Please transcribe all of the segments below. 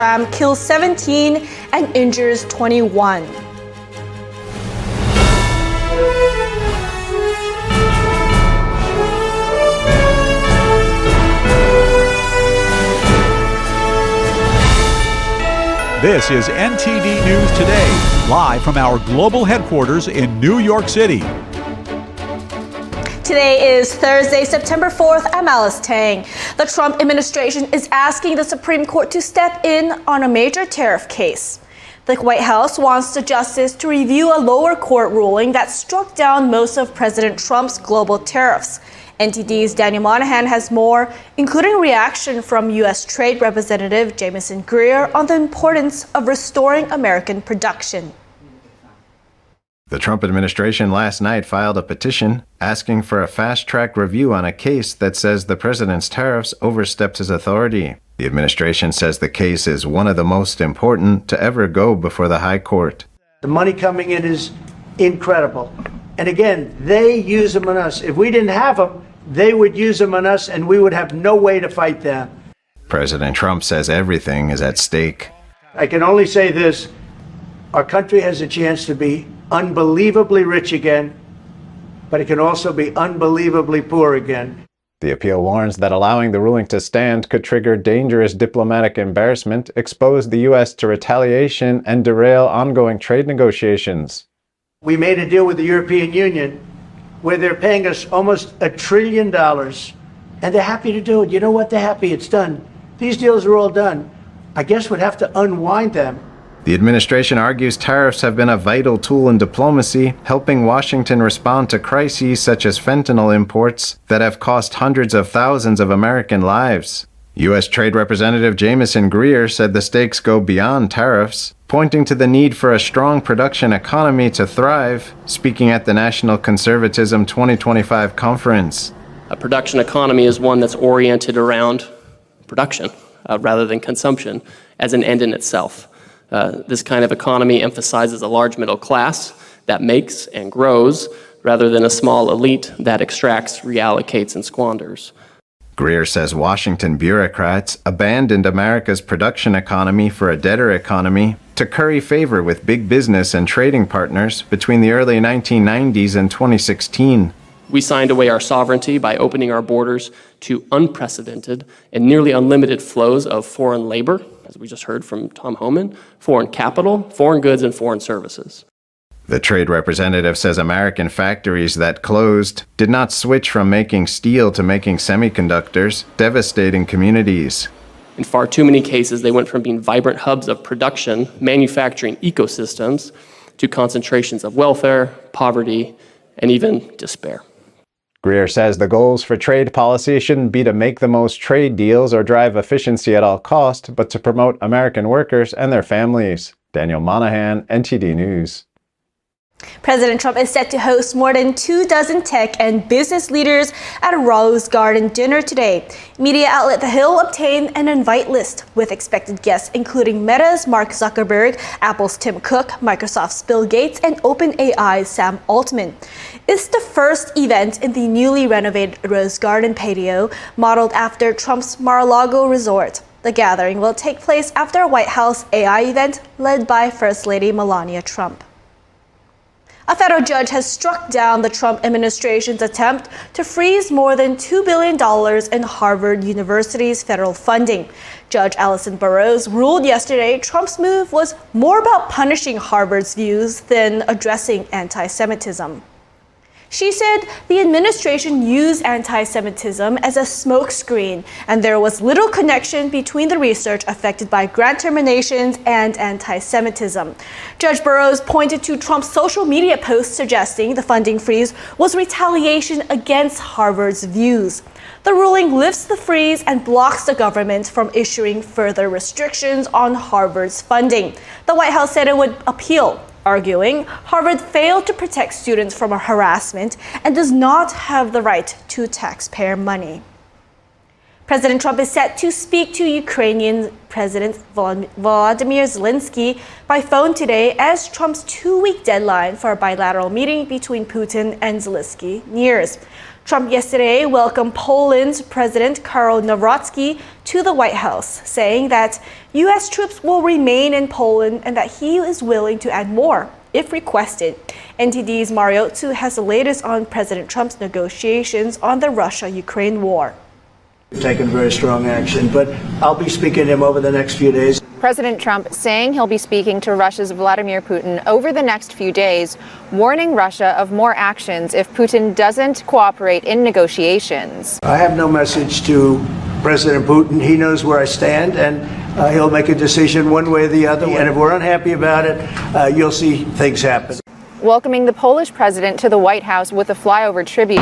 kills 17 and injures 21. This is NTD News Today, live from our global headquarters in New York City. Today is Thursday, September 4th. I'm Alice Tang. The Trump administration is asking the Supreme Court to step in on a major tariff case. The White House wants the justice to review a lower court ruling that struck down most of President Trump's global tariffs. NTD's Daniel Monahan has more, including reaction from U.S. Trade Representative Jamieson Greer on the importance of restoring American production. The Trump administration last night filed a petition asking for a fast-track review on a case that says the president's tariffs overstepped his authority. The administration says the case is one of the most important to ever go before the High Court. The money coming in is incredible. And again, they use them on us. If we didn't have them, they would use them on us and we would have no way to fight them. President Trump says everything is at stake. I can only say this, our country has a chance to be unbelievably rich again, but it can also be unbelievably poor again. The appeal warns that allowing the ruling to stand could trigger dangerous diplomatic embarrassment, expose the U.S. to retaliation, and derail ongoing trade negotiations. We made a deal with the European Union where they're paying us almost $1 trillion, and they're happy to do it. You know what? They're happy. It's done. These deals are all done. I guess we'd have to unwind them. The administration argues tariffs have been a vital tool in diplomacy, helping Washington respond to crises such as fentanyl imports that have cost hundreds of thousands of American lives. U.S. Trade Representative Jamieson Greer said the stakes go beyond tariffs, pointing to the need for a strong production economy to thrive, speaking at the National Conservatism 2025 conference. A production economy is one that's oriented around production rather than consumption as an end in itself. This kind of economy emphasizes a large middle class that makes and grows rather than a small elite that extracts, reallocates, and squanders. Greer says Washington bureaucrats abandoned America's production economy for a debtor economy to curry favor with big business and trading partners between the early 1990s and 2016. We signed away our sovereignty by opening our borders to unprecedented and nearly unlimited flows of foreign labor, as we just heard from Tom Homan, foreign capital, foreign goods, and foreign services. The trade representative says American factories that closed did not switch from making steel to making semiconductors, devastating communities. In far too many cases, they went from being vibrant hubs of production, manufacturing ecosystems, to concentrations of welfare, poverty, and even despair. Greer says the goals for trade policy shouldn't be to make the most trade deals or drive efficiency at all cost, but to promote American workers and their families. Daniel Monahan, NTD News. President Trump is set to host more than 24 tech and business leaders at a Rose Garden dinner today. Media outlet The Hill obtained an invite list with expected guests including Meta's Mark Zuckerberg, Apple's Tim Cook, Microsoft's Bill Gates, and OpenAI's Sam Altman. It's the first event in the newly renovated Rose Garden patio, modeled after Trump's Mar-a-Lago resort. The gathering will take place after a White House AI event led by First Lady Melania Trump. A federal judge has struck down the Trump administration's attempt to freeze more than $2 billion in Harvard University's federal funding. Judge Allison Burroughs ruled yesterday Trump's move was more about punishing Harvard's views than addressing anti-Semitism. She said the administration used anti-Semitism as a smokescreen, and there was little connection between the research affected by grant terminations and anti-Semitism. Judge Burroughs pointed to Trump's social media posts suggesting the funding freeze was retaliation against Harvard's views. The ruling lifts the freeze and blocks the government from issuing further restrictions on Harvard's funding. The White House said it would appeal, arguing Harvard failed to protect students from harassment and does not have the right to taxpayer money. President Trump is set to speak to Ukrainian President Volodymyr Zelensky by phone today as Trump's 2-week deadline for a bilateral meeting between Putin and Zelensky nears. Trump yesterday welcomed Poland's President Karol Nawrocki to the White House, saying that U.S. troops will remain in Poland and that he is willing to add more if requested. NTD's Mariotsu has the latest on President Trump's negotiations on the Russia-Ukraine war. We've taken very strong action, but I'll be speaking to him over the next few days. President Trump saying he'll be speaking to Russia's Vladimir Putin over the next few days, warning Russia of more actions if Putin doesn't cooperate in negotiations. I have no message to President Putin. He knows where I stand, and he'll make a decision one way or the other. And if we're unhappy about it, you'll see things happen. Welcoming the Polish president to the White House with a flyover tribute,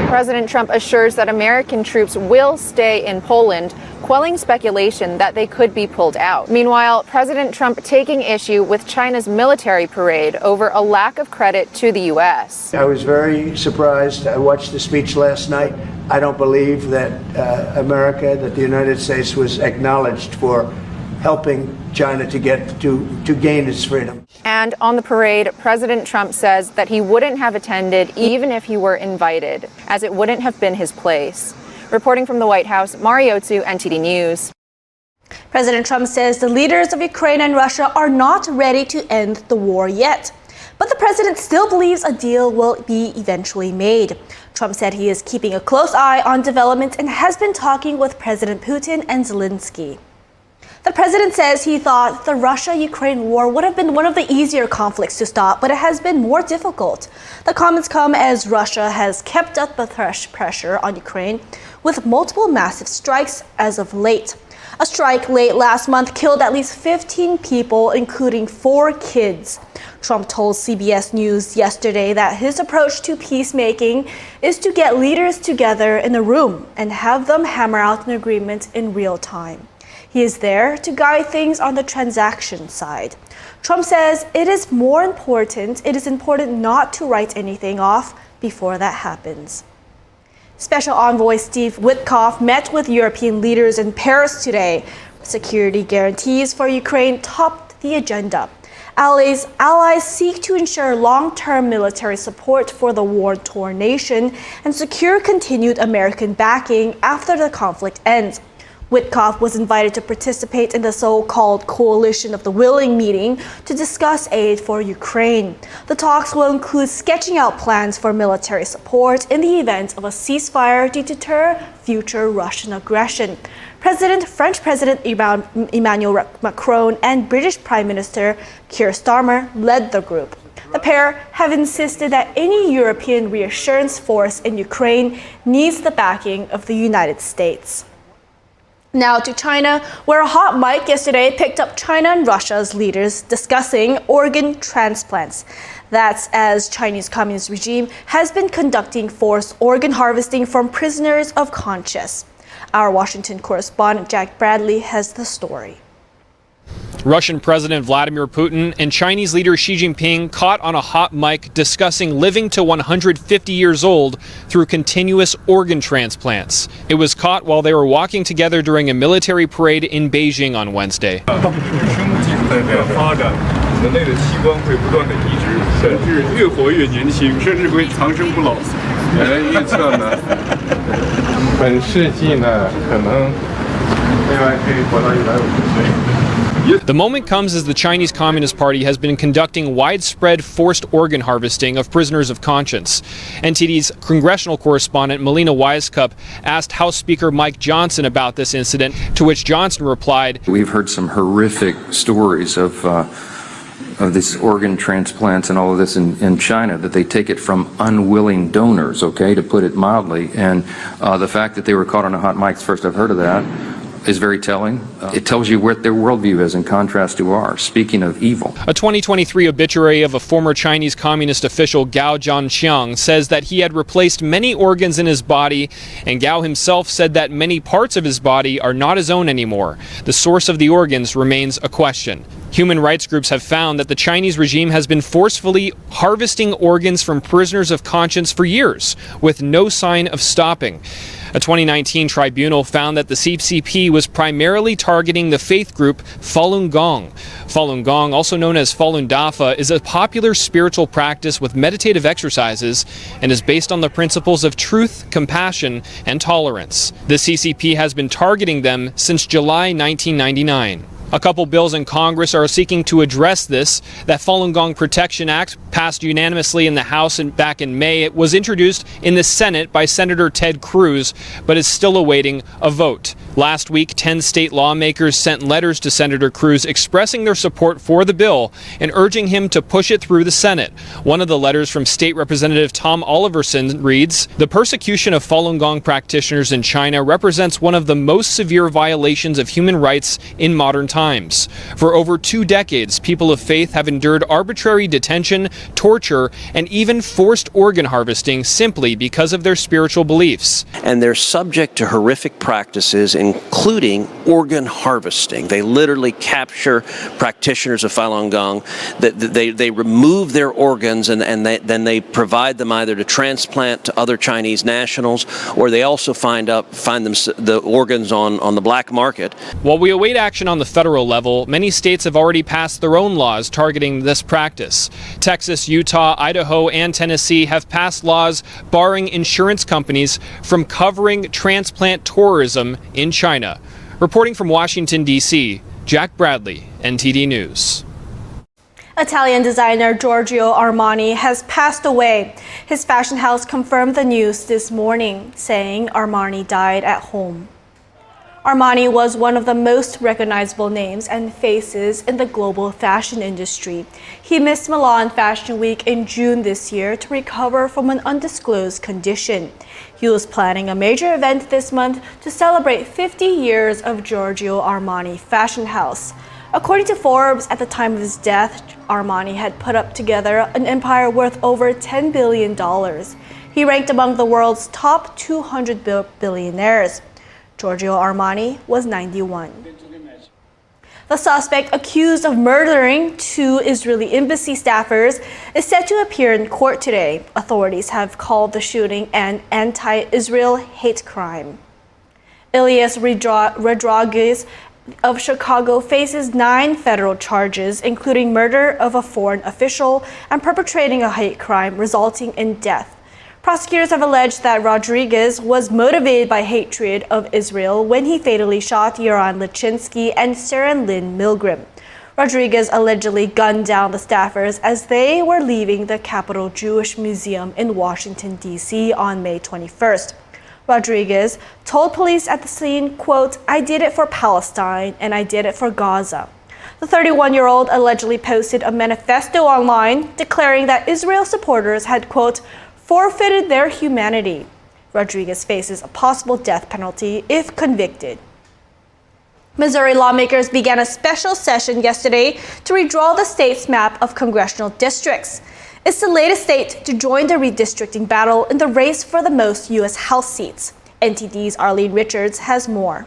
President Trump assures that American troops will stay in Poland, quelling speculation that they could be pulled out. Meanwhile, President Trump taking issue with China's military parade over a lack of credit to the U.S. I was very surprised. I watched the speech last night. I don't believe that America, that the United States was acknowledged for helping China to gain its freedom. And on the parade, President Trump says that he wouldn't have attended even if he were invited, as it wouldn't have been his place. Reporting from the White House, Mariotsu, NTD News. President Trump says the leaders of Ukraine and Russia are not ready to end the war yet. But the president still believes a deal will be eventually made. Trump said he is keeping a close eye on developments and has been talking with President Putin and Zelensky. The president says he thought the Russia-Ukraine war would have been one of the easier conflicts to stop, but it has been more difficult. The comments come as Russia has kept up the pressure on Ukraine with multiple massive strikes as of late. A strike late last month killed at least 15 people, including 4 kids. Trump told CBS News yesterday that his approach to peacemaking is to get leaders together in a room and have them hammer out an agreement in real time. He is there to guide things on the transaction side. Trump says it is important not to write anything off before that happens. Special Envoy Steve Witkoff met with European leaders in Paris today. Security guarantees for Ukraine topped the agenda. Allies seek to ensure long-term military support for the war-torn nation and secure continued American backing after the conflict ends. Witkoff was invited to participate in the so-called Coalition of the Willing meeting to discuss aid for Ukraine. The talks will include sketching out plans for military support in the event of a ceasefire to deter future Russian aggression. French President Emmanuel Macron and British Prime Minister Keir Starmer led the group. The pair have insisted that any European reassurance force in Ukraine needs the backing of the United States. Now to China, where a hot mic yesterday picked up China and Russia's leaders discussing organ transplants. That's as Chinese Communist regime has been conducting forced organ harvesting from prisoners of conscience. Our Washington correspondent Jack Bradley has the story. Russian President Vladimir Putin and Chinese leader Xi Jinping caught on a hot mic discussing living to 150 years old through continuous organ transplants. It was caught while they were walking together during a military parade in Beijing on Wednesday. The moment comes as the Chinese Communist Party has been conducting widespread forced organ harvesting of prisoners of conscience. NTD's congressional correspondent Melina Wisecup asked House Speaker Mike Johnson about this incident, to which Johnson replied, "We've heard some horrific stories of these organ transplants and all of this in China, that they take it from unwilling donors, okay, to put it mildly. And the fact that they were caught on a hot mic, first I've heard of that, is very telling. It tells you what their worldview is in contrast to ours, speaking of evil." A 2023 obituary of a former Chinese communist official, Gao Zhangxiang, says that he had replaced many organs in his body, and Gao himself said that many parts of his body are not his own anymore. The source of the organs remains a question. Human rights groups have found that the Chinese regime has been forcefully harvesting organs from prisoners of conscience for years, with no sign of stopping. A 2019 tribunal found that the CCP was primarily targeting the faith group Falun Gong. Falun Gong, also known as Falun Dafa, is a popular spiritual practice with meditative exercises and is based on the principles of truth, compassion, and tolerance. The CCP has been targeting them since July 1999. A couple bills in Congress are seeking to address this. That Falun Gong Protection Act, passed unanimously in the House back in May, it was introduced in the Senate by Senator Ted Cruz, but is still awaiting a vote. Last week, 10 state lawmakers sent letters to Senator Cruz expressing their support for the bill and urging him to push it through the Senate. One of the letters from State Representative Tom Oliverson reads, "The persecution of Falun Gong practitioners in China represents one of the most severe violations of human rights in modern times. For over 2 decades, people of faith have endured arbitrary detention, torture, and even forced organ harvesting simply because of their spiritual beliefs." And they're subject to horrific practices, including organ harvesting. They literally capture practitioners of Falun Gong. They remove their organs and then they provide them either to transplant to other Chinese nationals, or they also find them the organs on the black market. While we await action on the federal level, many states have already passed their own laws targeting this practice. Texas, Utah, Idaho, and Tennessee have passed laws barring insurance companies from covering transplant tourism in China. Reporting from Washington, D.C., Jack Bradley, NTD News. Italian designer Giorgio Armani has passed away. His fashion house confirmed the news this morning, saying Armani died at home. Armani was one of the most recognizable names and faces in the global fashion industry. He missed Milan Fashion Week in June this year to recover from an undisclosed condition. He was planning a major event this month to celebrate 50 years of Giorgio Armani Fashion House. According to Forbes, at the time of his death, Armani had put up together an empire worth over $10 billion. He ranked among the world's top 200 billionaires. Giorgio Armani was 91. The suspect accused of murdering 2 Israeli embassy staffers is set to appear in court today. Authorities have called the shooting an anti-Israel hate crime. Elias Rodriguez of Chicago faces 9 federal charges, including murder of a foreign official and perpetrating a hate crime resulting in death. Prosecutors have alleged that Rodriguez was motivated by hatred of Israel when he fatally shot Yaron Lachinsky and Sarah Lynn Milgram. Rodriguez allegedly gunned down the staffers as they were leaving the Capitol Jewish Museum in Washington, D.C. on May 21st. Rodriguez told police at the scene, quote, "I did it for Palestine and I did it for Gaza." The 31-year-old allegedly posted a manifesto online declaring that Israel supporters had, quote, forfeited their humanity. Rodriguez faces a possible death penalty if convicted. Missouri lawmakers began a special session yesterday to redraw the state's map of congressional districts. It's the latest state to join the redistricting battle in the race for the most U.S. House seats. NTD's Arlene Richards has more.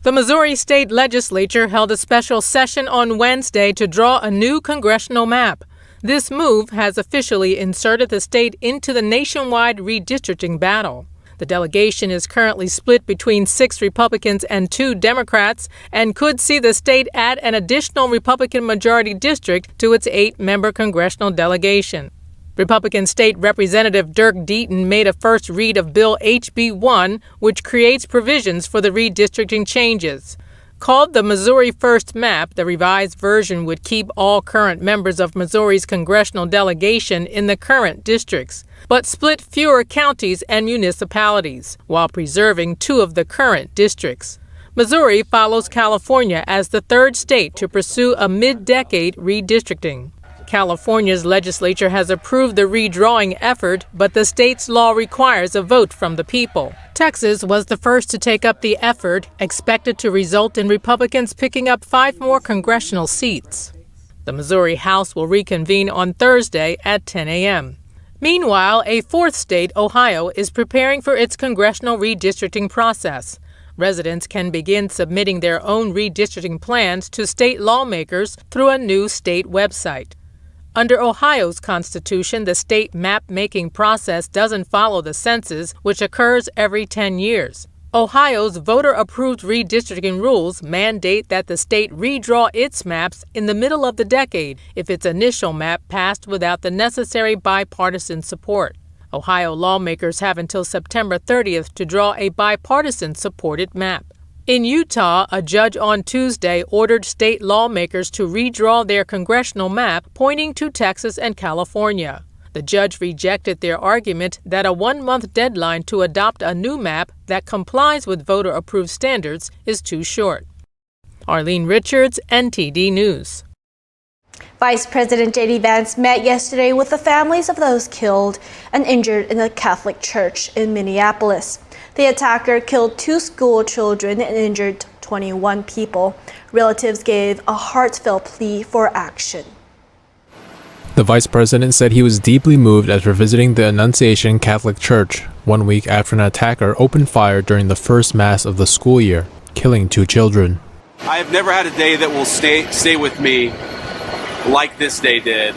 The Missouri State Legislature held a special session on Wednesday to draw a new congressional map. This move has officially inserted the state into the nationwide redistricting battle. The delegation is currently split between 6 Republicans and 2 Democrats and could see the state add an additional Republican majority district to its 8-member congressional delegation. Republican State Representative Dirk Deaton made a first read of Bill HB 1, which creates provisions for the redistricting changes. Called the Missouri First Map, the revised version would keep all current members of Missouri's congressional delegation in the current districts, but split fewer counties and municipalities, while preserving 2 of the current districts. Missouri follows California as the 3rd state to pursue a mid-decade redistricting. California's legislature has approved the redrawing effort, but the state's law requires a vote from the people. Texas was the first to take up the effort, expected to result in Republicans picking up 5 more congressional seats. The Missouri House will reconvene on Thursday at 10 a.m. Meanwhile, a 4th state, Ohio, is preparing for its congressional redistricting process. Residents can begin submitting their own redistricting plans to state lawmakers through a new state website. Under Ohio's Constitution, the state map-making process doesn't follow the census, which occurs every 10 years. Ohio's voter-approved redistricting rules mandate that the state redraw its maps in the middle of the decade if its initial map passed without the necessary bipartisan support. Ohio lawmakers have until September 30th to draw a bipartisan-supported map. In Utah, a judge on Tuesday ordered state lawmakers to redraw their congressional map, pointing to Texas and California. The judge rejected their argument that a one-month deadline to adopt a new map that complies with voter-approved standards is too short. Arlene Richards, NTD News. Vice President J.D. Vance met yesterday with the families of those killed and injured in the Catholic Church in Minneapolis. The attacker killed 2 school children and injured 21 people. Relatives gave a heartfelt plea for action. The vice president said he was deeply moved after visiting the Annunciation Catholic Church 1 week after an attacker opened fire during the first mass of the school year, killing 2 children. I have never had a day that will stay with me like this day did,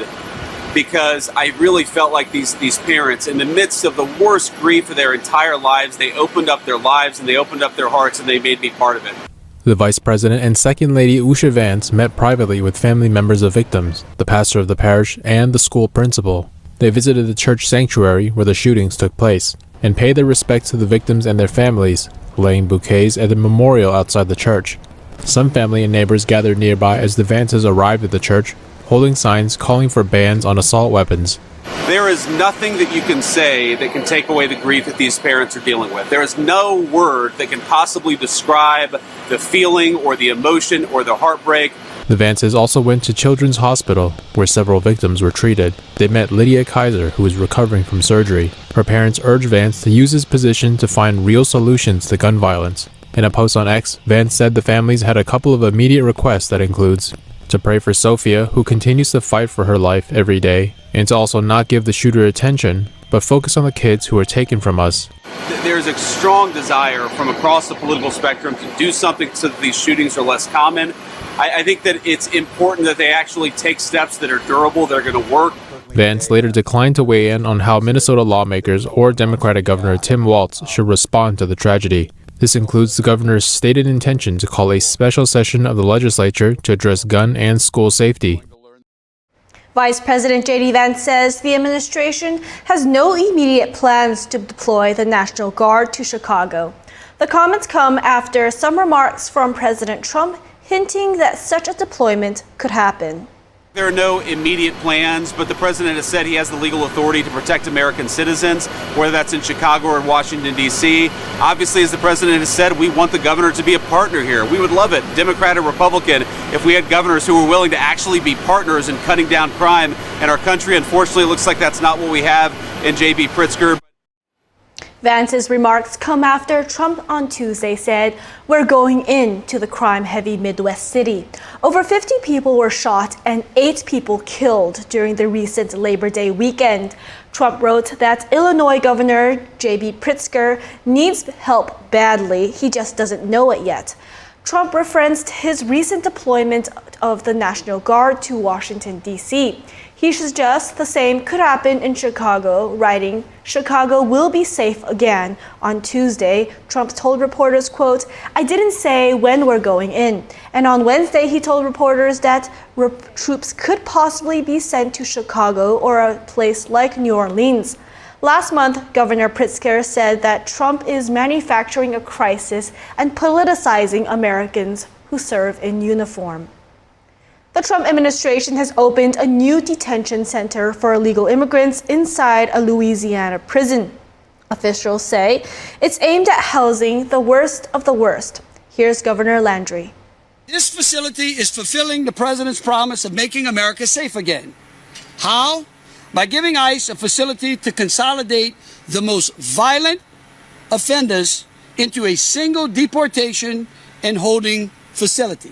because I really felt like these parents, in the midst of the worst grief of their entire lives, they opened up their lives and they opened up their hearts and they made me part of it. The Vice President and Second Lady Vance met privately with family members of victims, the pastor of the parish, and the school principal. They visited the church sanctuary where the shootings took place and paid their respects to the victims and their families, laying bouquets at the memorial outside the church. Some family and neighbors gathered nearby as the Vances arrived at the church, holding signs calling for bans on assault weapons. There is nothing that you can say that can take away the grief that these parents are dealing with. There is no word that can possibly describe the feeling or the emotion or the heartbreak. The Vances also went to Children's Hospital, where several victims were treated. They met Lydia Kaiser, who was recovering from surgery. Her parents urged Vance to use his position to find real solutions to gun violence. In a post on X, Vance said the families had a couple of immediate requests that includes to pray for Sophia, who continues to fight for her life every day, and to also not give the shooter attention, but focus on the kids who are taken from us. There's a strong desire from across the political spectrum to do something so that these shootings are less common. I think that it's important that they actually take steps that are durable, that are going to work. Vance later declined to weigh in on how Minnesota lawmakers or Democratic Governor Tim Walz should respond to the tragedy. This includes the governor's stated intention to call a special session of the legislature to address gun and school safety. Vice President J.D. Vance says the administration has no immediate plans to deploy the National Guard to Chicago. The comments come after some remarks from President Trump hinting that such a deployment could happen. There are no immediate plans, but the president has said he has the legal authority to protect American citizens, whether that's in Chicago or Washington, D.C. Obviously, as the president has said, we want the governor to be a partner here. We would love it, Democrat or Republican, if we had governors who were willing to actually be partners in cutting down crime in our country. Unfortunately, it looks like that's not what we have in J.B. Pritzker. Vance's remarks come after Trump on Tuesday said, "We're going into the crime-heavy Midwest city." Over 50 people were shot and 8 people killed during the recent Labor Day weekend. Trump wrote that Illinois Governor J.B. Pritzker needs help badly. He just doesn't know it yet. Trump referenced his recent deployment of the National Guard to Washington, D.C. He suggests the same could happen in Chicago, writing, "Chicago will be safe again." On Tuesday, Trump told reporters, quote, "I didn't say when we're going in." And on Wednesday, he told reporters that troops could possibly be sent to Chicago or a place like New Orleans. Last month, Governor Pritzker said that Trump is manufacturing a crisis and politicizing Americans who serve in uniform. The Trump administration has opened a new detention center for illegal immigrants inside a Louisiana prison. Officials say it's aimed at housing the worst of the worst. Here's Governor Landry. This facility is fulfilling the president's promise of making America safe again. How? By giving ICE a facility to consolidate the most violent offenders into a single deportation and holding facility.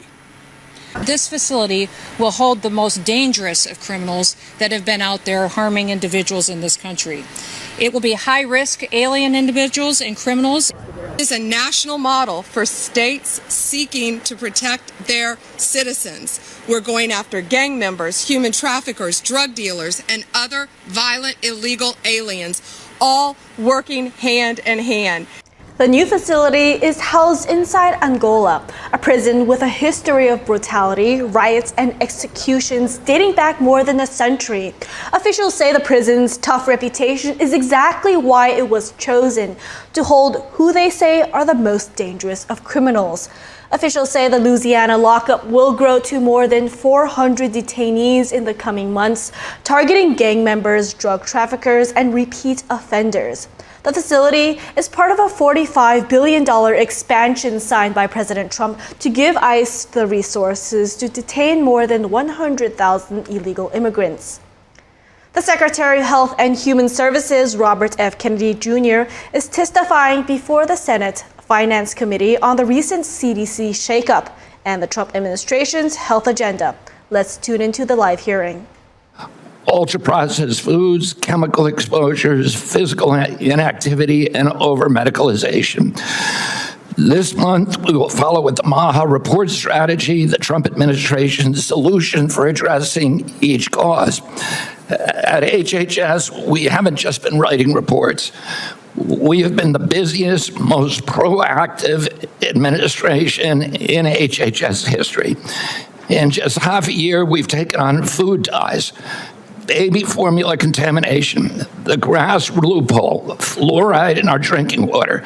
This facility will hold the most dangerous of criminals that have been out there harming individuals in this country. It will be high-risk alien individuals and criminals. is a national model for states seeking to protect their citizens. We're going after gang members, human traffickers, drug dealers, and other violent illegal aliens, all working hand in hand. The new facility is housed inside Angola, a prison with a history of brutality, riots, and executions dating back more than a century. Officials say the prison's tough reputation is exactly why it was chosen to hold who they say are the most dangerous of criminals. Officials say the Louisiana lockup will grow to more than 400 detainees in the coming months, targeting gang members, drug traffickers, and repeat offenders. The facility is part of a $45 billion expansion signed by President Trump to give ICE the resources to detain more than 100,000 illegal immigrants. The Secretary of Health and Human Services, Robert F. Kennedy Jr., is testifying before the Senate Finance Committee on the recent CDC shakeup and the Trump administration's health agenda. Let's tune into the live hearing. Ultra-processed foods, chemical exposures, physical inactivity, and over-medicalization. This month, we will follow with the MAHA report strategy, the Trump administration's solution for addressing each cause. At HHS, we haven't just been writing reports. We have been the busiest, most proactive administration in HHS history. In just half a year, we've taken on food dyes, baby formula contamination, the grass loophole, fluoride in our drinking water,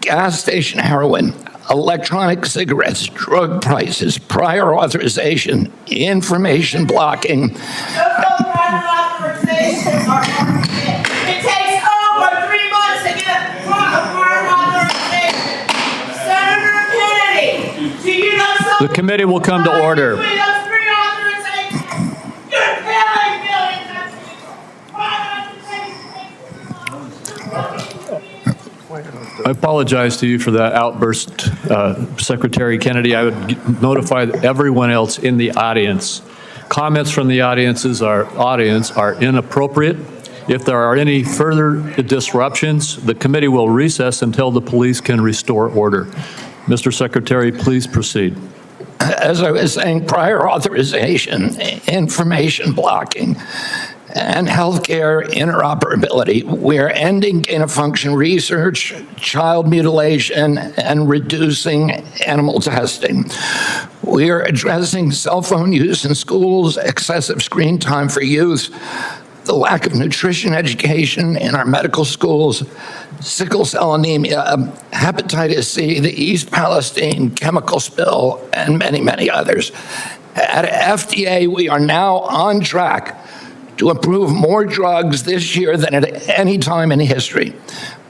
gas station heroin, electronic cigarettes, drug prices, prior authorization, information blocking. It takes over 3 months to get prior authorization. Senator Kennedy, do you know something? The committee will come to order. I apologize to you for that outburst, Secretary Kennedy. I would notify everyone else in the audience. Comments from the audience are inappropriate. If there are any further disruptions, the committee will recess until the police can restore order. Mr. Secretary, please proceed. As I was saying, prior authorization, information blocking, and healthcare interoperability. We're ending gain-of-function research, child mutilation, and reducing animal testing. We are addressing cell phone use in schools, excessive screen time for youth, the lack of nutrition education in our medical schools, sickle cell anemia, hepatitis C, the East Palestine chemical spill, and many, many others. At FDA, we are now on track to approve more drugs this year than at any time in history.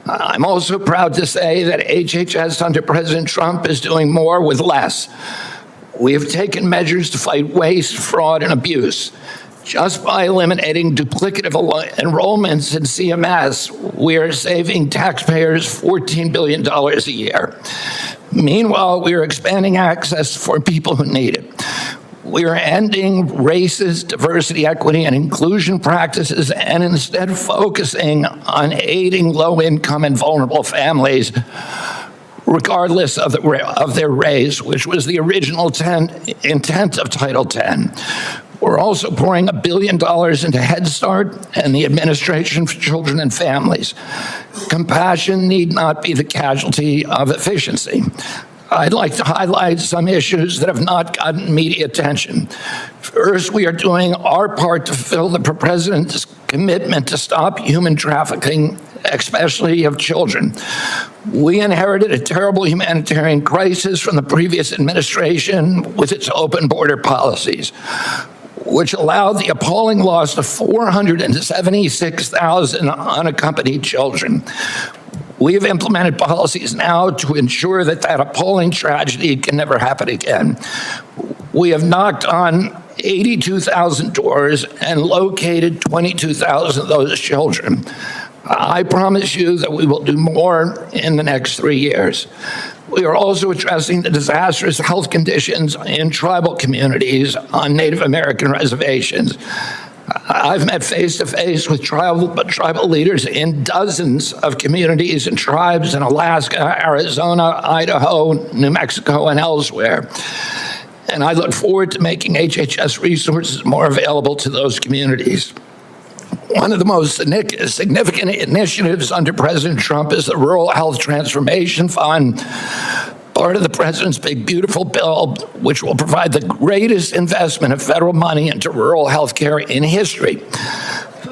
I'm also proud to say that HHS under President Trump is doing more with less. We have taken measures to fight waste, fraud, and abuse. Just by eliminating duplicative enrollments in CMS, we are saving taxpayers $14 billion a year. Meanwhile, we are expanding access for people who need it. We are ending racist diversity, equity, and inclusion practices and instead focusing on aiding low-income and vulnerable families, regardless of their race, which was the original intent of Title X. We're also pouring $1 billion into Head Start and the Administration for Children and Families. Compassion need not be the casualty of efficiency. I'd like to highlight some issues that have not gotten media attention. First, we are doing our part to fulfill the President's commitment to stop human trafficking, especially of children. We inherited a terrible humanitarian crisis from the previous administration with its open border policies, which allowed the appalling loss of 476,000 unaccompanied children. We have implemented policies now to ensure that that appalling tragedy can never happen again. We have knocked on 82,000 doors and located 22,000 of those children. I promise you that we will do more in the next 3 years. We are also addressing the disastrous health conditions in tribal communities on Native American reservations. I've met face-to-face with tribal leaders in dozens of communities and tribes in Alaska, Arizona, Idaho, New Mexico, and elsewhere. And I look forward to making HHS resources more available to those communities. One of the most significant initiatives under President Trump is the Rural Health Transformation Fund, part of the president's big, beautiful bill, which will provide the greatest investment of federal money into rural health care in history.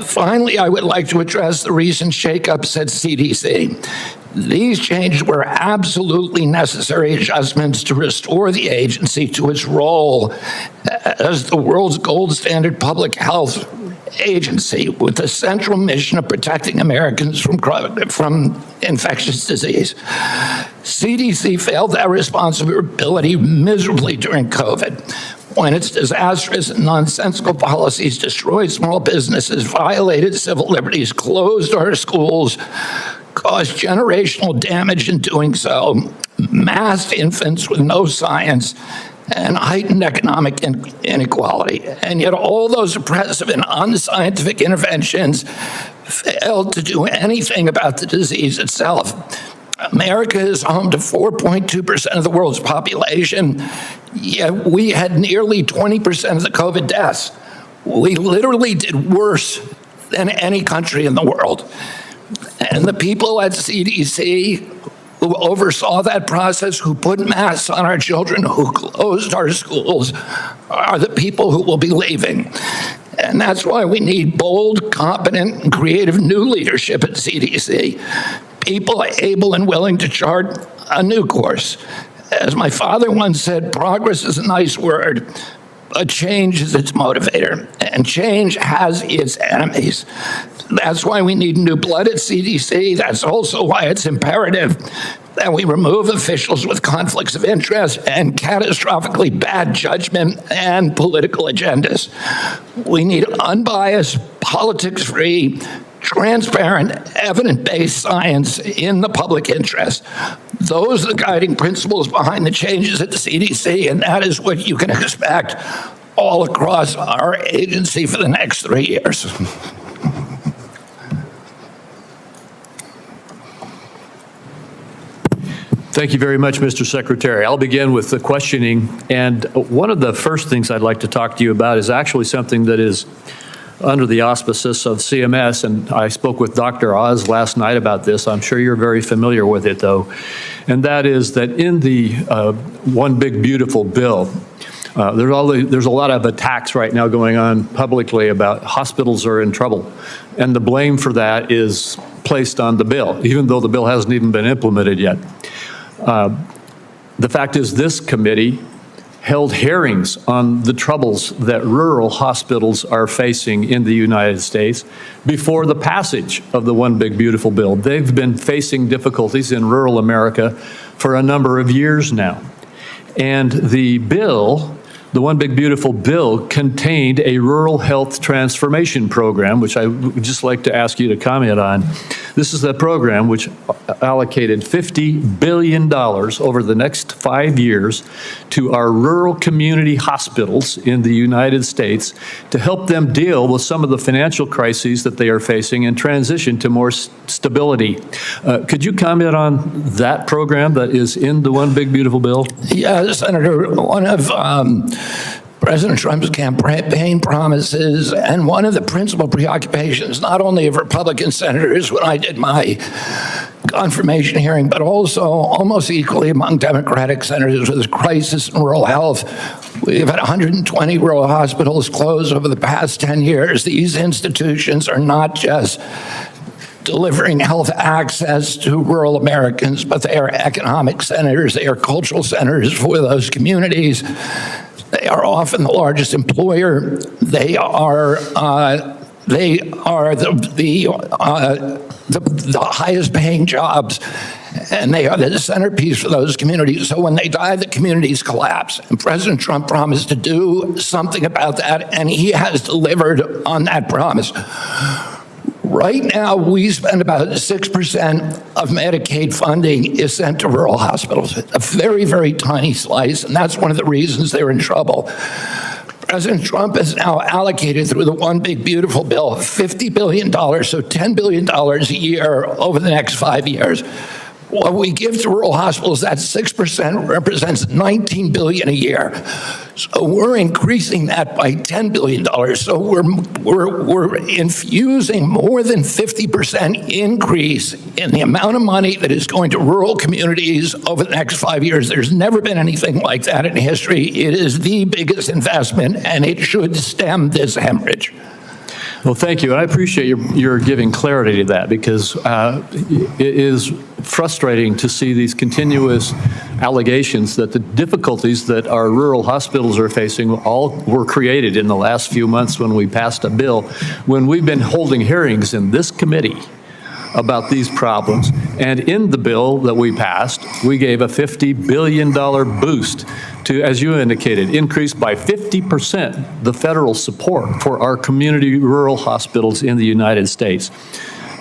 Finally, I would like to address the recent shakeups at CDC. These changes were absolutely necessary adjustments to restore the agency to its role as the world's gold standard public health agency with the central mission of protecting Americans from infectious disease. CDC failed that responsibility miserably during COVID, when its disastrous and nonsensical policies destroyed small businesses, violated civil liberties, closed our schools, caused generational damage in doing so, massed infants with no science, and heightened economic inequality. And yet all those oppressive and unscientific interventions failed to do anything about the disease itself. America is home to 4.2% of the world's population, yet we had nearly 20% of the COVID deaths. We literally did worse than any country in the world. And the people at CDC who oversaw that process, who put masks on our children, who closed our schools, are the people who will be leaving. And that's why we need bold, competent, and creative new leadership at CDC. People able and willing to chart a new course. As my father once said, progress is a nice word, but change is its motivator, and change has its enemies. That's why we need new blood at CDC. That's also why it's imperative that we remove officials with conflicts of interest and catastrophically bad judgment and political agendas. We need unbiased, politics-free, transparent, evidence-based science in the public interest. Those are the guiding principles behind the changes at the CDC, and that is what you can expect all across our agency for the next 3 years. Thank you very much, Mr. Secretary. I'll begin with the questioning. And one of the first things I'd like to talk to you about is actually something that is under the auspices of CMS, and I spoke with Dr. Oz last night about this. I'm sure you're very familiar with it, though. And that is that in the One Big Beautiful Bill, there's a lot of attacks right now going on publicly about hospitals are in trouble. And the blame for that is placed on the bill, even though the bill hasn't even been implemented yet. The fact is, this committee held hearings on the troubles that rural hospitals are facing in the United States before the passage of the One Big Beautiful Bill. They've been facing difficulties in rural America for a number of years now. And the bill, the One Big Beautiful Bill, contained a rural health transformation program, which I would just like to ask you to comment on. This is the program which allocated $50 billion over the next 5 years to our rural community hospitals in the United States to help them deal with some of the financial crises that they are facing and transition to more stability. Could you comment on that program that is in the One Big Beautiful Bill? Yeah, Senator, one of President Trump's campaign promises, and one of the principal preoccupations, not only of Republican senators when I did my confirmation hearing, but also almost equally among Democratic senators, with the crisis in rural health. We've had 120 rural hospitals close over the past 10 years. These institutions are not just delivering health access to rural Americans, but they are economic centers, they are cultural centers for those communities. They are often the largest employer. They are the highest paying jobs, and they are the centerpiece for those communities. So when they die, the communities collapse. And President Trump promised to do something about that, and he has delivered on that promise. Right now, we spend about 6% of Medicaid funding is sent to rural hospitals, a very, very tiny slice, and that's one of the reasons they're in trouble. President Trump has now allocated through the One Big Beautiful Bill $50 billion, so $10 billion a year over the next 5 years. What we give to rural hospitals, that 6% represents $19 billion a year. So we're increasing that by $10 billion. So we're infusing more than 50% increase in the amount of money that is going to rural communities over the next 5 years. There's never been anything like that in history. It is the biggest investment, and it should stem this hemorrhage. Well, thank you. And I appreciate your giving clarity to that, because it is frustrating to see these continuous allegations that the difficulties that our rural hospitals are facing all were created in the last few months when we passed a bill, when we've been holding hearings in this committee about these problems. And in the bill that we passed, we gave a $50 billion boost to, as you indicated, increase by 50% the federal support for our community rural hospitals in the United States.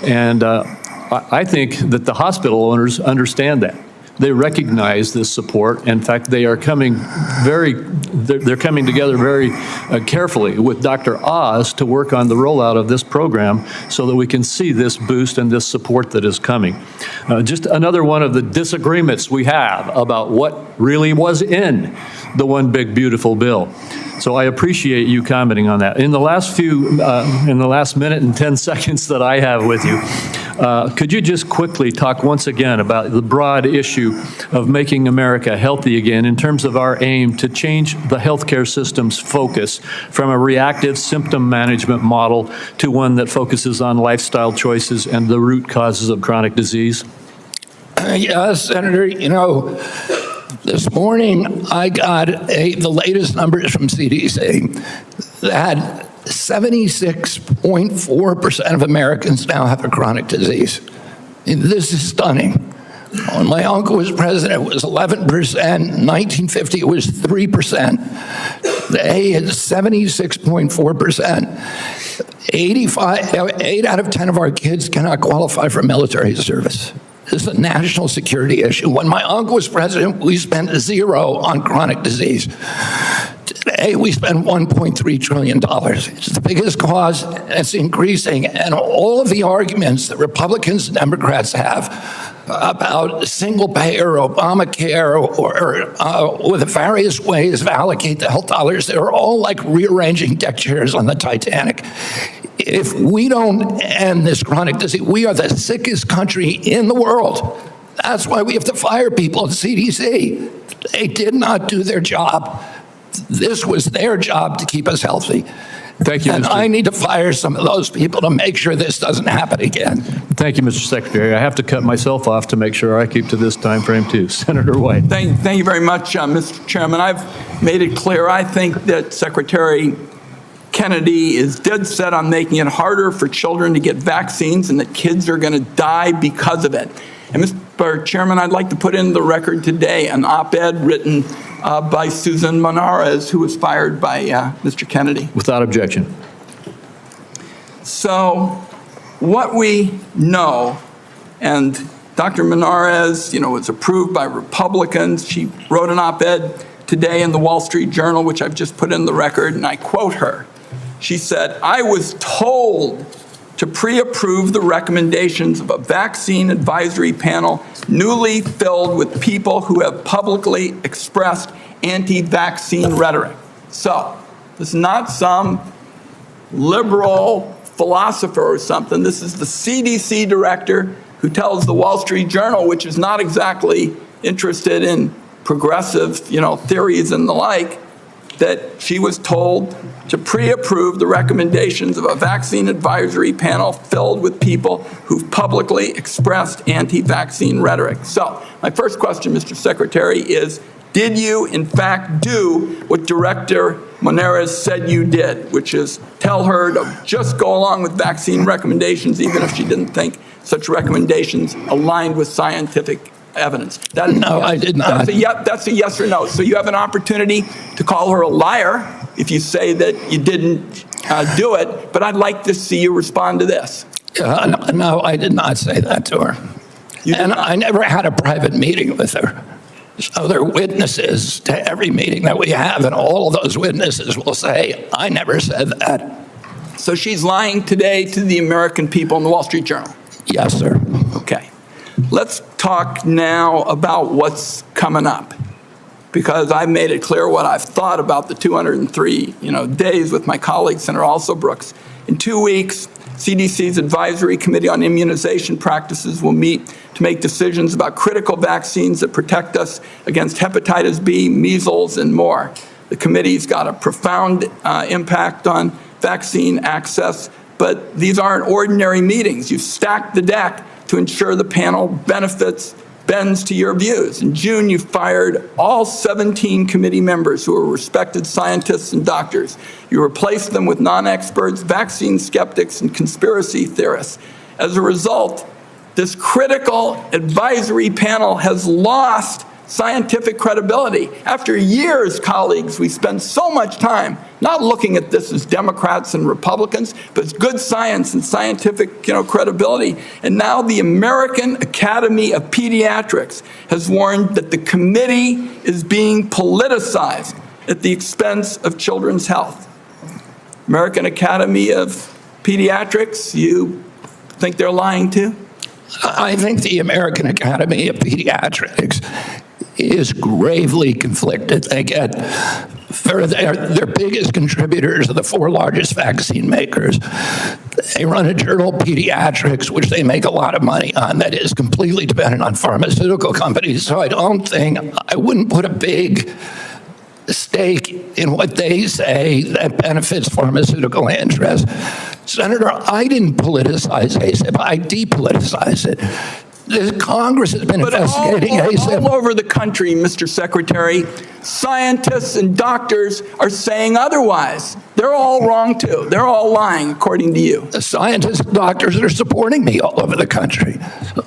And I think that the hospital owners understand that. They recognize this support. In fact, they are coming they're coming together very carefully with Dr. Oz to work on the rollout of this program so that we can see this boost and this support that is coming. Just another one of the disagreements we have about what really was in the One Big Beautiful Bill. So I appreciate you commenting on that. In the last minute and 10 seconds that I have with you, could you just quickly talk once again about the broad issue of making America healthy again in terms of our aim to change the healthcare system's focus from a reactive symptom management model to one that focuses on lifestyle choices and the root causes of chronic disease? Yes, Senator, you know, this morning I got the latest numbers from CDC that 76.4% of Americans now have a chronic disease. This is stunning. When my uncle was president, it was 11%. In 1950, it was 3%. Today, it's 76.4%. 8 out of 10 of our kids cannot qualify for military service. This is a national security issue. When my uncle was president, we spent $0 on chronic disease. Today, we spend $1.3 trillion. It's the biggest cause, and it's increasing. And all of the arguments that Republicans and Democrats have about single payer, Obamacare, or the various ways to allocate the health dollars, they're all like rearranging deck chairs on the Titanic. If we don't end this chronic disease, we are the sickest country in the world. That's why we have to fire people at CDC. They did not do their job. This was their job to keep us healthy. Thank you, and Mr. I need to fire some of those people to make sure this doesn't happen again. Thank you, Mr. Secretary. I have to cut myself off to make sure I keep to this time frame too. Senator White. Thank you very much, Mr. Chairman. I've made it clear I think that Secretary Kennedy is dead set on making it harder for children to get vaccines and that kids are going to die because of it. And Mr. Chairman, I'd like to put in the record today an op-ed written by Susan Monarez, who was fired by Mr. Kennedy. Without objection. So what we know, and Dr. Monarez, was approved by Republicans. She wrote an op-ed today in the Wall Street Journal, which I've just put in the record, and I quote her. She said, "I was told to pre-approve the recommendations of a vaccine advisory panel newly filled with people who have publicly expressed anti-vaccine rhetoric." So, this is not some liberal philosopher or something. This is the CDC director who tells the Wall Street Journal, which is not exactly interested in progressive, theories and the like, that she was told to pre-approve the recommendations of a vaccine advisory panel filled with people who've publicly expressed anti-vaccine rhetoric. So, my first question, Mr. Secretary, is, did you, in fact, do what Director Monarez said you did, which is tell her to just go along with vaccine recommendations, even if she didn't think such recommendations aligned with scientific evidence? No, I did not. That's a yes or no. So you have an opportunity to call her a liar if you say that you didn't do it, but I'd like to see you respond to this. No, I did not say that to her. And I never had a private meeting with her. So there are witnesses to every meeting that we have, and all of those witnesses will say, I never said that. So she's lying today to the American people in the Wall Street Journal? Yes, sir. Okay. Let's talk now about what's coming up, because I've made it clear what I've thought about the 203 days with my colleague, Senator Also Brooks. In 2 weeks, CDC's Advisory Committee on Immunization Practices will meet to make decisions about critical vaccines that protect us against hepatitis B, measles, and more. The committee's got a profound impact on vaccine access, but these aren't ordinary meetings. You've stacked the deck to ensure the panel bends to your views. In June, you fired all 17 committee members who were respected scientists and doctors. You replaced them with non-experts, vaccine skeptics, and conspiracy theorists. As a result, this critical advisory panel has lost scientific credibility. After years, colleagues, we spend so much time not looking at this as Democrats and Republicans, but as good science and scientific credibility. And now the American Academy of Pediatrics has warned that the committee is being politicized at the expense of children's health. American Academy of Pediatrics, you think they're lying too? I think the American Academy of Pediatrics is gravely conflicted. They get, their biggest contributors are the 4 largest vaccine makers. They run a journal, Pediatrics, which they make a lot of money on, that is completely dependent on pharmaceutical companies. So I wouldn't put a big stake in what they say that benefits pharmaceutical interests. Senator, I didn't politicize ASAP. I depoliticized it. The Congress has been investigating ASAP. All over the country, Mr. Secretary, scientists and doctors are saying otherwise. They're all wrong, too. They're all lying, according to you. The scientists and doctors are supporting me all over the country.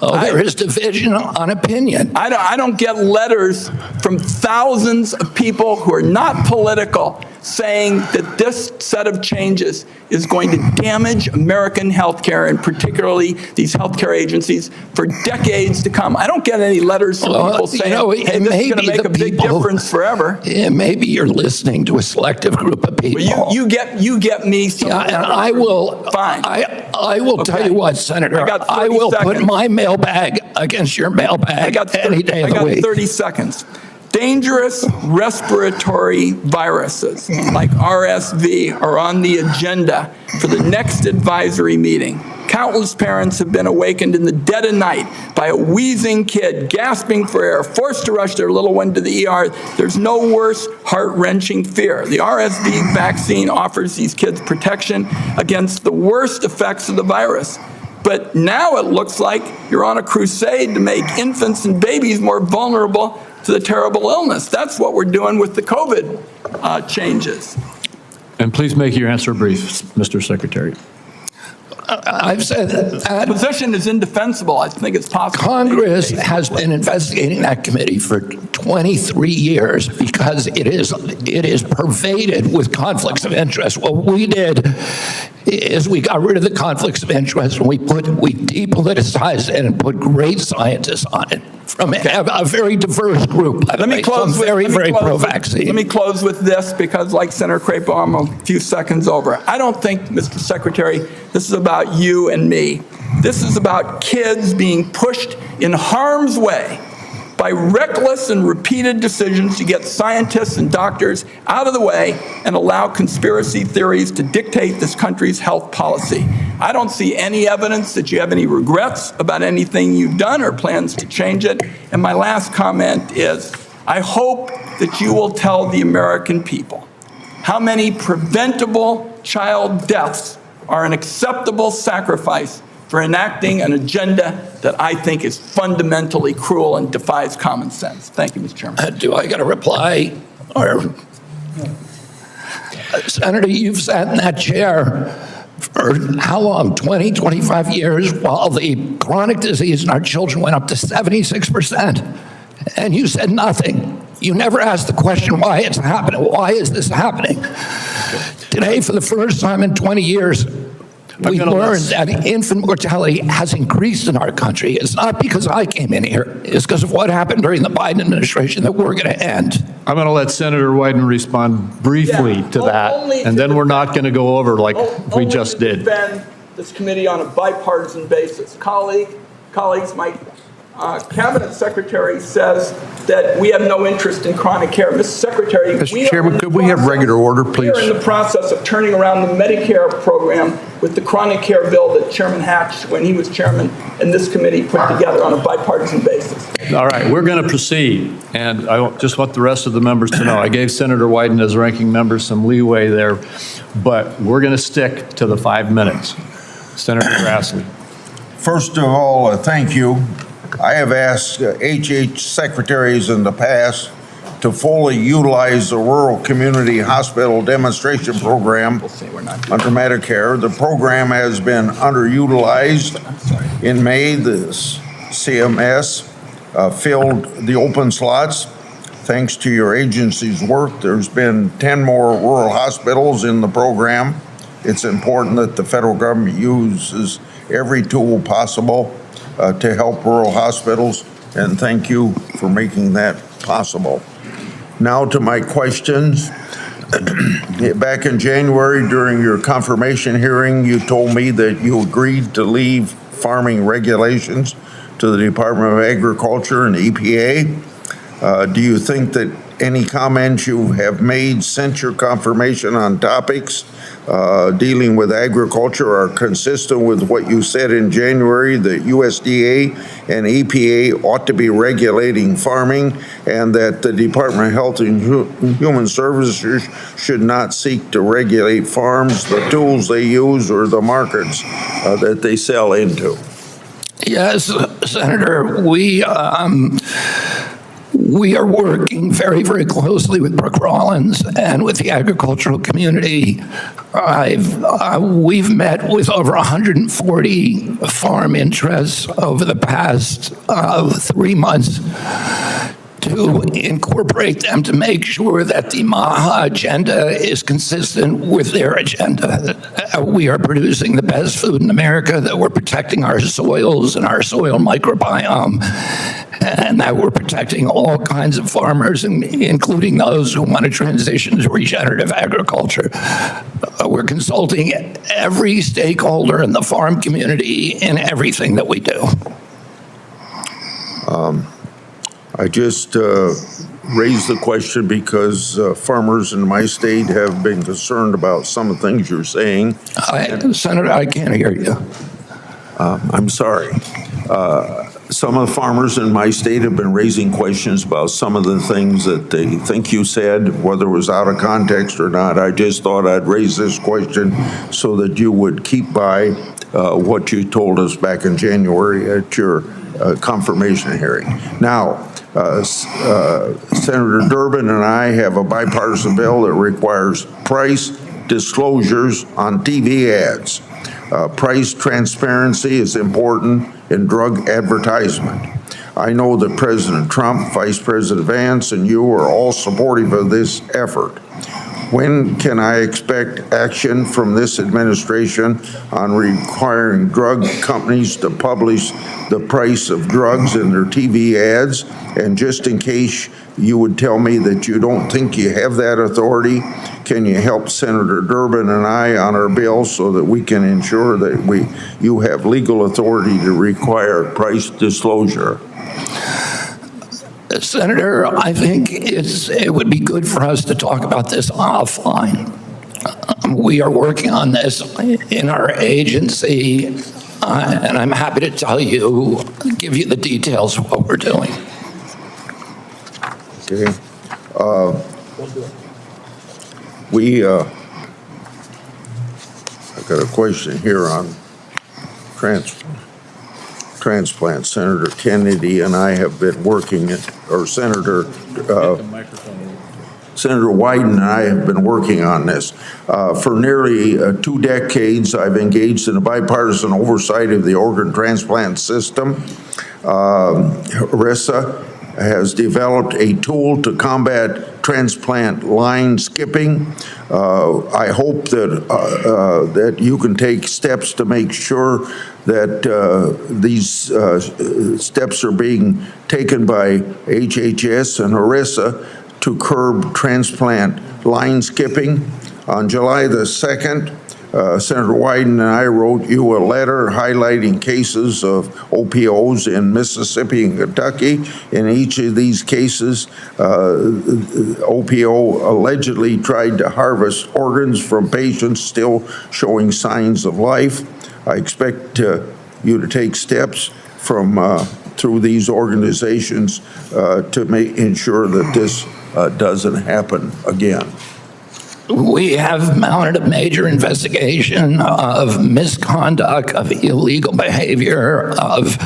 There is division on opinion. I don't get letters from thousands of people who are not political saying that this set of changes is going to damage American healthcare, and particularly these healthcare agencies, for decades to come. I don't get any letters from people saying, hey, this is going to make a big difference forever. Maybe you're listening to a selective group of people. Well, you get me. Yeah, and I will. Fine. I will tell you what, Senator. I will put my mailbag against your mailbag any day of the week. I got 30 seconds. Dangerous respiratory viruses like RSV are on the agenda for the next advisory meeting. Countless parents have been awakened in the dead of night by a wheezing kid gasping for air, forced to rush their little one to the ER. There's no worse heart-wrenching fear. The RSV vaccine offers these kids protection against the worst effects of the virus. But now it looks like you're on a crusade to make infants and babies more vulnerable to the terrible illness. That's what we're doing with the COVID changes. And please make your answer brief, Mr. Secretary. I've said that position is indefensible. I think it's possible. Congress has been investigating that committee for 23 years because it is pervaded with conflicts of interest. What we did is we got rid of the conflicts of interest and we depoliticized it and put great scientists on it from a very diverse group. Let me close with very pro-vaccine. Let me close with this, because like Senator Crapo, I'm a few seconds over. I don't think, Mr. Secretary, this is about you and me. This is about kids being pushed in harm's way by reckless and repeated decisions to get scientists and doctors out of the way and allow conspiracy theories to dictate this country's health policy. I don't see any evidence that you have any regrets about anything you've done or plans to change it. And my last comment is, I hope that you will tell the American people how many preventable child deaths are an acceptable sacrifice for enacting an agenda that I think is fundamentally cruel and defies common sense. Thank you, Mr. Chairman. Do I get a reply? Or, Senator, you've sat in that chair for how long? 20, 25 years, while the chronic disease in our children went up to 76%. And you said nothing. You never asked the question why it's happening. Why is this happening? Today, for the first time in 20 years, We learned that infant mortality has increased in our country. It's not because I came in here. It's because of what happened during the Biden administration that we're going to end. I'm going to let Senator Wyden respond briefly to that, and then we're not going to go over like we just did. Defend this committee on a bipartisan basis. Colleagues, my cabinet secretary says that we have no interest in chronic care. Mr. Secretary, Mr. Chairman, could we have regular order, please? We are in the process of turning around the Medicare program with the chronic care bill that Chairman Hatch, when he was chairman, and this committee put together on a bipartisan basis. All right, we're going to proceed, and I just want the rest of the members to know. I gave Senator Wyden as ranking member some leeway there, but we're going to stick to the 5 minutes. Senator Grassley. First of all, thank you. I have asked secretaries in the past to fully utilize the Rural Community Hospital Demonstration Program under Medicare. The program has been underutilized. In May, the CMS filled the open slots. Thanks to your agency's work, there's been 10 more rural hospitals in the program. It's important that the federal government uses every tool possible to help rural hospitals, and thank you for making that possible. Now to my questions. Back in January, during your confirmation hearing, you told me that you agreed to leave farming regulations to the Department of Agriculture and EPA. Do you think that any comments you have made since your confirmation on topics dealing with agriculture are consistent with what you said in January, that USDA and EPA ought to be regulating farming, and that the Department of Health and Human Services should not seek to regulate farms, the tools they use, or the markets that they sell into? Yes, Senator, we are working very, very closely with Brooke Rollins and with the agricultural community. We've met with over 140 farm interests over the past 3 months to incorporate them to make sure that the MAHA agenda is consistent with their agenda. We are producing the best food in America, that we're protecting our soils and our soil microbiome, and that we're protecting all kinds of farmers, including those who want to transition to regenerative agriculture. We're consulting every stakeholder in the farm community in everything that we do. I just raised the question because farmers in my state have been concerned about some of the things you're saying. Senator, I can't hear you. I'm sorry. Some of the farmers in my state have been raising questions about some of the things that they think you said, whether it was out of context or not. I just thought I'd raise this question so that you would keep by what you told us back in January at your confirmation hearing. Now, Senator Durbin and I have a bipartisan bill that requires price disclosures on TV ads. Price transparency is important in drug advertisement. I know that President Trump, Vice President Vance, and you are all supportive of this effort. When can I expect action from this administration on requiring drug companies to publish the price of drugs in their TV ads? And just in case you would tell me that you don't think you have that authority, can you help Senator Durbin and I on our bill so that we can ensure that you have legal authority to require price disclosure? Senator, I think it would be good for us to talk about this offline. We are working on this in our agency, and I'm happy to give you the details of what we're doing. Okay. I got a question here on transplant. Senator Kennedy and I have been working, or Senator Wyden and I have been working on this. For nearly 2 decades, I've engaged in a bipartisan oversight of the organ transplant system. HRSA has developed a tool to combat transplant line skipping. I hope that you can take steps to make sure that these steps are being taken by HHS and HRSA to curb transplant line skipping. On July the 2nd, Senator Wyden and I wrote you a letter highlighting cases of OPOs in Mississippi and Kentucky. In each of these cases, OPO allegedly tried to harvest organs from patients still showing signs of life. I expect you to take steps from through these organizations to ensure that this doesn't happen again. We have mounted a major investigation of misconduct, of illegal behavior, of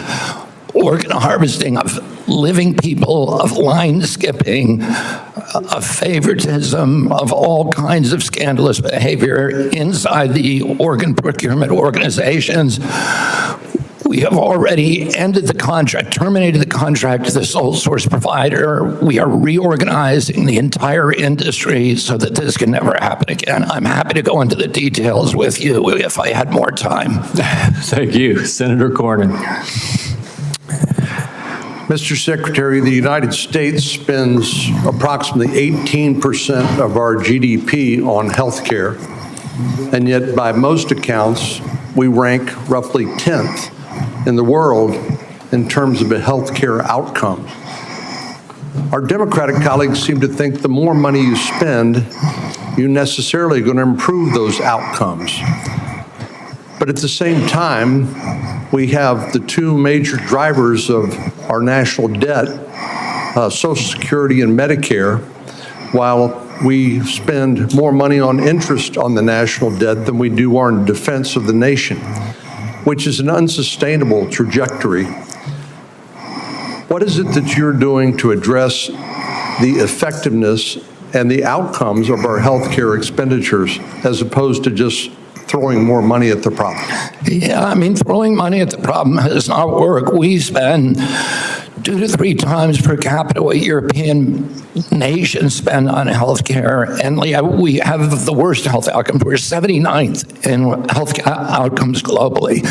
organ harvesting, of living people, of line skipping, of favoritism, of all kinds of scandalous behavior inside the organ procurement organizations. We have already ended the contract, terminated the contract to the sole source provider. We are reorganizing the entire industry so that this can never happen again. I'm happy to go into the details with you if I had more time. Thank you. Senator Cornyn. Mr. Secretary, the United States spends approximately 18% of our GDP on health care, and yet by most accounts, we rank roughly 10th in the world in terms of health care outcomes. Our Democratic colleagues seem to think the more money you spend, you're necessarily going to improve those outcomes. But at the same time, we have the two major drivers of our national debt, Social Security and Medicare, while we spend more money on interest on the national debt than we do on defense of the nation, which is an unsustainable trajectory. What is it that you're doing to address the effectiveness and the outcomes of our healthcare expenditures as opposed to just throwing more money at the problem? Yeah, I mean, throwing money at the problem does not work. We spend 2 to 3 times per capita what European nations spend on healthcare, and we have the worst health outcomes. We're 79th in health outcomes globally.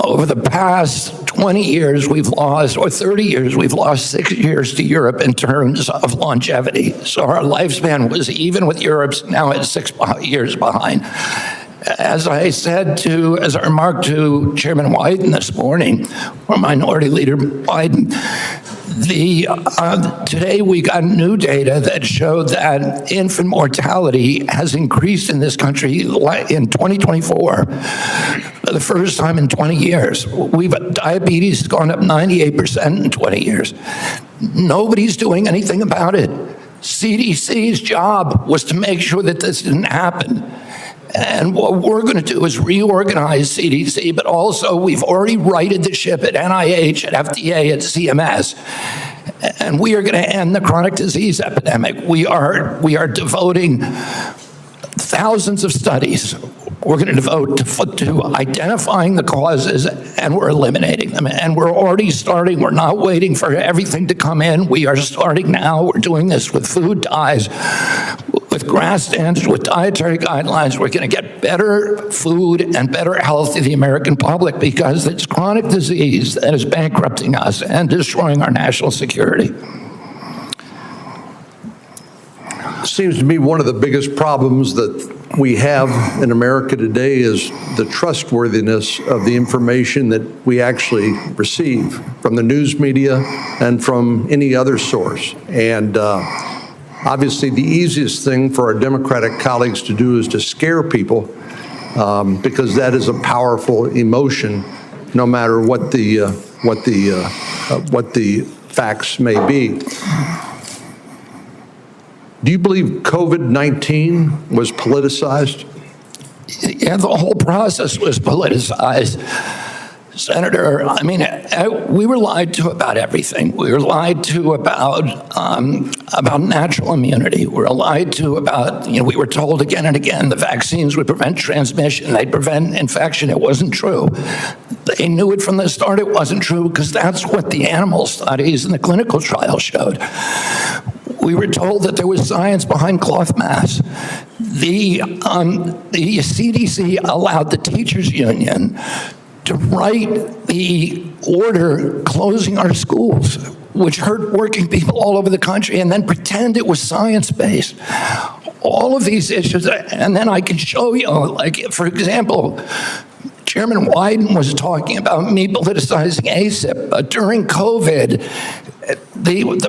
Over the past 20 years, we've lost, or 30 years, we've lost 6 years to Europe in terms of longevity. So our lifespan was even with Europe's, now at 6 years behind. As I remarked to Chairman Wyden this morning, or Minority Leader Biden, today we got new data that showed that infant mortality has increased in this country in 2024 for the first time in 20 years. Diabetes has gone up 98% in 20 years. Nobody's doing anything about it. CDC's job was to make sure that this didn't happen. And what we're going to do is reorganize CDC, but also we've already righted the ship at NIH, at FDA, at CMS. And we are going to end the chronic disease epidemic. We are devoting thousands of studies. We're going to devote to identifying the causes, and we're eliminating them. And we're already starting. We're not waiting for everything to come in. We are starting now. We're doing this with food dyes, with GRAS standards, with dietary guidelines. We're going to get better food and better health to the American public because it's chronic disease that is bankrupting us and destroying our national security. Seems to me one of the biggest problems that we have in America today is the trustworthiness of the information that we actually receive from the news media and from any other source. And obviously the easiest thing for our Democratic colleagues to do is to scare people because that is a powerful emotion, no matter what the facts may be. Do you believe COVID-19 was politicized? Yeah, the whole process was politicized. Senator, I mean, we were lied to about everything. We were lied to about natural immunity. We were lied to about, we were told again and again the vaccines would prevent transmission, they'd prevent infection. It wasn't true. They knew it from the start it wasn't true because that's what the animal studies and the clinical trials showed. We were told that there was science behind cloth masks. The CDC allowed the teachers union to write the order closing our schools, which hurt working people all over the country, and then pretend it was science-based. All of these issues, and then I can show you, like, for example, Chairman Wyden was talking about me politicizing ACIP, but during COVID,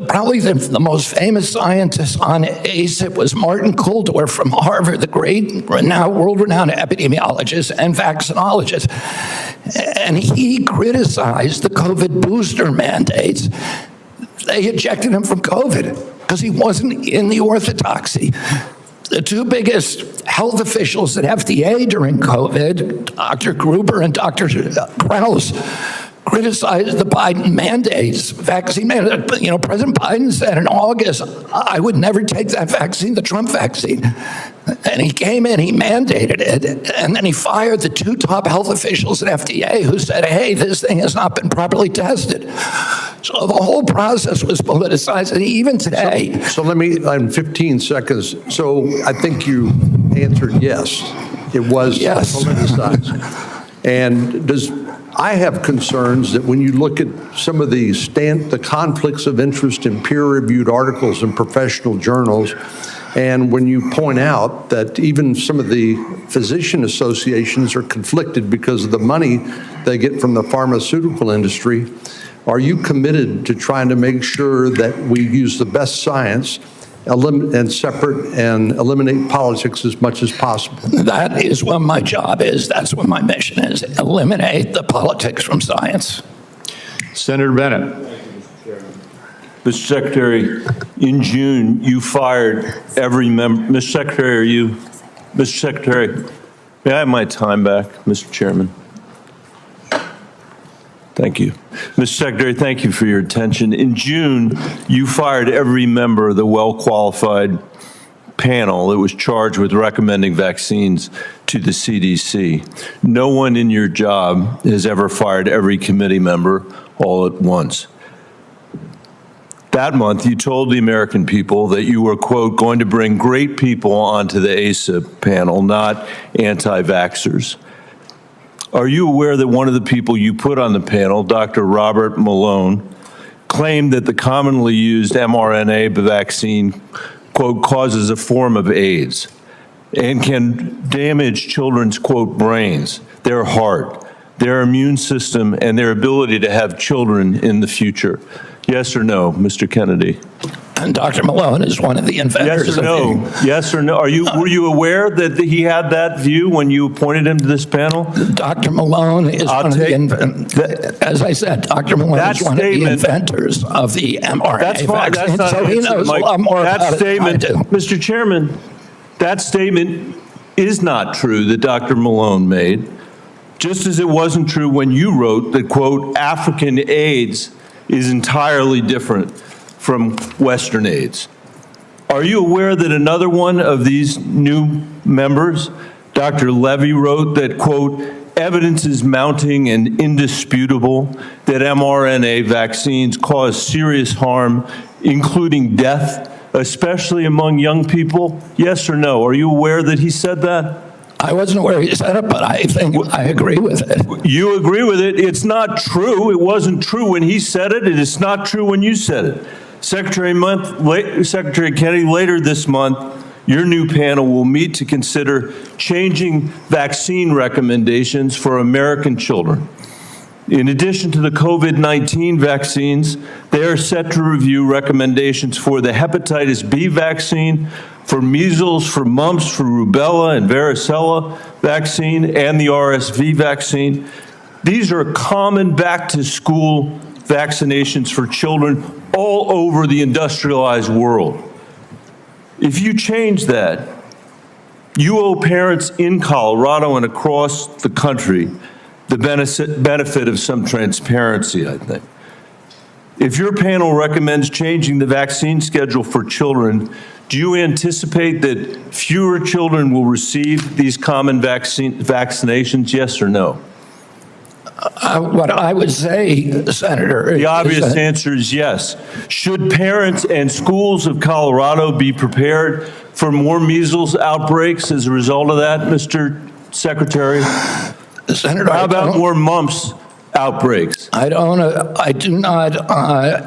probably the most famous scientist on ACIP was Martin Kulldorff from Harvard, the great, world-renowned epidemiologist and vaccinologist. And he criticized the COVID booster mandates. They ejected him from COVID because he wasn't in the orthodoxy. The two biggest health officials at FDA during COVID, Dr. Gruber and Dr. Krause, criticized the Biden mandates, vaccine mandates. You know, President Biden said in August, I would never take that vaccine, the Trump vaccine. And he came in, he mandated it, and then he fired the two top health officials at FDA who said, hey, this thing has not been properly tested. So the whole process was politicized, and even today. So let me, in 15 seconds, so I think you answered yes. It was politicized. And I have concerns that when you look at some of the conflicts of interest in peer-reviewed articles in professional journals, and when you point out that even some of the physician associations are conflicted because of the money they get from the pharmaceutical industry, are you committed to trying to make sure that we use the best science and separate and eliminate politics as much as possible? That is what my job is. That's what my mission is. Eliminate the politics from science. Senator Bennett. Mr. Secretary, in June, you fired every member. Mr. Secretary, are you? Mr. Secretary, may I have my time back, Mr. Chairman? Thank you. Mr. Secretary, thank you for your attention. In June, you fired every member of the well-qualified panel that was charged with recommending vaccines to the CDC. No one in your job has ever fired every committee member all at once. That month, you told the American people that you were, quote, going to bring great people onto the ACIP panel, not anti-vaxxers. Are you aware that one of the people you put on the panel, Dr. Robert Malone, claimed that the commonly used mRNA vaccine, quote, causes a form of AIDS and can damage children's, quote, brains, their heart, their immune system, and their ability to have children in the future? Yes or no, Mr. Kennedy? And Dr. Malone is one of the inventors. Yes or no? Yes or no? Were you aware that he had that view when you appointed him to this panel? Dr. Malone is one of the inventors. As I said, Dr. Malone is one of the inventors of the mRNA vaccine, so he knows a lot more about it than I do. Mr. Chairman, that statement is not true that Dr. Malone made, just as it wasn't true when you wrote that, quote, African AIDS is entirely different from Western AIDS. Are you aware that another one of these new members, Dr. Levy, wrote that, quote, evidence is mounting and indisputable that mRNA vaccines cause serious harm, including death, especially among young people? Yes or no? Are you aware that he said that? I wasn't aware he said it, but I think I agree with it. You agree with it? It's not true. It wasn't true when he said it, and it's not true when you said it. Secretary Kennedy, later this month, your new panel will meet to consider changing vaccine recommendations for American children. In addition to the COVID-19 vaccines, they are set to review recommendations for the hepatitis B vaccine, for measles, for mumps, for rubella and varicella vaccine, and the RSV vaccine. These are common back-to-school vaccinations for children all over the industrialized world. If you change that, you owe parents in Colorado and across the country the benefit of some transparency, I think. If your panel recommends changing the vaccine schedule for children, do you anticipate that fewer children will receive these common vaccinations, yes or no? What I would say, Senator, the obvious answer is yes. Should parents and schools of Colorado be prepared for more measles outbreaks as a result of that, Mr. Secretary? Senator, how about more mumps outbreaks? I do not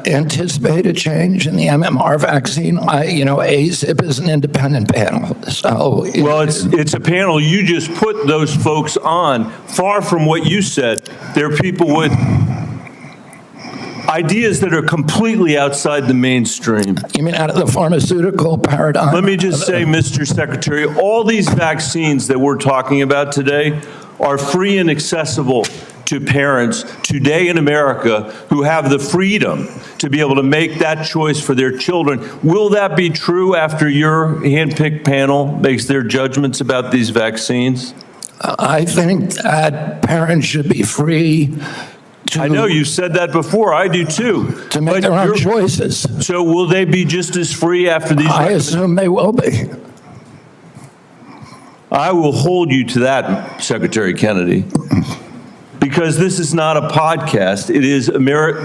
anticipate a change in the MMR vaccine. ACIP is an independent panel. So, well, it's a panel. You just put those folks on. Far from what you said, they're people with ideas that are completely outside the mainstream. You mean out of the pharmaceutical paradigm? Let me just say, Mr. Secretary, all these vaccines that we're talking about today are free and accessible to parents today in America who have the freedom to be able to make that choice for their children. Will that be true after your handpicked panel makes their judgments about these vaccines? I think that parents should be free to... I know you said that before. I do too. To make their own choices. So will they be just as free after these? I assume they will be. I will hold you to that, Secretary Kennedy, because this is not a podcast. It is the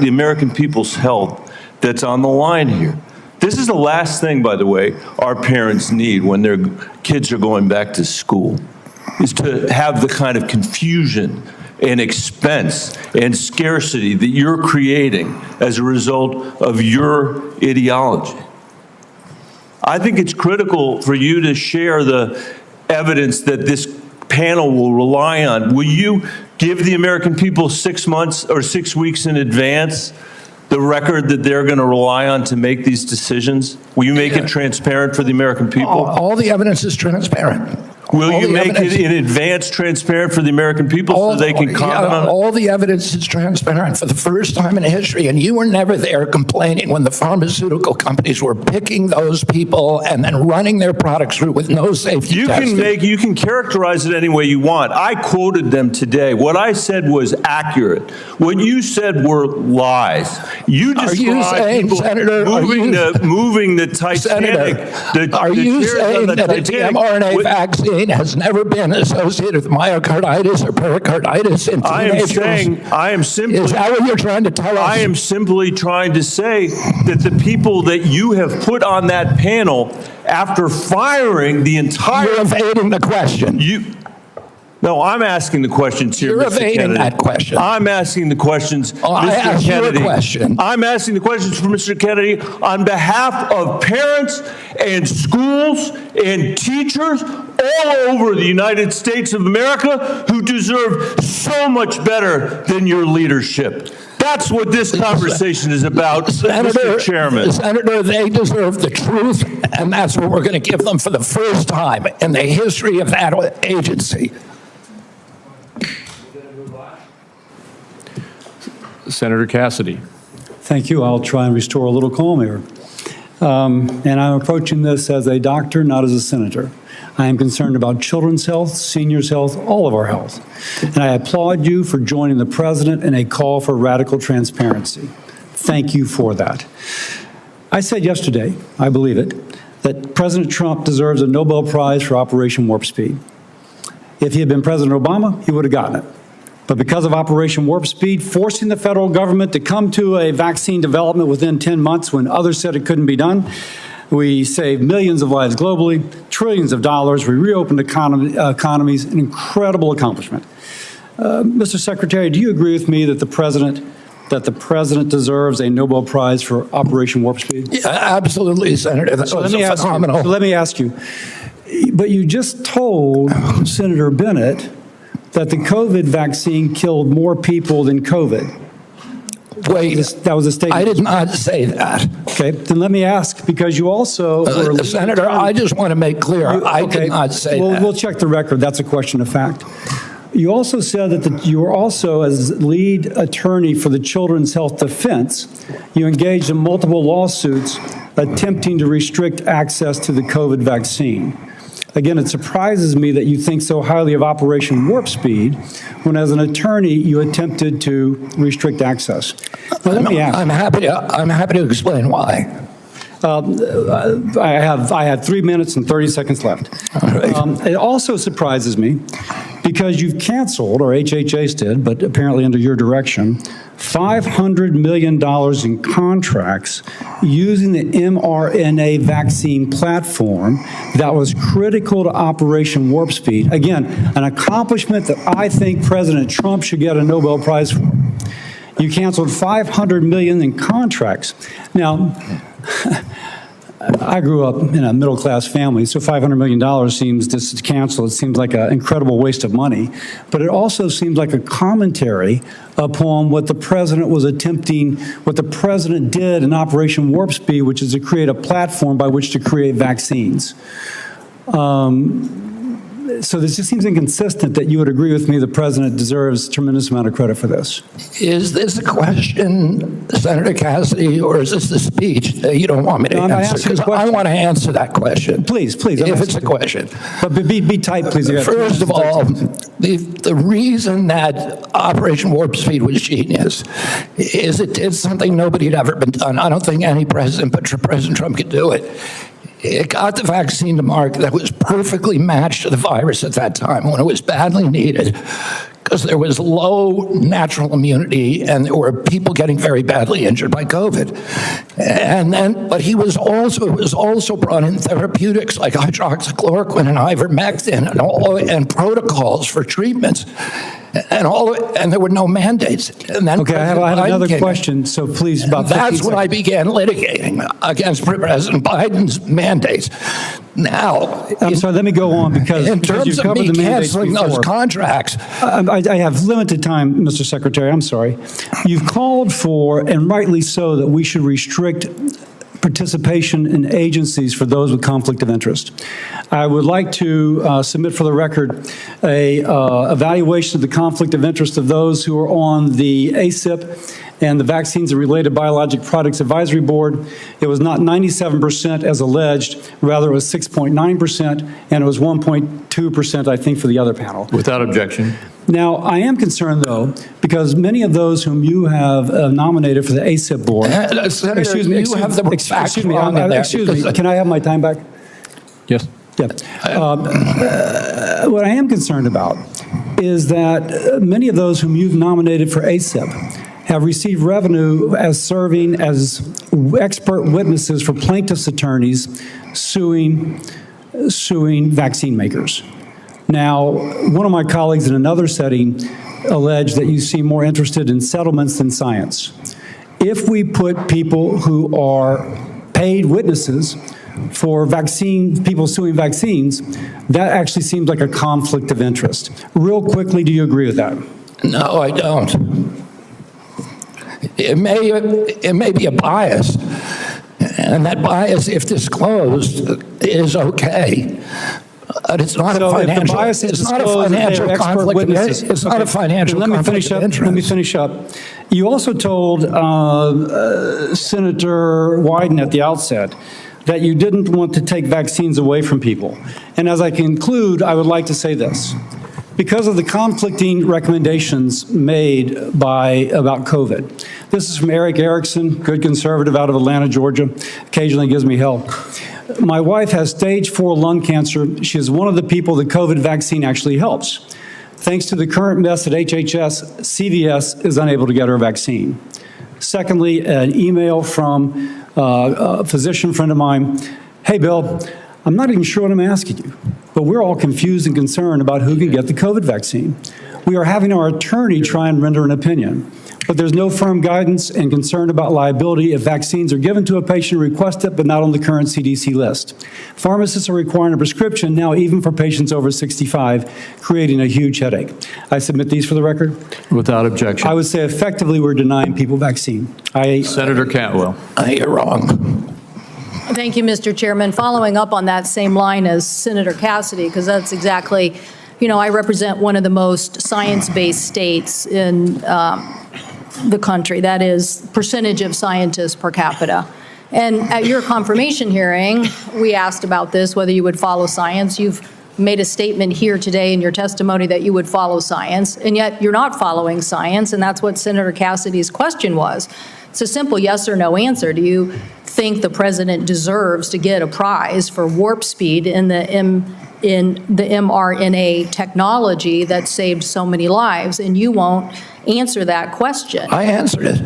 American people's health that's on the line here. This is the last thing, by the way, our parents need when their kids are going back to school, is to have the kind of confusion and expense and scarcity that you're creating as a result of your ideology. I think it's critical for you to share the evidence that this panel will rely on. Will you give the American people 6 months or 6 weeks in advance the record that they're going to rely on to make these decisions? Will you make it transparent for the American people? All the evidence is transparent. Will you make it in advance transparent for the American people so they can comment on it? All the evidence is transparent for the first time in history, and you were never there complaining when the pharmaceutical companies were picking those people and then running their products through with no safety testing. You can characterize it any way you want. I quoted them today. What I said was accurate. What you said were lies. You described people moving the Titanic. Are you saying that the mRNA vaccine has never been associated with myocarditis or pericarditis in teenagers? I am simply... Is that what you're trying to tell us? I am simply trying to say that the people that you have put on that panel, after firing the entire... You're evading the question. No, I'm asking the questions here, You're Mr. evading Kennedy. that question. I'm asking the questions, Mr. I asked Kennedy. You a question. I'm asking the questions for Mr. Kennedy on behalf of parents and schools and teachers all over the United States of America who deserve so much better than your leadership. That's what this conversation is about, Mr. Chairman. Senator, they deserve the truth, and that's what we're going to give them for the first time in the history of that agency. Senator Cassidy. Thank you. I'll try and restore a little calm here. And I'm approaching this as a doctor, not as a senator. I am concerned about children's health, seniors' health, all of our health. And I applaud you for joining the president in a call for radical transparency. Thank you for that. I said yesterday, I believe it, that President Trump deserves a Nobel Prize for Operation Warp Speed. If he had been President Obama, he would have gotten it. But because of Operation Warp Speed, forcing the federal government to come to a vaccine development within 10 months when others said it couldn't be done, we saved millions of lives globally, trillions of dollars, we reopened economies, an incredible accomplishment. Mr. Secretary, do you agree with me that the president deserves a Nobel Prize for Operation Warp Speed? Yeah, absolutely, Senator. That was phenomenal. Let me ask you, but you just told Senator Bennett that the COVID vaccine killed more people than COVID. Wait, that was a statement. I did not say that. Okay, then let me ask, because you also... Senator, I just want to make clear, I did not say that. We'll check the record. That's a question of fact. You also said that you were also, as lead attorney for the Children's Health Defense, you engaged in multiple lawsuits attempting to restrict access to the COVID vaccine. Again, it surprises me that you think so highly of Operation Warp Speed when, as an attorney, you attempted to restrict access. Now, let me ask. I'm happy to explain why. I have 3 minutes and 30 seconds left. All right. It also surprises me because you've canceled, or HHS did, but apparently under your direction, $500 million in contracts using the mRNA vaccine platform that was critical to Operation Warp Speed. Again, an accomplishment that I think President Trump should get a Nobel Prize for. You canceled $500 million in contracts. Now, I grew up in a middle-class family, so $500 million seems, just to cancel, it seems like an incredible waste of money. But it also seems like a commentary upon what the president was attempting, what the president did in Operation Warp Speed, which is to create a platform by which to create vaccines. So this just seems inconsistent that you would agree with me the president deserves a tremendous amount of credit for this. Is this a question, Senator Cassidy, or is this a speech that you don't want me to answer? Because I want to answer that question. Please, please. If it's a question. But be tight, please. First of all, the reason that Operation Warp Speed was genius is it did something nobody had ever been done. I don't think any president but President Trump could do it. It got the vaccine to market that was perfectly matched to the virus at that time when it was badly needed, because there was low natural immunity and there were people getting very badly injured by COVID. And then, but it was also brought in therapeutics like hydroxychloroquine and ivermectin and protocols for treatments. And there were no mandates. And then okay, I have another question, so please, about that's when I began litigating against President Biden's mandates. Now, I'm sorry, let me go on because you've covered the mandates canceling those contracts. I have limited time, Mr. Secretary, I'm sorry. You've called for, and rightly so, that we should restrict participation in agencies for those with conflict of interest. I would like to submit for the record a evaluation of the conflict of interest of those who are on the ACIP and the Vaccines and Related Biologic Products Advisory Board. It was not 97% as alleged, rather it was 6.9%, and it was 1.2%, I think, for the other panel. Without objection. Now, I am concerned, though, because many of those whom you have nominated for the ACIP board, Senator, excuse me, can I have my time back? Yes. Yeah. What I am concerned about is that many of those whom you've nominated for ACIP have received revenue as serving as expert witnesses for plaintiffs' attorneys suing vaccine makers. Now, one of my colleagues in another setting alleged that you seem more interested in settlements than science. If we put people who are paid witnesses for people suing vaccines, that actually seems like a conflict of interest. Real quickly, do you agree with that? No, I don't. It may be a bias, and that bias, if disclosed, is okay. But it's not a financial. It's not a financial conflict. It's not a financial conflict of interest. Let me finish up. You also told Senator Wyden at the outset that you didn't want to take vaccines away from people. And as I conclude, I would like to say this. Because of the conflicting recommendations made about COVID. This is from Eric Erickson, good conservative out of Atlanta, Georgia, occasionally gives me hell. My wife has stage 4 lung cancer. She is one of the people the COVID vaccine actually helps. Thanks to the current mess at HHS, CVS is unable to get her vaccine. Secondly, an email from a physician friend of mine. Hey, Bill, I'm not even sure what I'm asking you, but we're all confused and concerned about who can get the COVID vaccine. We are having our attorney try and render an opinion, but there's no firm guidance and concern about liability if vaccines are given to a patient who requests it, but not on the current CDC list. Pharmacists are requiring a prescription now even for patients over 65, creating a huge headache. I submit these for the record. Without objection. I would say effectively we're denying people vaccine. Senator Cantwell. You're wrong. Thank you, Mr. Chairman. Following up on that same line as Senator Cassidy, because that's exactly, I represent one of the most science-based states in the country. That is percentage of scientists per capita. And at your confirmation hearing, we asked about this, whether you would follow science. You've made a statement here today in your testimony that you would follow science, and yet you're not following science, and that's what Senator Cassidy's question was. It's a simple yes or no answer. Do you think the president deserves to get a prize for warp speed in the in the mRNA technology that saved so many lives, and you won't answer that question. I answered it.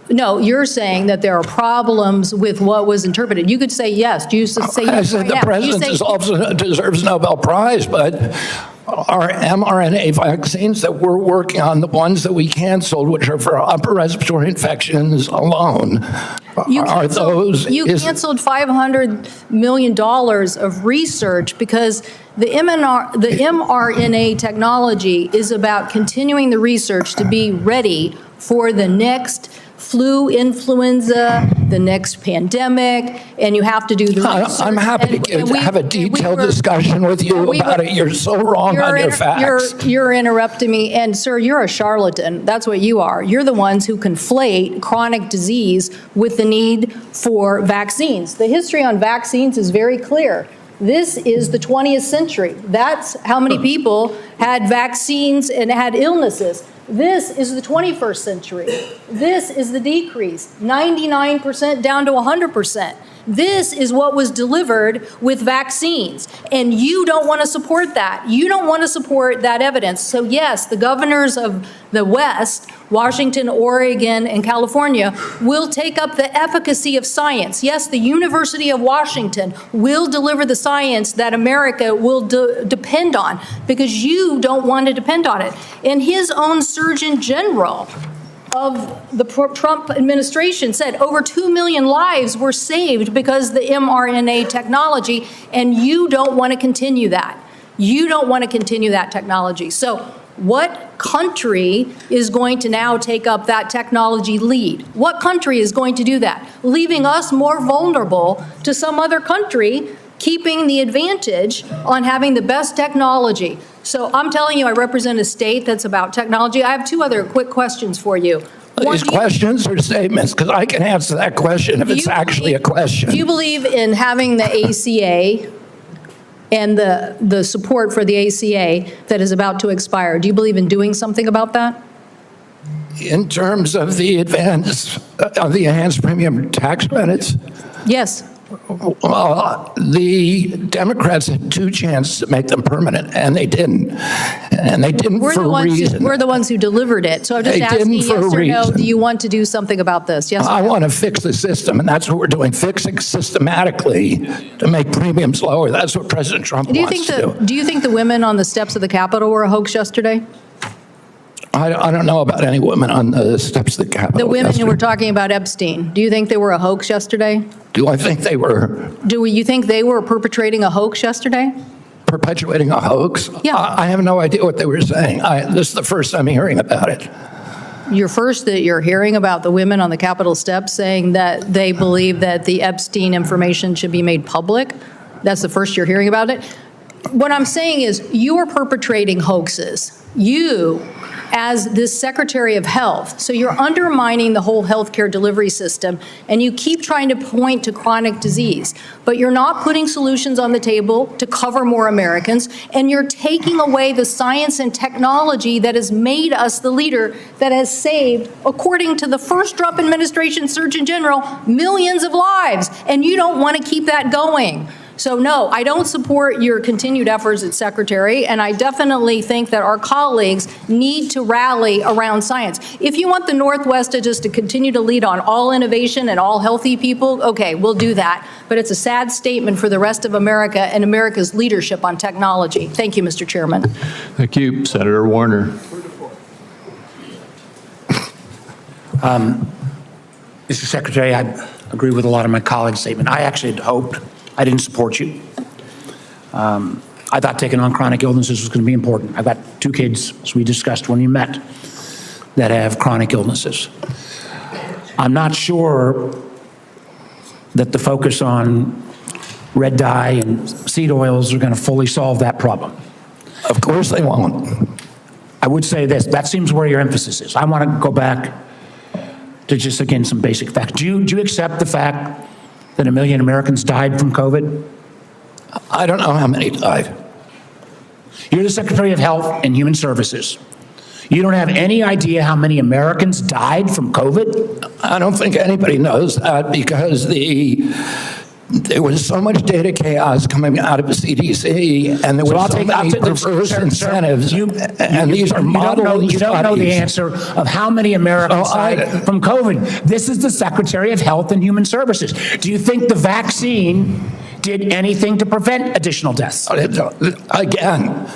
No, you're saying that there are problems with what was interpreted. You could say yes. Do you say yes? I said the president also deserves a Nobel Prize, but our mRNA vaccines that we're working on, the ones that we canceled, which are for upper respiratory infections alone, You are those... canceled $500 million of research because the mRNA technology is about continuing the research to be ready for the next flu, influenza, the next pandemic, and you have to do the research. I'm happy to have a detailed discussion with you about it. You're so wrong on your facts. You're interrupting me, and sir, you're a charlatan. That's what you are. You're the ones who conflate chronic disease with the need for vaccines. The history on vaccines is very clear. This is the 20th century. That's how many people had vaccines and had illnesses. This is the 21st century. This is the decrease, 99% down to 100%. This is what was delivered with vaccines, and you don't want to support that. You don't want to support that evidence. So yes, the governors of the West, Washington, Oregon, and California, will take up the efficacy of science. Yes, the University of Washington will deliver the science that America will depend on, because you don't want to depend on it. And his own Surgeon General of the Trump administration said over 2 million lives were saved because of the mRNA technology, and you don't want to continue that. You don't want to continue that technology. So what country is going to now take up that technology lead? What country is going to do that? Leaving us more vulnerable to some other country keeping the advantage on having the best technology. So I'm telling you, I represent a state that's about technology. I have two other quick questions for you. These questions or statements? Because I can answer that question if it's actually a question. Do you believe in having the ACA and the support for the ACA that is about to expire? Do you believe in doing something about that? In terms of the enhanced premium tax credits? Yes. Well, the Democrats had two chances to make them permanent, and they didn't. And they didn't for a reason. We're the ones who delivered it. So I'm just asking, yes or no, do you want to do something about this? Yes or no? I want to fix the system, and that's what we're doing, fixing systematically to make premiums lower. That's what President Trump wants to do. Do you think the women on the steps of the Capitol were a hoax yesterday? I don't know about any women on the steps of the Capitol. The women who were talking about Epstein, do you think they were a hoax yesterday? Do I think they were? Do you think they were perpetrating a hoax yesterday? Perpetuating a hoax? Yeah. I have no idea what they were saying. This is the first time hearing about it. You're hearing about the women on the Capitol steps saying that they believe that the Epstein information should be made public? That's the first you're hearing about it? What I'm saying is you're perpetrating hoaxes. You, as this Secretary of Health. So you're undermining the whole healthcare delivery system, and you keep trying to point to chronic disease, but you're not putting solutions on the table to cover more Americans, and you're taking away the science and technology that has made us the leader that has saved, according to the first Trump administration Surgeon General, millions of lives, and you don't want to keep that going. So no, I don't support your continued efforts as Secretary, and I definitely think that our colleagues need to rally around science. If you want the Northwest to continue to lead on all innovation and all healthy people, okay, we'll do that. But it's a sad statement for the rest of America and America's leadership on technology. Thank you, Mr. Chairman. Thank you, Senator Warner. Mr. Secretary, I agree with a lot of my colleagues' statement. I actually had hoped I didn't support you. I thought taking on chronic illnesses was going to be important. I've got 2 kids, as we discussed when you met, that have chronic illnesses. I'm not sure that the focus on red dye and seed oils are going to fully solve that problem. Of course they won't. I would say this, that seems where your emphasis is. I want to go back to just, again, some basic facts. Do you accept the fact that 1 million Americans died from COVID? I don't know how many died. You're the Secretary of Health and Human Services. You don't have any idea how many Americans died from COVID? I don't think anybody knows that because the There was so much data chaos coming out of the CDC, and there was so many perverse incentives, and these are model You don't know the answer of how many Americans died from COVID. This is the Secretary of Health and Human Services. Do you think the vaccine did anything to prevent additional deaths? Again,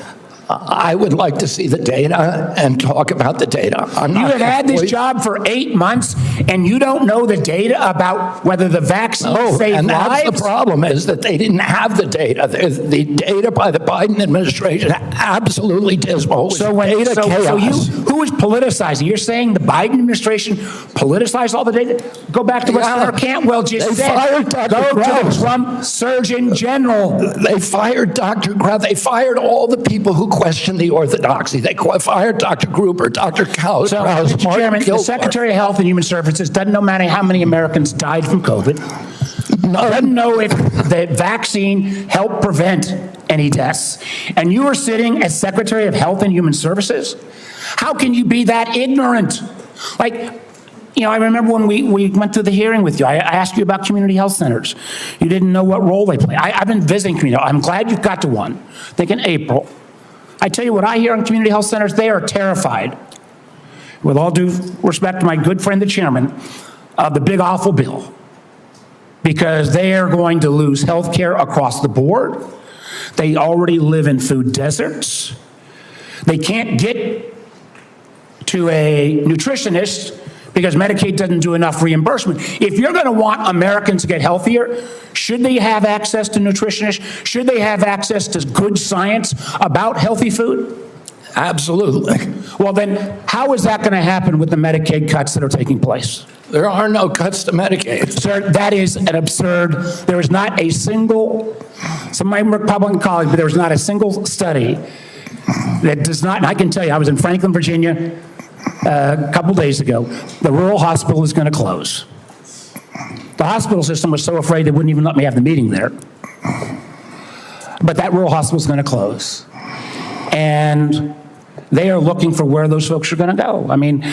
I would like to see the data and talk about the data. You have had this job for 8 months, and you don't know the data about whether the vaccine saved and lives? that's the problem, is that they didn't have the data. The data by the Biden administration absolutely dismal. So who is politicizing? You're saying the Biden administration politicized all the data? Go back to what Senator Cantwell just they said. Fired Dr. Go Krause. to the Trump Surgeon General. They fired Dr. Krause. They fired all the people who questioned the orthodoxy. They fired Dr. Gruber, Dr. Krause. So, Mr. Chairman, the Secretary of Health and Human Services doesn't know how many Americans died from COVID. Doesn't know if the vaccine helped prevent any deaths. And you are sitting as Secretary of Health and Human Services? How can you be that ignorant? Like, I remember when we went through the hearing with you, I asked you about community health centers. You didn't know what role they play. I've been visiting community. I'm glad you got to one, I think in April. I tell you what I hear on community health centers, they are terrified, with all due respect to my good friend, the chairman, of the big awful bill, because they are going to lose health care across the board. They already live in food deserts. They can't get to a nutritionist because Medicaid doesn't do enough reimbursement. If you're going to want Americans to get healthier, should they have access to nutritionists? Should they have access to good science about healthy food? Absolutely. Well, then how is that going to happen with the Medicaid cuts that are taking place? There are no cuts to Medicaid. Sir, that is an absurd. There is not a single, some of my Republican colleagues, but there is not a single study that does not, and I can tell you, I was in Franklin, Virginia, a couple days ago. The rural hospital is going to close. The hospital system was so afraid they wouldn't even let me have the meeting there. But that rural hospital is going to close. And they are looking for where those folks are going to go. I mean,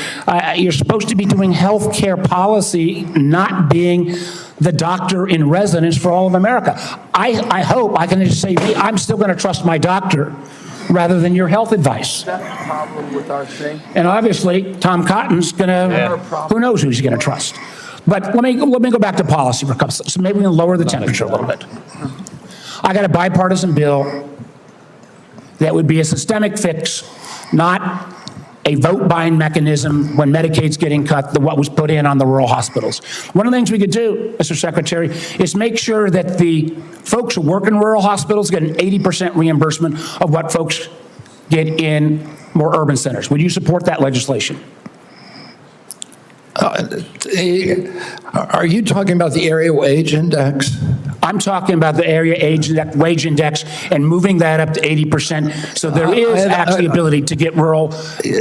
you're supposed to be doing health care policy, not being the doctor in residence for all of America. I hope I can just say, I'm still going to trust my doctor rather than your health advice. That's the problem with our thing. And obviously, Tom Cotton's going to, who knows who he's going to trust. But let me go back to policy for a couple, so maybe we can lower the temperature a little bit. I got a bipartisan bill that would be a systemic fix, not a vote-buying mechanism when Medicaid's getting cut, what was put in on the rural hospitals. One of the things we could do, Mr. Secretary, is make sure that the folks who work in rural hospitals get an 80% reimbursement of what folks get in more urban centers. Would you support that legislation? Are you talking about the area wage index? I'm talking about the area wage index and moving that up to 80%. So there is actually ability to get rural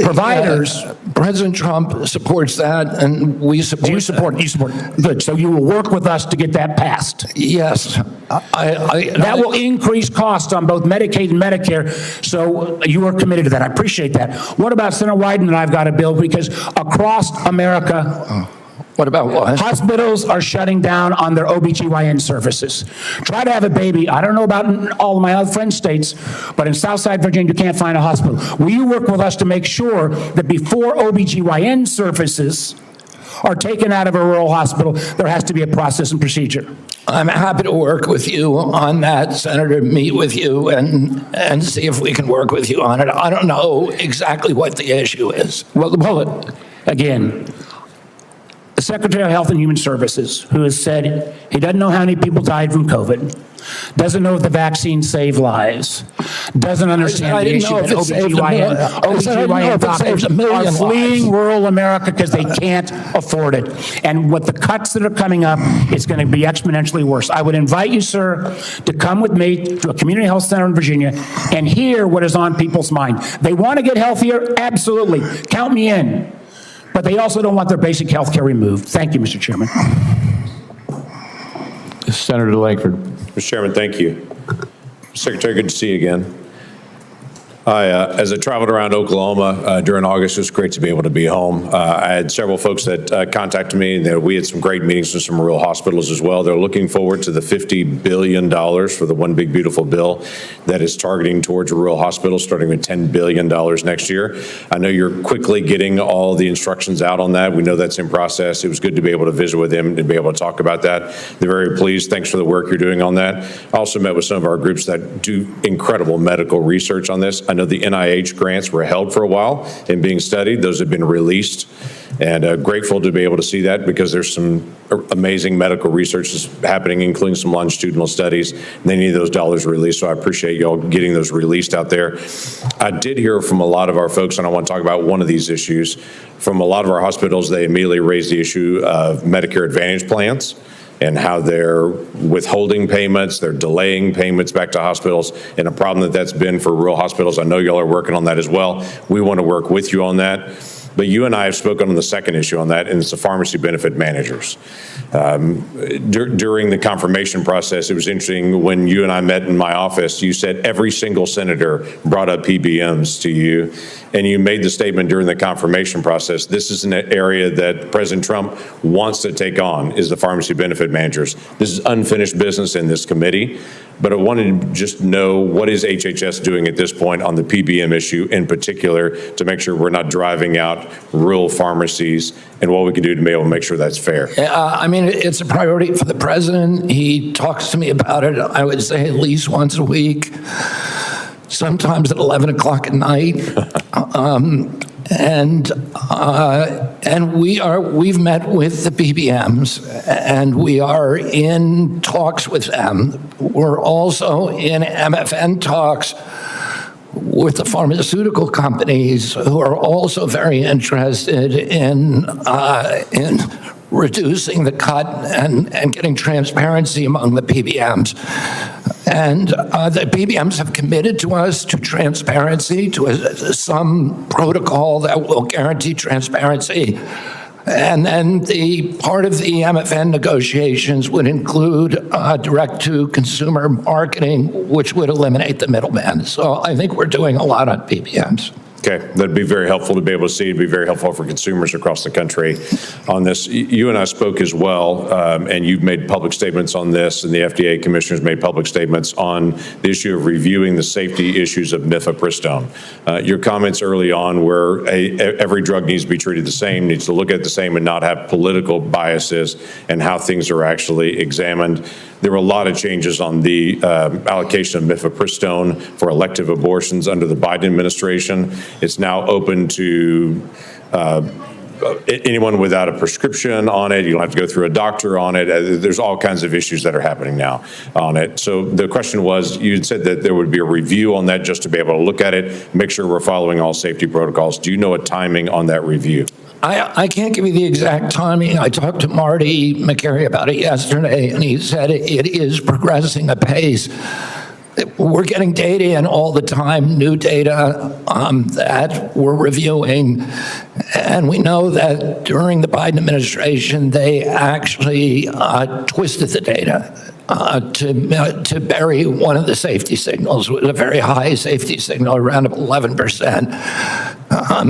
providers. President Trump supports that, and we support You support it. Good. So you will work with us to get that passed. Yes. That will increase costs on both Medicaid and Medicare. So you are committed to that. I appreciate that. What about Senator Wyden and I've got a bill because across America, what about what? Hospitals are shutting down on their OBGYN services. Try to have a baby. I don't know about all of my other friend states, but in Southside Virginia, you can't find a hospital. Will you work with us to make sure that before OBGYN services are taken out of a rural hospital, there has to be a process and procedure? I'm happy to work with you on that, Senator, meet with you and see if we can work with you on it. I don't know exactly what the issue is. Well, again, the Secretary of Health and Human Services, who has said he doesn't know how many people died from COVID, doesn't know if the vaccine saved lives, doesn't understand the issue that OBGYN doctors are fleeing rural America because they can't afford it. And with the cuts that are coming up, it's going to be exponentially worse. I would invite you, sir, to come with me to a community health center in Virginia and hear what is on people's mind. They want to get healthier? Absolutely. Count me in. But they also don't want their basic health care removed. Thank you, Mr. Chairman. Senator Langford. Mr. Chairman, thank you. Secretary, good to see you again. As I traveled around Oklahoma during August, it was great to be able to be home. I had several folks that contacted me, and we had some great meetings with some rural hospitals as well. They're looking forward to the $50 billion for the One Big Beautiful Bill that is targeting towards rural hospitals, starting with $10 billion next year. I know you're quickly getting all the instructions out on that. We know that's in process. It was good to be able to visit with them and be able to talk about that. They're very pleased. Thanks for the work you're doing on that. I also met with some of our groups that do incredible medical research on this. I know the NIH grants were held for a while and being studied. Those have been released, and grateful to be able to see that because there's some amazing medical research that's happening, including some longitudinal studies. And they need those dollars released, so I appreciate y'all getting those released out there. I did hear from a lot of our folks, and I want to talk about one of these issues. From a lot of our hospitals, they immediately raised the issue of Medicare Advantage plans and how they're withholding payments, they're delaying payments back to hospitals, and a problem that's been for rural hospitals. I know y'all are working on that as well. We want to work with you on that. But you and I have spoken on the second issue on that, and it's the pharmacy benefit managers. During the confirmation process, it was interesting when you and I met in my office, you said every single senator brought up PBMs to you, and you made the statement during the confirmation process, this is an area that President Trump wants to take on, is the pharmacy benefit managers. This is unfinished business in this committee, but I wanted to just know what is HHS doing at this point on the PBM issue in particular to make sure we're not driving out rural pharmacies and what we can do to be able to make sure that's fair. I mean, it's a priority for the president. He talks to me about it, I would say, at least once a week, sometimes at 11 o'clock at night. And we've met with the PBMs, and we are in talks with them. We're also in MFN talks with the pharmaceutical companies, who are also very interested in reducing the cut and getting transparency among the PBMs. And the PBMs have committed to us to transparency, to some protocol that will guarantee transparency. And then the part of the MFN negotiations would include direct-to-consumer marketing, which would eliminate the middleman. So I think we're doing a lot on PBMs. Okay, that'd be very helpful to be able to see. It'd be very helpful for consumers across the country on this. You and I spoke as well, and you've made public statements on this, and the FDA commissioners made public statements on the issue of reviewing the safety issues of mifepristone. Your comments early on were every drug needs to be treated the same, needs to look at the same, and not have political biases and how things are actually examined. There were a lot of changes on the allocation of mifepristone for elective abortions under the Biden administration. It's now open to anyone without a prescription on it. You don't have to go through a doctor on it. There's all kinds of issues that are happening now on it. So the question was, you said that there would be a review on that just to be able to look at it, make sure we're following all safety protocols. Do you know a timing on that review? I can't give you the exact timing. I talked to Marty McCary about it yesterday, and he said it is progressing apace. We're getting data in all the time, new data that we're reviewing. And we know that during the Biden administration, they actually twisted the data to bury one of the safety signals. It was a very high safety signal, around 11%.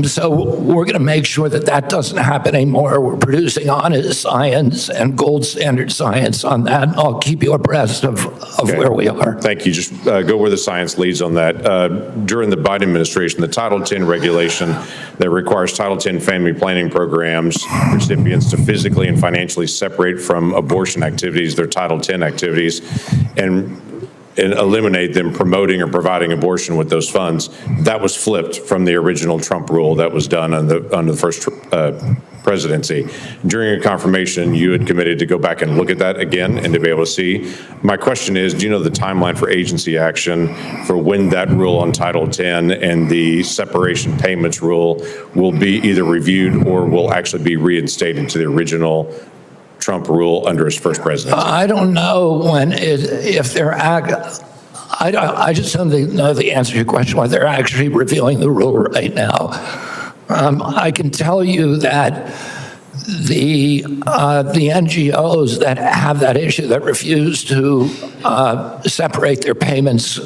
So we're going to make sure that that doesn't happen anymore. We're producing honest science and gold standard science on that. I'll keep you abreast of where we are. Thank you. Just go where the science leads on that. During the Biden administration, the Title X regulation that requires Title X family planning programs recipients to physically and financially separate from abortion activities, their Title X activities, and eliminate them promoting or providing abortion with those funds. That was flipped from the original Trump rule that was done under the first presidency. During a confirmation, you had committed to go back and look at that again and to be able to see. My question is, do you know the timeline for agency action for when that rule on Title X and the separation payments rule will be either reviewed or will actually be reinstated to the original Trump rule under his first presidency? I don't know if they're I just don't know the answer to your question, whether they're actually reviewing the rule right now. I can tell you that the NGOs that have that issue, that refuse to separate their payments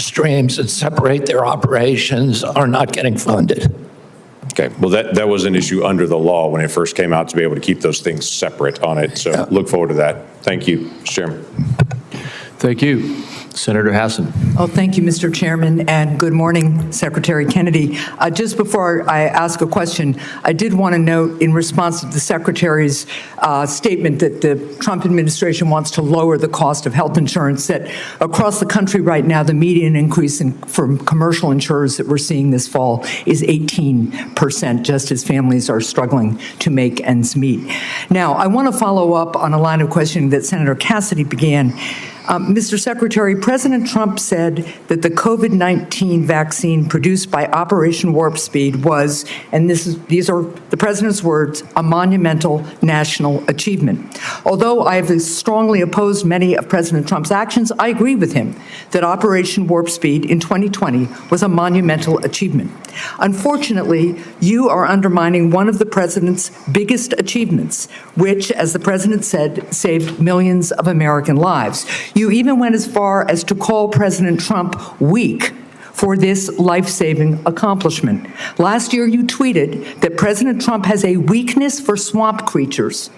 streams and separate their operations, are not getting funded. Okay, well, that was an issue under the law when it first came out, to be able to keep those things separate on it. So look forward to that. Thank you, Mr. Chairman. Thank you. Senator Hassan. Oh, thank you, Mr. Chairman, and good morning, Secretary Kennedy. Just before I ask a question, I did want to note, in response to the Secretary's statement that the Trump administration wants to lower the cost of health insurance, that across the country right now, the median increase from commercial insurers that we're seeing this fall is 18%, just as families are struggling to make ends meet. Now, I want to follow up on a line of questioning that Senator Cassidy began. Mr. Secretary, President Trump said that the COVID-19 vaccine produced by Operation Warp Speed was, and these are the President's words, a monumental national achievement. Although I have strongly opposed many of President Trump's actions, I agree with him that Operation Warp Speed in 2020 was a monumental achievement. Unfortunately, you are undermining one of the President's biggest achievements, which, as the President said, saved millions of American lives. You even went as far as to call President Trump weak for this life-saving accomplishment. Last year, you tweeted that President Trump has a weakness for swamp creatures,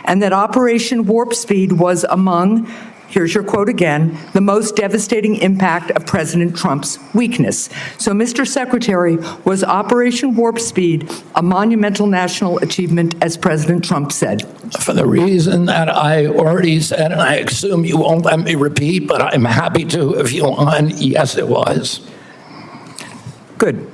and that Operation Warp Speed was among, here's your quote again, the most devastating impact of President Trump's weakness. So, Mr. Secretary, was Operation Warp Speed a monumental national achievement, as President Trump said? For the reason that I already said, and I assume you won't let me repeat, but I'm happy to if you want, yes, it was. Good.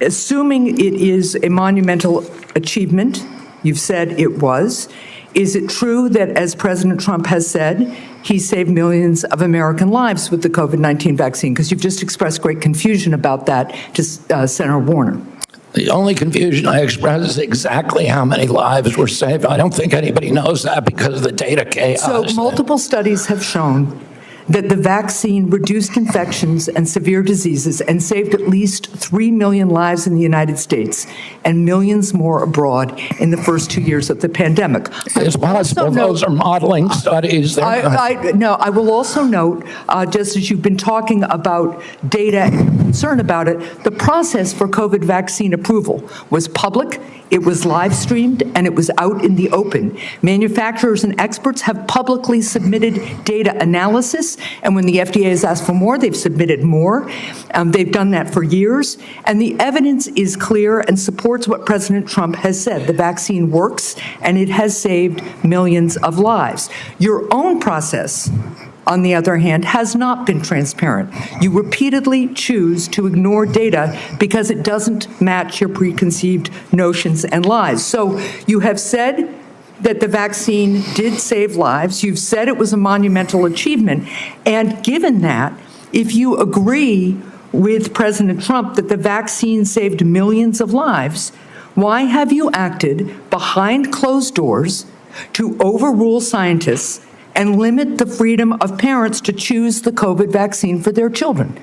Assuming it is a monumental achievement, you've said it was, is it true that, as President Trump has said, he saved millions of American lives with the COVID-19 vaccine? Because you've just expressed great confusion about that to Senator Warner. The only confusion I express is exactly how many lives were saved. I don't think anybody knows that because of the data chaos. So multiple studies have shown that the vaccine reduced infections and severe diseases and saved at least 3 million lives in the United States and millions more abroad in the first 2 years of the pandemic. It's possible those are modeling studies. I will also note, just as you've been talking about data and concern about it, the process for COVID vaccine approval was public, it was live streamed, and it was out in the open. Manufacturers and experts have publicly submitted data analysis, and when the FDA has asked for more, they've submitted more. They've done that for years, and the evidence is clear and supports what President Trump has said. The vaccine works, and it has saved millions of lives. Your own process, on the other hand, has not been transparent. You repeatedly choose to ignore data because it doesn't match your preconceived notions and lies. So you have said that the vaccine did save lives. You've said it was a monumental achievement. And given that, if you agree with President Trump that the vaccine saved millions of lives, why have you acted behind closed doors to overrule scientists and limit the freedom of parents to choose the COVID vaccine for their children?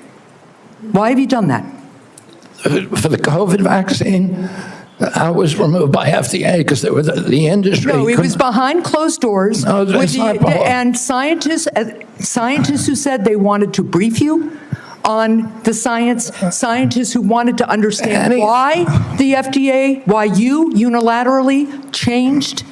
Why have you done that? For the COVID vaccine, I was removed by FDA because there was the industry. No, it was behind closed doors. No, that's not and scientists who said they wanted to brief you on the science, scientists who wanted to understand why the FDA, why you unilaterally changed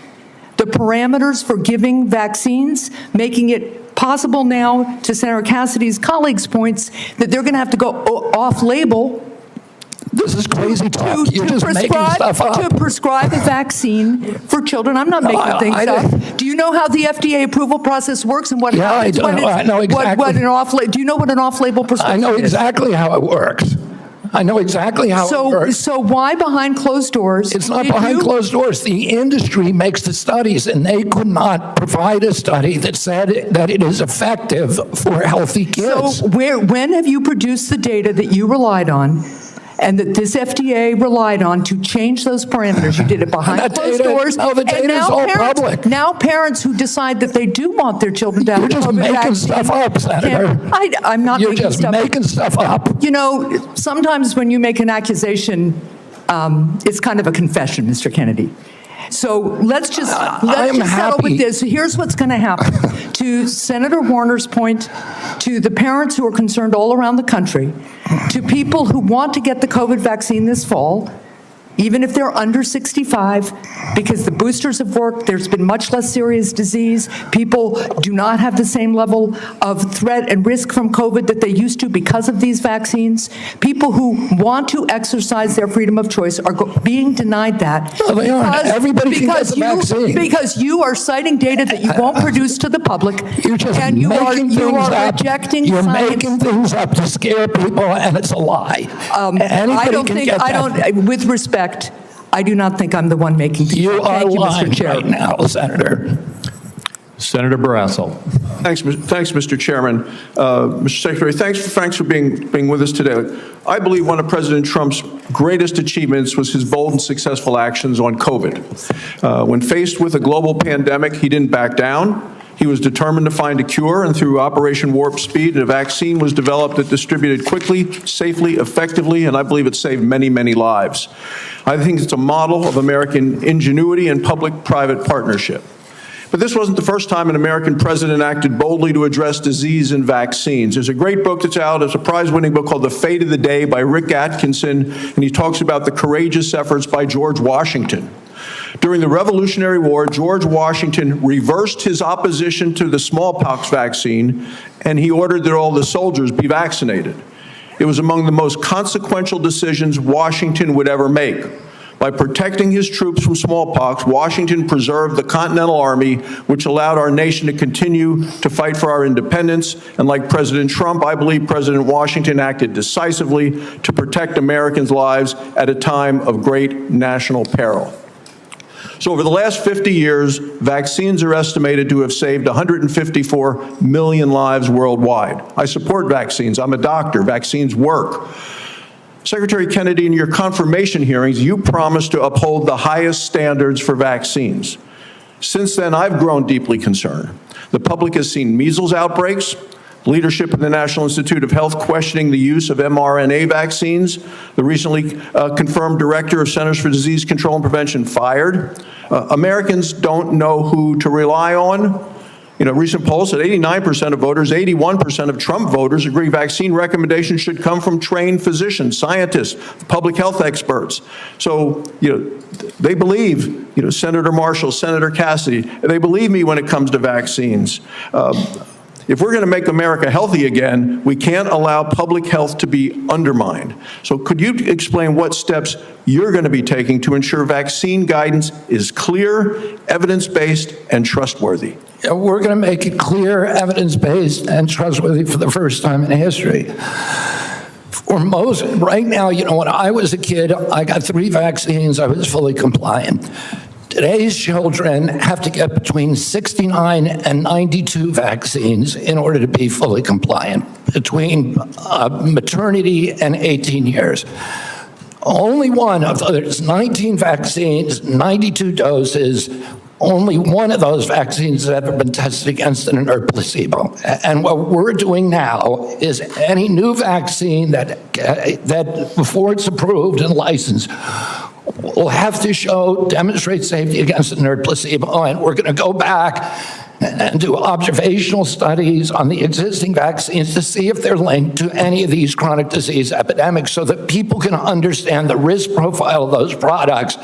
the parameters for giving vaccines, making it possible now, to Senator Cassidy's colleagues' points, that they're going to have to go off-label. This is crazy talk. You're just making stuff up. To prescribe a vaccine for children. I'm not making things up. Do you know how the FDA approval process works and what happens when I know exactly. Do you know what an off-label prescription is? I know exactly how it works. I know exactly how it works. So why behind closed doors? It's not behind closed doors. The industry makes the studies, and they could not provide a study that said that it is effective for healthy kids. So when have you produced the data that you relied on and that this FDA relied on to change those parameters? You did it behind closed doors. No, the data is all public. Now parents who decide that they do want their children to have You're just making stuff up, Senator. I'm not You're making just stuff up. making stuff up. You know, sometimes when you make an accusation It's kind of a confession, Mr. Kennedy. So let's just settle with this. Here's what's going to happen. To Senator Warner's point, to the parents who are concerned all around the country, to people who want to get the COVID vaccine this fall, even if they're under 65, because the boosters have worked, there's been much less serious disease, people do not have the same level of threat and risk from COVID that they used to because of these vaccines. People who want to exercise their freedom of choice are being denied that because you are citing data that you won't produce to the public, and you are rejecting You're science. making things up to scare people, and it's a lie. With respect, I do not think I'm the one making things up. Thank you, Mr. Chair. Right now, Senator. Senator Barrasso. Thanks, Mr. Chairman. Mr. Secretary, thanks for being with us today. I believe one of President Trump's greatest achievements was his bold and successful actions on COVID. When faced with a global pandemic, he didn't back down. He was determined to find a cure, and through Operation Warp Speed, a vaccine was developed that distributed quickly, safely, effectively, and I believe it saved many, many lives. I think it's a model of American ingenuity and public-private partnership. But this wasn't the first time an American president acted boldly to address disease and vaccines. There's a great book that's out, it's a prize-winning book called The Fate of the Day by Rick Atkinson, and he talks about the courageous efforts by George Washington. During the Revolutionary War, George Washington reversed his opposition to the smallpox vaccine, and he ordered that all the soldiers be vaccinated. It was among the most consequential decisions Washington would ever make. By protecting his troops from smallpox, Washington preserved the Continental Army, which allowed our nation to continue to fight for our independence. And like President Trump, I believe President Washington acted decisively to protect Americans' lives at a time of great national peril. So over the last 50 years, vaccines are estimated to have saved 154 million lives worldwide. I support vaccines. I'm a doctor. Vaccines work. Secretary Kennedy, in your confirmation hearings, you promised to uphold the highest standards for vaccines. Since then, I've grown deeply concerned. The public has seen measles outbreaks, leadership in the National Institute of Health questioning the use of mRNA vaccines, the recently confirmed director of Centers for Disease Control and Prevention fired. Americans don't know who to rely on. You know, recent polls said 89% of voters, 81% of Trump voters agree vaccine recommendations should come from trained physicians, scientists, public health experts. So, they believe, Senator Marshall, Senator Cassidy, they believe me when it comes to vaccines. If we're going to make America healthy again, we can't allow public health to be undermined. So could you explain what steps you're going to be taking to ensure vaccine guidance is clear, evidence-based, and trustworthy? We're going to make it clear, evidence-based, and trustworthy for the first time in history. For most, right now, when I was a kid, I got 3 vaccines, I was fully compliant. Today's children have to get between 69 and 92 vaccines in order to be fully compliant, between maternity and 18 years. Only one of those 19 vaccines, 92 doses, only one of those vaccines has ever been tested against an inert placebo. And what we're doing now is any new vaccine that before it's approved and licensed, will have to demonstrate safety against an inert placebo, and we're going to go back and do observational studies on the existing vaccines to see if they're linked to any of these chronic disease epidemics so that people can understand the risk profile of those products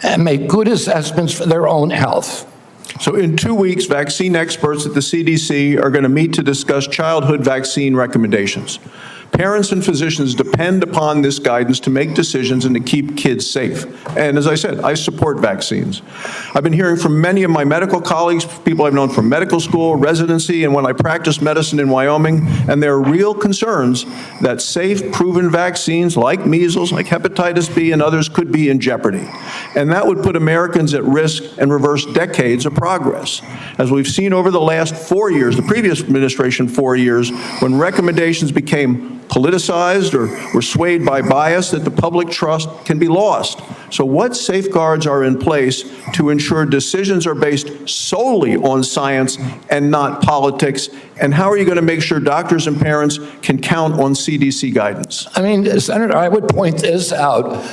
and make good assessments for their own health. So in 2 weeks, vaccine experts at the CDC are going to meet to discuss childhood vaccine recommendations. Parents and physicians depend upon this guidance to make decisions and to keep kids safe. And as I said, I support vaccines. I've been hearing from many of my medical colleagues, people I've known from medical school, residency, and when I practiced medicine in Wyoming, and there are real concerns that safe, proven vaccines like measles, like hepatitis B, and others could be in jeopardy. And that would put Americans at risk and reverse decades of progress. As we've seen over the last 4 years, the previous administration 4 years, when recommendations became politicized or were swayed by bias, that the public trust can be lost. So what safeguards are in place to ensure decisions are based solely on science and not politics? And how are you going to make sure doctors and parents can count on CDC guidance? I mean, Senator, I would point this out.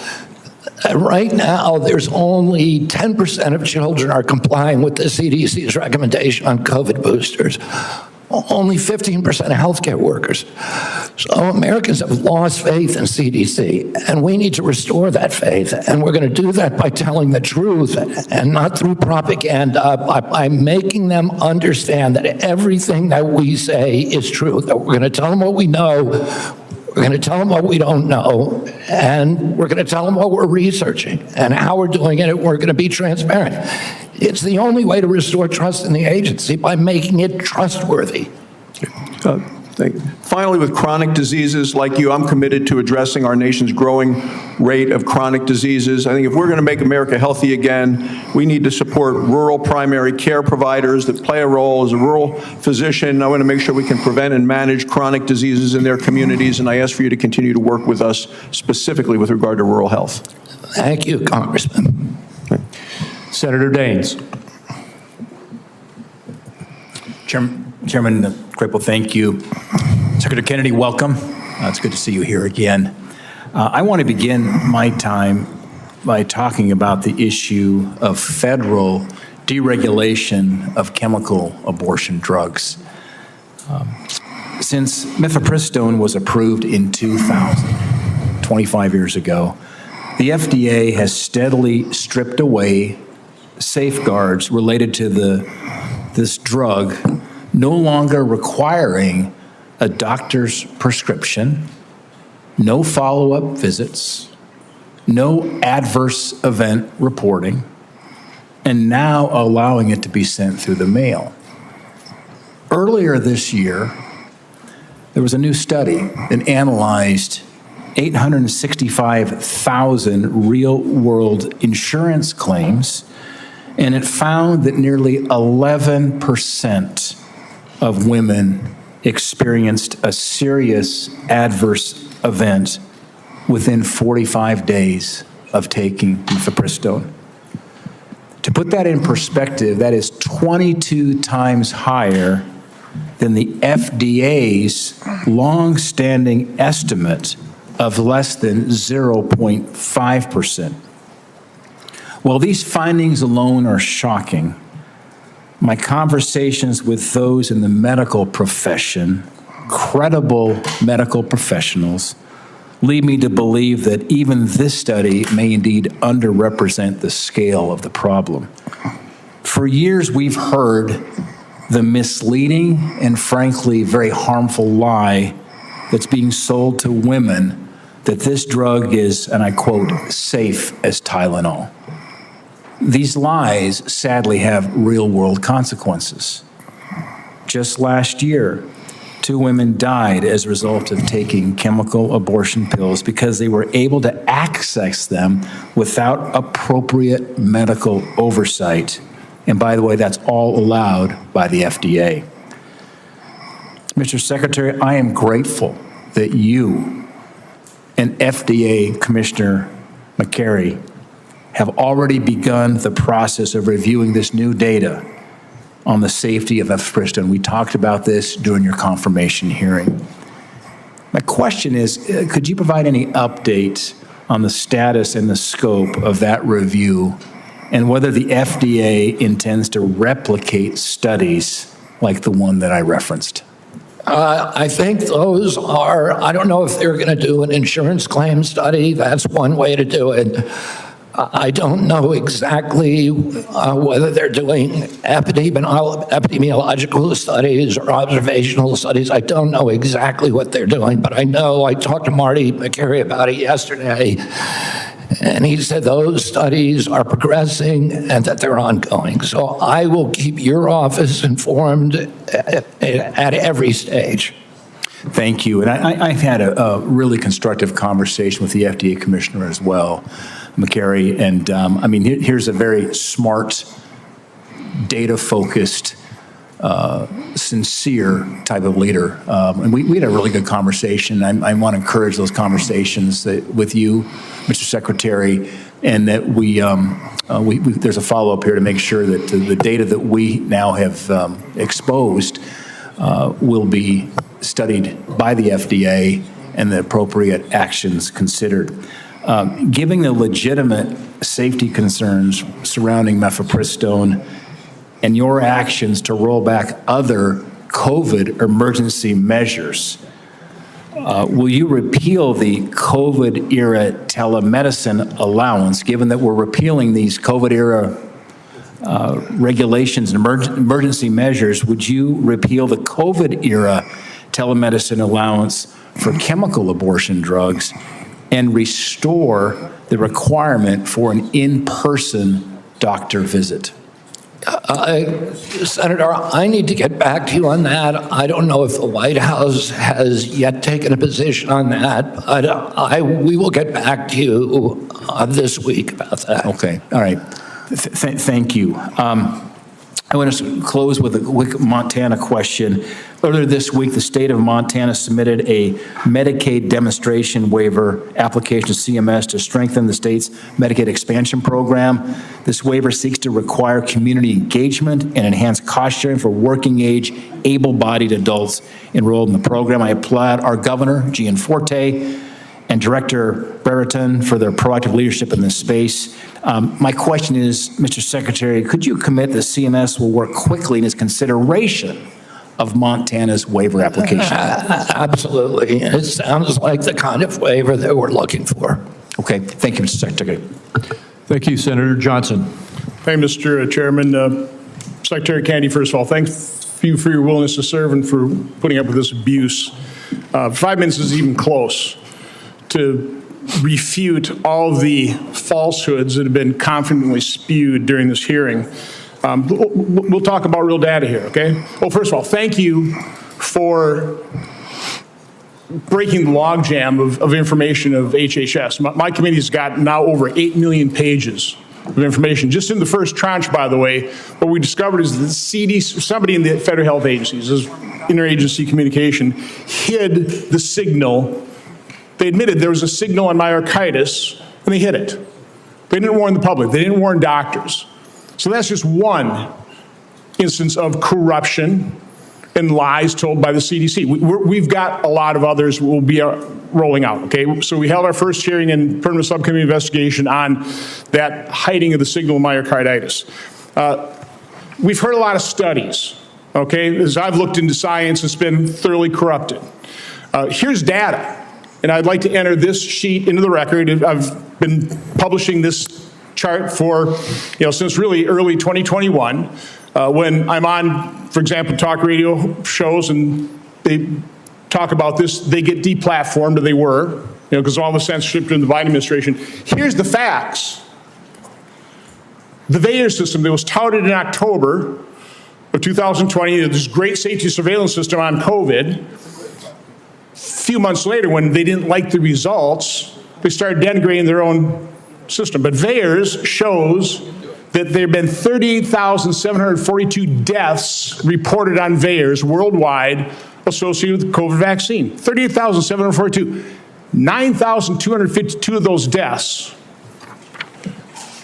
Right now, there's only 10% of children are complying with the CDC's recommendation on COVID boosters. Only 15% of healthcare workers. So Americans have lost faith in CDC, and we need to restore that faith. And we're going to do that by telling the truth and not through propaganda, by making them understand that everything that we say is true, that we're going to tell them what we know, we're going to tell them what we don't know, and we're going to tell them what we're researching and how we're doing it, and we're going to be transparent. It's the only way to restore trust in the agency, by making it trustworthy. Finally, with chronic diseases like you, I'm committed to addressing our nation's growing rate of chronic diseases. I think if we're going to make America healthy again, we need to support rural primary care providers that play a role. As a rural physician, I want to make sure we can prevent and manage chronic diseases in their communities, and I ask for you to continue to work with us specifically with regard to rural health. Thank you, Congressman. Senator Daines. Chairman Crapo, thank you. Secretary Kennedy, welcome. It's good to see you here again. I want to begin my time by talking about the issue of federal deregulation of chemical abortion drugs. Since mifepristone was approved in 2000, 25 years ago, the FDA has steadily stripped away safeguards related to this drug, no longer requiring a doctor's prescription, no follow-up visits, no adverse event reporting, and now allowing it to be sent through the mail. Earlier this year, there was a new study that analyzed 865,000 real-world insurance claims, and it found that nearly 11% of women experienced a serious adverse event within 45 days of taking mifepristone. To put that in perspective, that is 22 times higher than the FDA's long-standing estimate of less than 0.5%. While these findings alone are shocking, my conversations with those in the medical profession, credible medical professionals, lead me to believe that even this study may indeed underrepresent the scale of the problem. For years, we've heard the misleading and frankly very harmful lie that's being sold to women that this drug is, and I quote, safe as Tylenol. These lies sadly have real-world consequences. Just last year, 2 women died as a result of taking chemical abortion pills because they were able to access them without appropriate medical oversight. And by the way, that's all allowed by the FDA. Mr. Secretary, I am grateful that you and FDA Commissioner McCary have already begun the process of reviewing this new data on the safety of mifepristone. We talked about this during your confirmation hearing. My question is, could you provide any update on the status and the scope of that review and whether the FDA intends to replicate studies like the one that I referenced? I think those are, I don't know if they're going to do an insurance claim study. That's one way to do it. I don't know exactly whether they're doing epidemiological studies or observational studies. I don't know exactly what they're doing, but I know I talked to Marty McCary about it yesterday, and he said those studies are progressing and that they're ongoing. So I will keep your office informed at every stage. Thank you. And I've had a really constructive conversation with the FDA Commissioner as well, McCary, and I mean, here's a very smart, data-focused, sincere type of leader. And we had a really good conversation. I want to encourage those conversations with you, Mr. Secretary, and that there's a follow-up here to make sure that the data that we now have exposed will be studied by the FDA and the appropriate actions considered. Given the legitimate safety concerns surrounding mifepristone and your actions to roll back other COVID emergency measures, will you repeal the COVID-era telemedicine allowance, given that we're repealing these COVID-era regulations and emergency measures? Would you repeal the COVID-era telemedicine allowance for chemical abortion drugs and restore the requirement for an in-person doctor visit? Senator, I need to get back to you on that. I don't know if the White House has yet taken a position on that, but we will get back to you this week about that. Okay, all right. Thank you. I want to close with a quick Montana question. Earlier this week, the state of Montana submitted a Medicaid demonstration waiver application to CMS to strengthen the state's Medicaid expansion program. This waiver seeks to require community engagement and enhance cost sharing for working-age, able-bodied adults enrolled in the program. I applaud our governor, Gianforte, and Director Brereton for their proactive leadership in this space. My question is, Mr. Secretary, could you commit that CMS will work quickly in its consideration of Montana's waiver application? Absolutely. It sounds like the kind of waiver that we're looking for. Okay, thank you, Mr. Secretary. Thank you, Senator Johnson. Thank you, Mr. Chairman. Secretary Kennedy, first of all, thank you for your willingness to serve and for putting up with this abuse. 5 minutes is even close to refute all the falsehoods that have been confidently spewed during this hearing. We'll talk about real data here, okay? Well, first of all, thank you for breaking the logjam of information of HHS. My committee's got now over 8 million pages of information. Just in the first tranche, by the way, what we discovered is that the CDC, somebody in the federal health agencies, this interagency communication, hid the signal. They admitted there was a signal on myocarditis, and they hid it. They didn't warn the public. They didn't warn doctors. So that's just one instance of corruption and lies told by the CDC. We've got a lot of others we'll be rolling out, okay? So we held our first hearing and permanent subcommittee investigation on that hiding of the signal of myocarditis. We've heard a lot of studies, okay? As I've looked into science, it's been thoroughly corrupted. Here's data. And I'd like to enter this sheet into the record. I've been publishing this chart for, since really early 2021, when I'm on, for example, talk radio shows and they talk about this, they get deplatformed, or they were, because of all the censorship during the Biden administration. Here's the facts. The VAERS system that was touted in October of 2020, this great safety surveillance system on COVID, a few months later, when they didn't like the results, they started denigrating their own system. But VAERS shows that there have been 38,742 deaths reported on VAERS worldwide associated with the COVID vaccine. 38,742. 9,252 of those deaths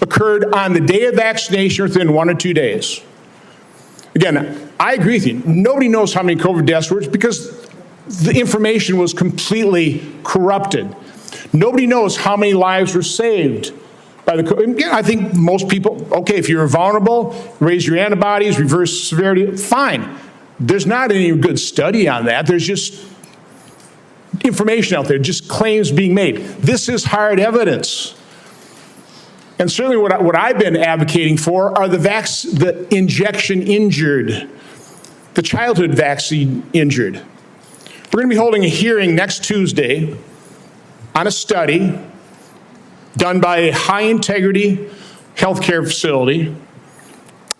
occurred on the day of vaccination within 1 or 2 days. Again, I agree with you. Nobody knows how many COVID deaths were because the information was completely corrupted. Nobody knows how many lives were saved by the COVID. Again, I think most people, okay, if you're vulnerable, raise your antibodies, reverse severity, fine. There's not any good study on that. There's just information out there, just claims being made. This is hard evidence. And certainly what I've been advocating for are the injection injured, the childhood vaccine injured. We're going to be holding a hearing next Tuesday on a study done by a high-integrity healthcare facility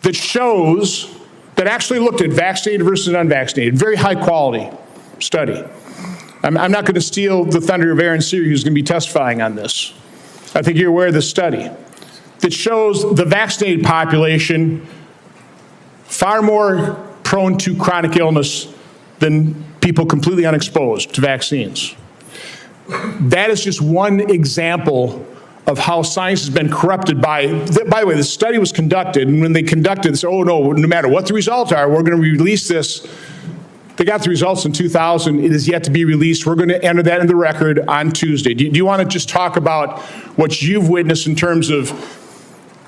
that shows, that actually looked at vaccinated versus unvaccinated, very high-quality study. I'm not going to steal the thunder of Aaron Seary, who's going to be testifying on this. I think you're aware of this study that shows the vaccinated population far more prone to chronic illness than people completely unexposed to vaccines. That is just one example of how science has been corrupted by the way, the study was conducted, and when they conducted, they said, oh no, no matter what the results are, we're going to release this. They got the results in 2000. It is yet to be released. We're going to enter that in the record on Tuesday. Do you want to just talk about what you've witnessed in terms of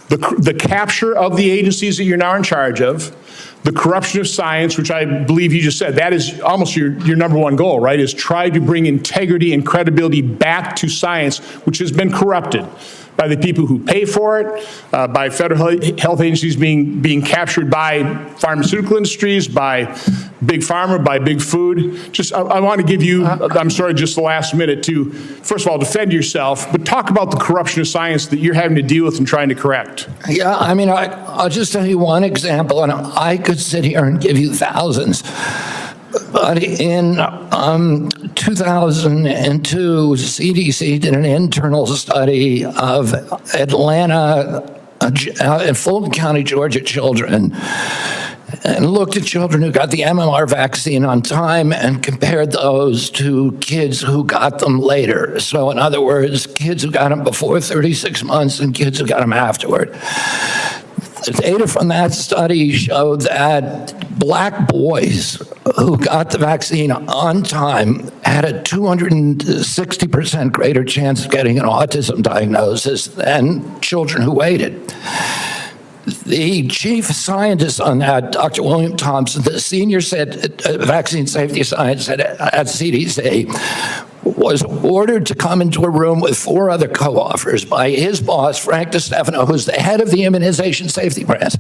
the capture of the agencies that you're now in charge of, the corruption of science, which I believe you just said, that is almost your number one goal, right, is try to bring integrity and credibility back to science, which has been corrupted by the people who pay for it, by federal health agencies being captured by pharmaceutical industries, by big pharma, by big food. I want to give you, I'm sorry, just the last minute to, first of all, defend yourself, but talk about the corruption of science that you're having to deal with and trying to correct. Yeah, I mean, I'll just tell you one example, and I could sit here and give you thousands. But in 2002, CDC did an internal study of Atlanta and Fulton County, Georgia children, and looked at children who got the MMR vaccine on time and compared those to kids who got them later. So in other words, kids who got them before 36 months and kids who got them afterward. The data from that study showed that black boys who got the vaccine on time had a 260% greater chance of getting an autism diagnosis than children who waited. The chief scientist on that, Dr. William Thompson, the senior vaccine safety scientist at CDC, was ordered to come into a room with 4 other co-authors by his boss, Frank DiStefano, who's the head of the immunization safety branch,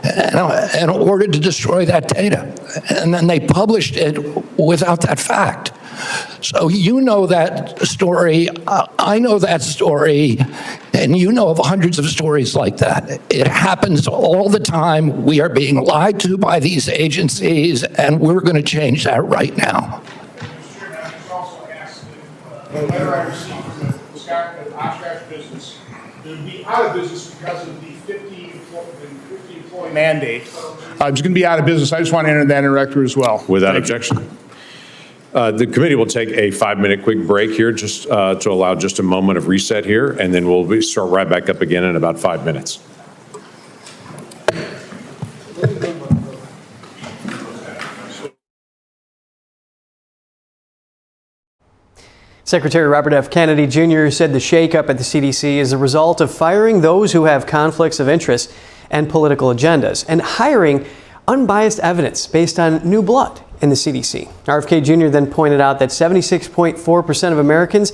and ordered to destroy that data. And then they published it without that fact. So you know that story, I know that story, and you know of hundreds of stories like that. It happens all the time. We are being lied to by these agencies, and we're going to change that right now. The letter I received from the Oshkosh business, they would be out of business because of the 50 employee mandate. It's going to be out of business. I just want to enter that in record as well. Without objection. The committee will take a 5-minute quick break here just to allow just a moment of reset here, and then we'll start right back up again in about 5 minutes. Secretary Robert F. Kennedy Jr. said the shakeup at the CDC is a result of firing those who have conflicts of interest and political agendas and hiring unbiased evidence based on new blood in the CDC. RFK Jr. then pointed out that 76.4% of Americans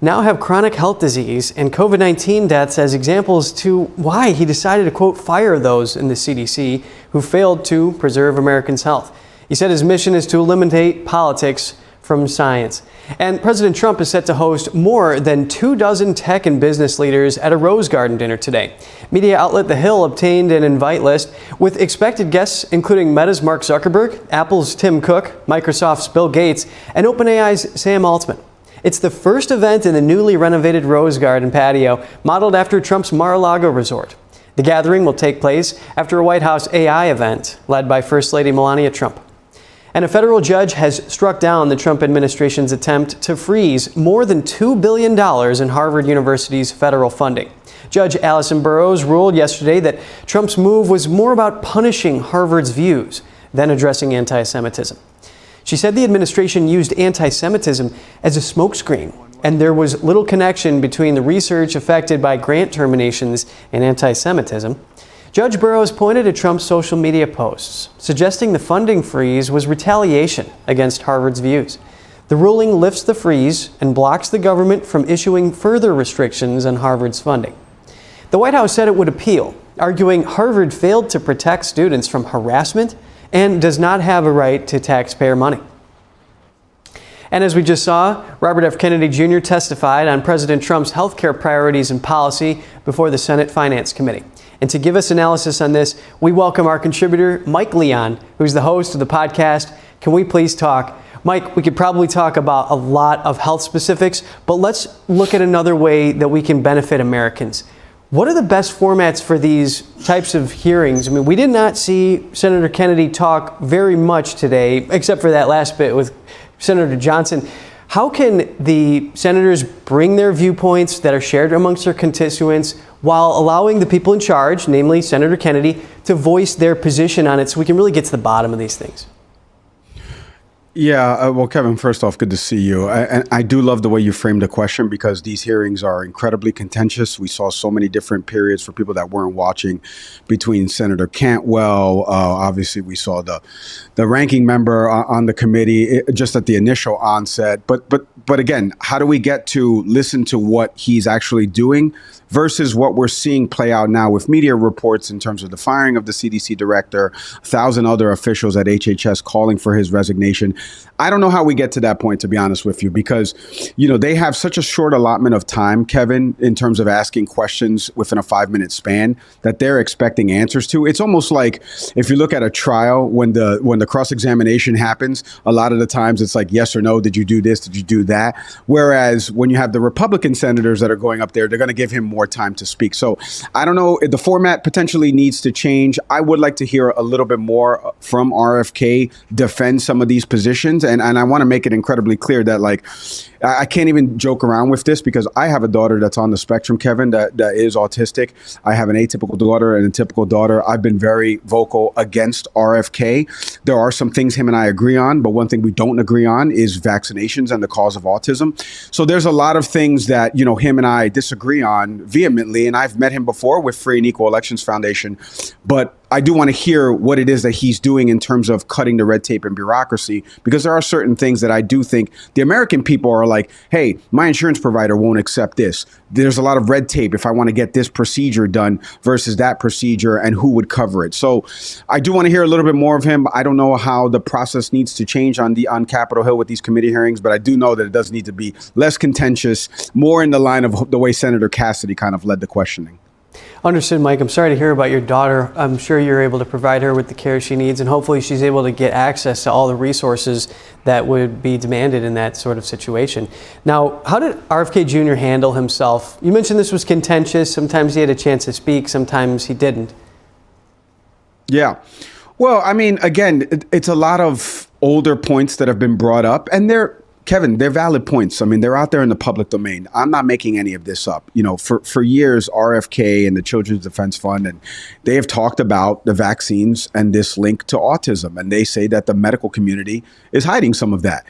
now have chronic health disease and COVID-19 deaths as examples to why he decided to, quote, fire those in the CDC who failed to preserve Americans' health. He said his mission is to eliminate politics from science. And President Trump is set to host more than 24 tech and business leaders at a Rose Garden dinner today. Media outlet The Hill obtained an invite list with expected guests including Meta's Mark Zuckerberg, Apple's Tim Cook, Microsoft's Bill Gates, and OpenAI's Sam Altman. It's the first event in the newly renovated Rose Garden patio, modeled after Trump's Mar-a-Lago resort. The gathering will take place after a White House AI event led by First Lady Melania Trump. And a federal judge has struck down the Trump administration's attempt to freeze more than $2 billion in Harvard University's federal funding. Judge Allison Burroughs ruled yesterday that Trump's move was more about punishing Harvard's views than addressing anti-Semitism. She said the administration used anti-Semitism as a smokescreen, and there was little connection between the research affected by grant terminations and anti-Semitism. Judge Burroughs pointed to Trump's social media posts, suggesting the funding freeze was retaliation against Harvard's views. The ruling lifts the freeze and blocks the government from issuing further restrictions on Harvard's funding. The White House said it would appeal, arguing Harvard failed to protect students from harassment and does not have a right to taxpayer money. And as we just saw, Robert F. Kennedy Jr. testified on President Trump's health care priorities and policy before the Senate Finance Committee. And to give us analysis on this, we welcome our contributor, Mike Leon, who's the host of the podcast, Can We Please Talk? Mike, we could probably talk about a lot of health specifics, but let's look at another way that we can benefit Americans. What are the best formats for these types of hearings? I mean, we did not see Senator Kennedy talk very much today, except for that last bit with Senator Johnson. How can the senators bring their viewpoints that are shared amongst their constituents while allowing the people in charge, namely Senator Kennedy, to voice their position on it so we can really get to the bottom of these things? Yeah, well, Kevin, first off, good to see you. And I do love the way you framed the question because these hearings are incredibly contentious. We saw so many different periods for people that weren't watching between Senator Cantwell. Obviously, we saw the ranking member on the committee just at the initial onset. But again, how do we get to listen to what he's actually doing versus what we're seeing play out now with media reports in terms of the firing of the CDC director, 1,000 other officials at HHS calling for his resignation? I don't know how we get to that point, to be honest with you, because, they have such a short allotment of time, Kevin, in terms of asking questions within a 5-minute span that they're expecting answers to. It's almost like if you look at a trial, when the cross-examination happens, a lot of the times it's like, yes or no, did you do this? Did you do that? Whereas when you have the Republican senators that are going up there, they're going to give him more time to speak. So I don't know, the format potentially needs to change. I would like to hear a little bit more from RFK defend some of these positions. And I want to make it incredibly clear that, like, I can't even joke around with this because I have a daughter that's on the spectrum, Kevin, that is autistic. I have an atypical daughter and a typical daughter. I've been very vocal against RFK. There are some things him and I agree on, but one thing we don't agree on is vaccinations and the cause of autism. So there's a lot of things that, him and I disagree on vehemently. And I've met him before with Free and Equal Elections Foundation. But I do want to hear what it is that he's doing in terms of cutting the red tape and bureaucracy, because there are certain things that I do think the American people are like, hey, my insurance provider won't accept this. There's a lot of red tape if I want to get this procedure done versus that procedure, and who would cover it. So I do want to hear a little bit more of him. I don't know how the process needs to change on Capitol Hill with these committee hearings, but I do know that it does need to be less contentious, more in the line of the way Senator Cassidy kind of led the questioning. Understood, Mike. I'm sorry to hear about your daughter. I'm sure you're able to provide her with the care she needs, and hopefully she's able to get access to all the resources that would be demanded in that sort of situation. Now, how did RFK Jr. handle himself? You mentioned this was contentious. Sometimes he had a chance to speak, sometimes he didn't. Yeah. Well, I mean, again, it's a lot of older points that have been brought up, and Kevin, they're valid points. I mean, they're out there in the public domain. I'm not making any of this up. For years, RFK and the Children's Defense Fund, and they have talked about the vaccines and this link to autism. And they say that the medical community is hiding some of that.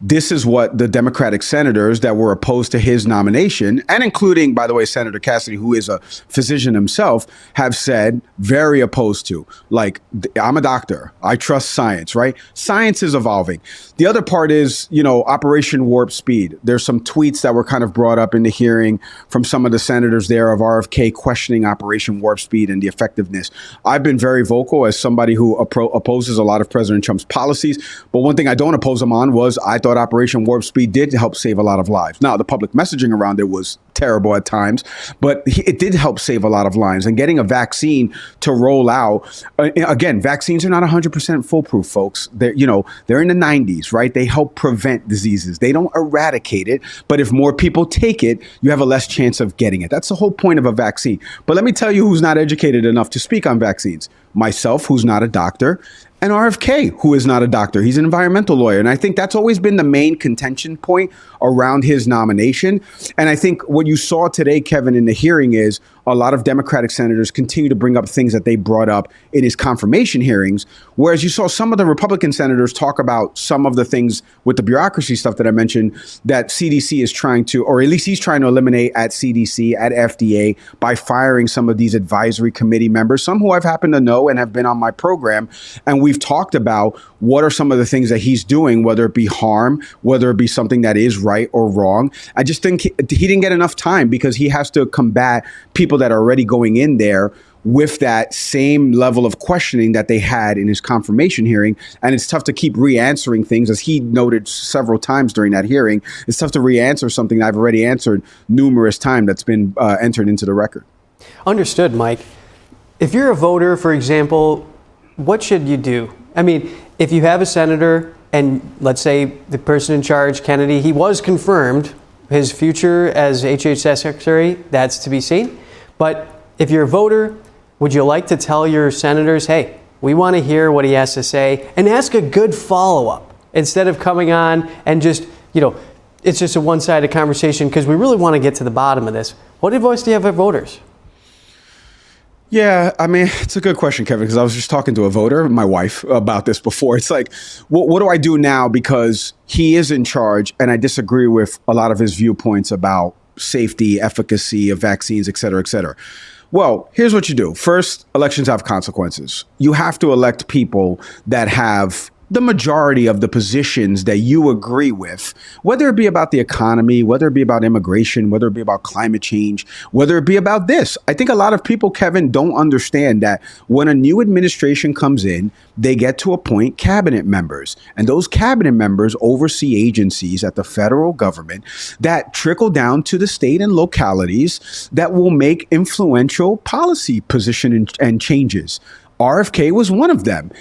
This is what the Democratic senators that were opposed to his nomination, and including, by the way, Senator Cassidy, who is a physician himself, have said very opposed to. Like, I'm a doctor. I trust science, right? Science is evolving. The other part is, Operation Warp Speed. There's some tweets that were kind of brought up in the hearing from some of the senators there of RFK questioning Operation Warp Speed and the effectiveness. I've been very vocal as somebody who opposes a lot of President Trump's policies. But one thing I don't oppose him on was I thought Operation Warp Speed did help save a lot of lives. Now, the public messaging around it was terrible at times, but it did help save a lot of lives. And getting a vaccine to roll out, again, vaccines are not 100% foolproof, folks. They're in the 90s, right? They help prevent diseases. They don't eradicate it, but if more people take it, you have a less chance of getting it. That's the whole point of a vaccine. But let me tell you who's not educated enough to speak on vaccines. Myself, who's not a doctor, and RFK, who is not a doctor. He's an environmental lawyer. And I think that's always been the main contention point around his nomination. And I think what you saw today, Kevin, in the hearing is a lot of Democratic senators continue to bring up things that they brought up in his confirmation hearings, whereas you saw some of the Republican senators talk about some of the things with the bureaucracy stuff that I mentioned that CDC is trying to, or at least he's trying to eliminate at CDC, at FDA, by firing some of these advisory committee members, some who I've happened to know and have been on my program. And we've talked about what are some of the things that he's doing, whether it be harm, whether it be something that is right or wrong. I just think he didn't get enough time because he has to combat people that are already going in there with that same level of questioning that they had in his confirmation hearing. And it's tough to keep re-answering things, as he noted several times during that hearing. It's tough to re-answer something that I've already answered numerous times that's been entered into the record. Understood, Mike. If you're a voter, for example, what should you do? I mean, if you have a senator and let's say the person in charge, Kennedy, he was confirmed, his future as HHS secretary, that's to be seen. But if you're a voter, would you like to tell your senators, hey, we want to hear what he has to say, and ask a good follow-up instead of coming on and just, it's just a one-sided conversation, because we really want to get to the bottom of this. What advice do you have for voters? Yeah, I mean, it's a good question, Kevin, because I was just talking to a voter, my wife, about this before. It's like, what do I do now? Because he is in charge, and I disagree with a lot of his viewpoints about safety, efficacy of vaccines, et cetera, et cetera. Well, here's what you do. First, elections have consequences. You have to elect people that have the majority of the positions that you agree with, whether it be about the economy, whether it be about immigration, whether it be about climate change, whether it be about this. I think a lot of people, Kevin, don't understand that when a new administration comes in, they get to appoint cabinet members. And those cabinet members oversee agencies at the federal government that trickle down to the state and localities that will make influential policy position and changes. RFK was one of them.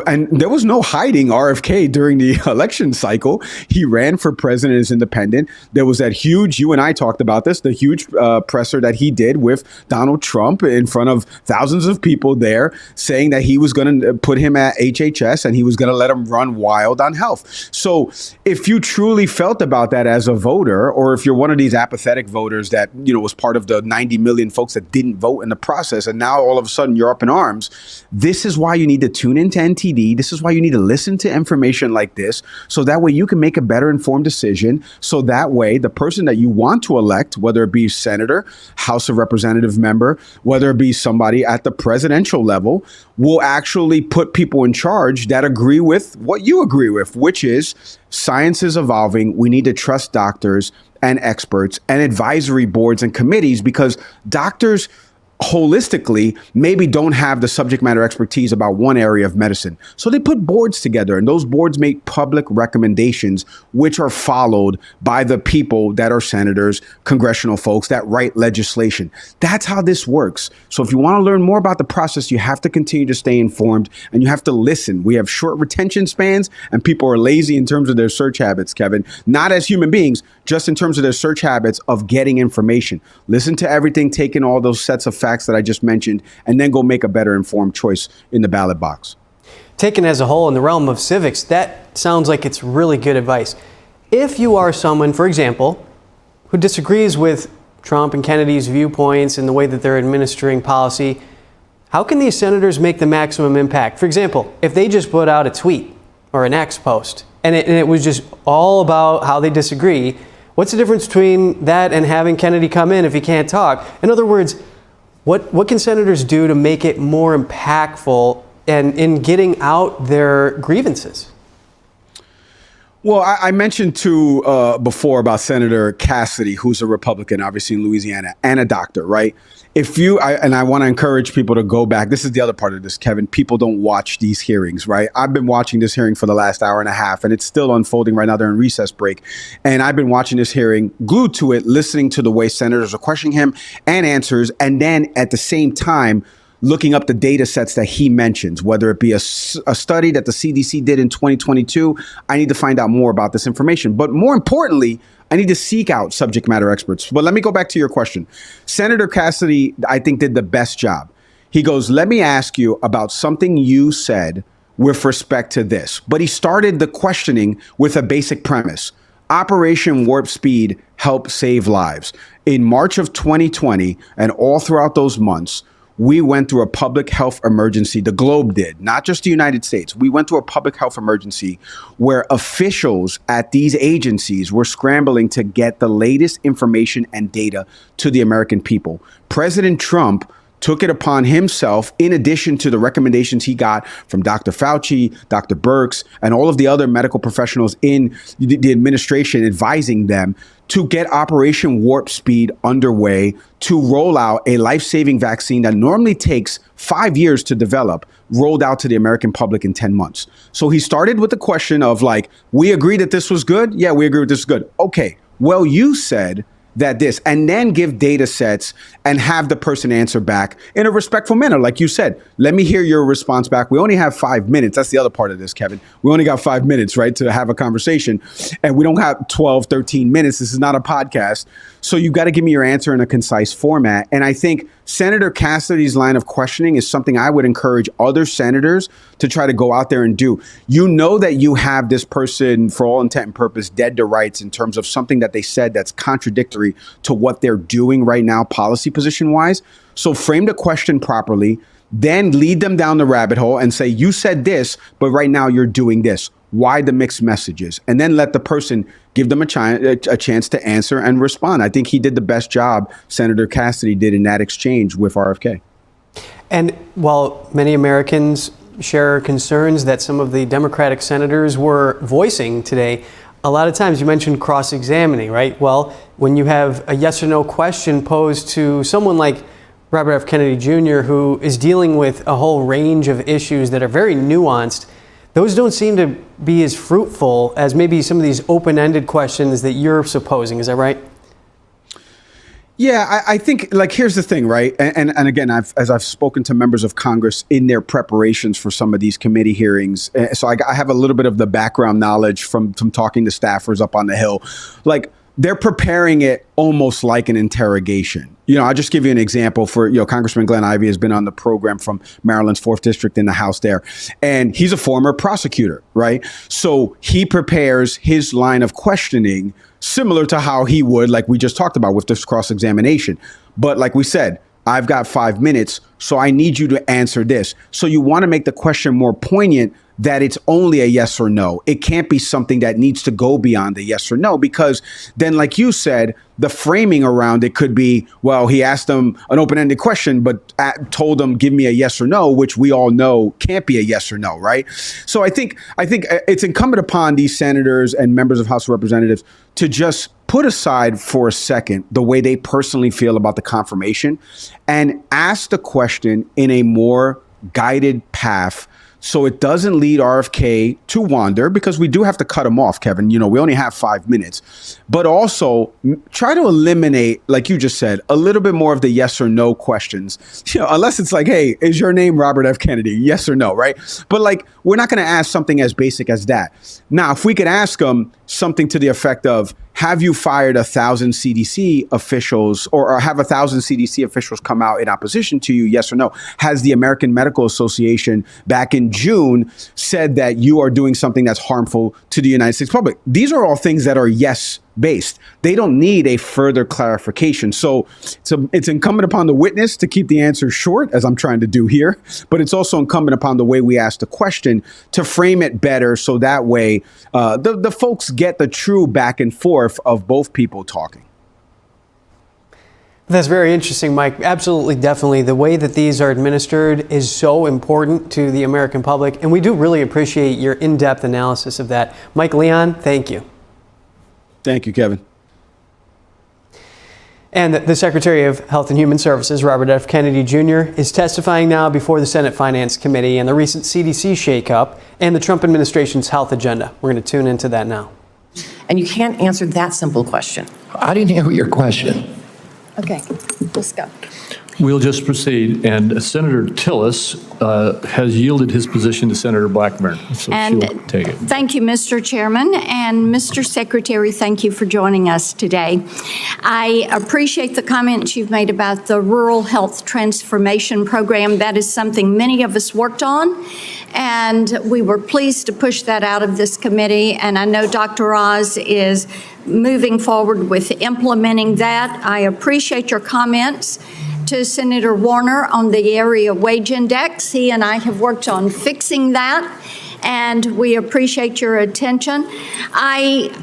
And there was no hiding RFK during the election cycle. He ran for president as independent. There was that huge, you and I talked about this, the huge presser that he did with Donald Trump in front of thousands of people there, saying that he was going to put him at HHS and he was going to let him run wild on health. So if you truly felt about that as a voter, or if you're one of these apathetic voters that, was part of the 90 million folks that didn't vote in the process, and now all of a sudden you're up in arms, this is why you need to tune into NTD. This is why you need to listen to information like this, so that way you can make a better informed decision. So that way the person that you want to elect, whether it be senator, House of Representative member, whether it be somebody at the presidential level, will actually put people in charge that agree with what you agree with, which is science is evolving. We need to trust doctors and experts and advisory boards and committees, because doctors holistically maybe don't have the subject matter expertise about one area of medicine. So they put boards together, and those boards make public recommendations, which are followed by the people that are senators, congressional folks that write legislation. That's how this works. So if you want to learn more about the process, you have to continue to stay informed, and you have to listen. We have short retention spans, and people are lazy in terms of their search habits, Kevin, not as human beings, just in terms of their search habits of getting information. Listen to everything, take in all those sets of facts that I just mentioned, and then go make a better informed choice in the ballot box. Taken as a whole in the realm of civics, that sounds like it's really good advice. If you are someone, for example, who disagrees with Trump and Kennedy's viewpoints and the way that they're administering policy, how can these senators make the maximum impact? For example, if they just put out a tweet or an X post and it was just all about how they disagree, what's the difference between that and having Kennedy come in if he can't talk? In other words, what can senators do to make it more impactful and in getting out their grievances? Well, I mentioned before about Senator Cassidy, who's a Republican, obviously in Louisiana, and a doctor, right? I want to encourage people to go back. This is the other part of this, Kevin. People don't watch these hearings, right? I've been watching this hearing for the last hour and a half, and it's still unfolding right now. They're in recess break. And I've been watching this hearing, glued to it, listening to the way senators are questioning him and answers. And then at the same time, looking up the data sets that he mentions, whether it be a study that the CDC did in 2022. I need to find out more about this information. But more importantly, I need to seek out subject matter experts. But let me go back to your question. Senator Cassidy, I think, did the best job. He goes, let me ask you about something you said with respect to this. But he started the questioning with a basic premise. Operation Warp Speed helped save lives. In March of 2020, and all throughout those months, we went through a public health emergency. The globe did, not just the United States. We went through a public health emergency where officials at these agencies were scrambling to get the latest information and data to the American people. President Trump took it upon himself, in addition to the recommendations he got from Dr. Fauci, Dr. Birx, and all of the other medical professionals in the administration advising them, to get Operation Warp Speed underway to roll out a life-saving vaccine that normally takes 5 years to develop, rolled out to the American public in 10 months. So he started with the question of we agree that this was good? Yeah, we agree with this is good. Okay, well, you said that this, and then give data sets and have the person answer back in a respectful manner. Like you said, let me hear your response back. We only have 5 minutes. That's the other part of this, Kevin. We only got 5 minutes, right, to have a conversation. And we don't have 12, 13 minutes. This is not a podcast. So you got to give me your answer in a concise format. And I think Senator Cassidy's line of questioning is something I would encourage other senators to try to go out there and do. You know that you have this person, for all intent and purpose, dead to rights in terms of something that they said that's contradictory contradictory to what they're doing right now, policy position wise. So frame the question properly, then lead them down the rabbit hole and say, you said this, but right now you're doing this. Why the mixed messages? And then let the person give them a chance to answer and respond. I think he did the best job Senator Cassidy did in that exchange with RFK. And while many Americans share concerns that some of the Democratic senators were voicing today, a lot of times you mentioned cross-examining, right? Well, when you have a yes or no question posed to someone like Robert F. Kennedy Jr., who is dealing with a whole range of issues that are very nuanced, those don't seem to be as fruitful as maybe some of these open-ended questions that you're supposing. Is that right? Yeah, I think, like, here's the thing, right? And again, as I've spoken to members of Congress in their preparations for some of these committee hearings, so I have a little bit of the background knowledge from talking to staffers up on the Hill. Like, they're preparing it almost like an interrogation. I'll just give you an example for, Congressman Glenn Ivey has been on the program from Maryland's 4th District in the House there. And he's a former prosecutor, right? So he prepares his line of questioning similar to how he would, like we just talked about with this cross-examination. But like we said, I've got 5 minutes, so I need you to answer this. So you want to make the question more poignant that it's only a yes or no. It can't be something that needs to go beyond a yes or no, because then, like you said, the framing around it could be, well, he asked them an open-ended question, but told them, give me a yes or no, which we all know can't be a yes or no, right? So I think it's incumbent upon these senators and members of House of Representatives to just put aside for a second the way they personally feel about the confirmation and ask the question in a more guided path, so it doesn't lead RFK to wander, because we do have to cut him off, Kevin. We only have 5 minutes. But also try to eliminate, like you just said, a little bit more of the yes or no questions. Unless it's like, hey, is your name Robert F. Kennedy? Yes or no, right? But like, we're not going to ask something as basic as that. Now, if we could ask him something to the effect of, have you fired 1,000 CDC officials, or have 1,000 CDC officials come out in opposition to you? Yes or no? Has the American Medical Association back in June said that you are doing something that's harmful to the United States public? These are all things that are yes based. They don't need a further clarification. So it's incumbent upon the witness to keep the answer short, as I'm trying to do here, but it's also incumbent upon the way we ask the question to frame it better, so that way the folks get the true back and forth of both people talking. That's very interesting, Mike. Absolutely, definitely. The way that these are administered is so important to the American public, and we do really appreciate your in-depth analysis of that. Mike Leon, thank you. Thank you, Kevin. And the Secretary of Health and Human Services, Robert F. Kennedy Jr., is testifying now before the Senate Finance Committee in the recent CDC shakeup and the Trump administration's health agenda. We're going to tune into that now. And you can't answer that simple question. I didn't hear your question. Okay, let's go. We'll just proceed. And Senator Tillis has yielded his position to Senator Blackburn, so And she'll take it. Thank you, Mr. Chairman, and Mr. Secretary, thank you for joining us today. I appreciate the comments you've made about the Rural Health Transformation Program. That is something many of us worked on, and we were pleased to push that out of this committee, and I know Dr. Oz is moving forward with implementing that. I appreciate your comments to Senator Warner on the area wage index. He and I have worked on fixing that, and we appreciate your attention. I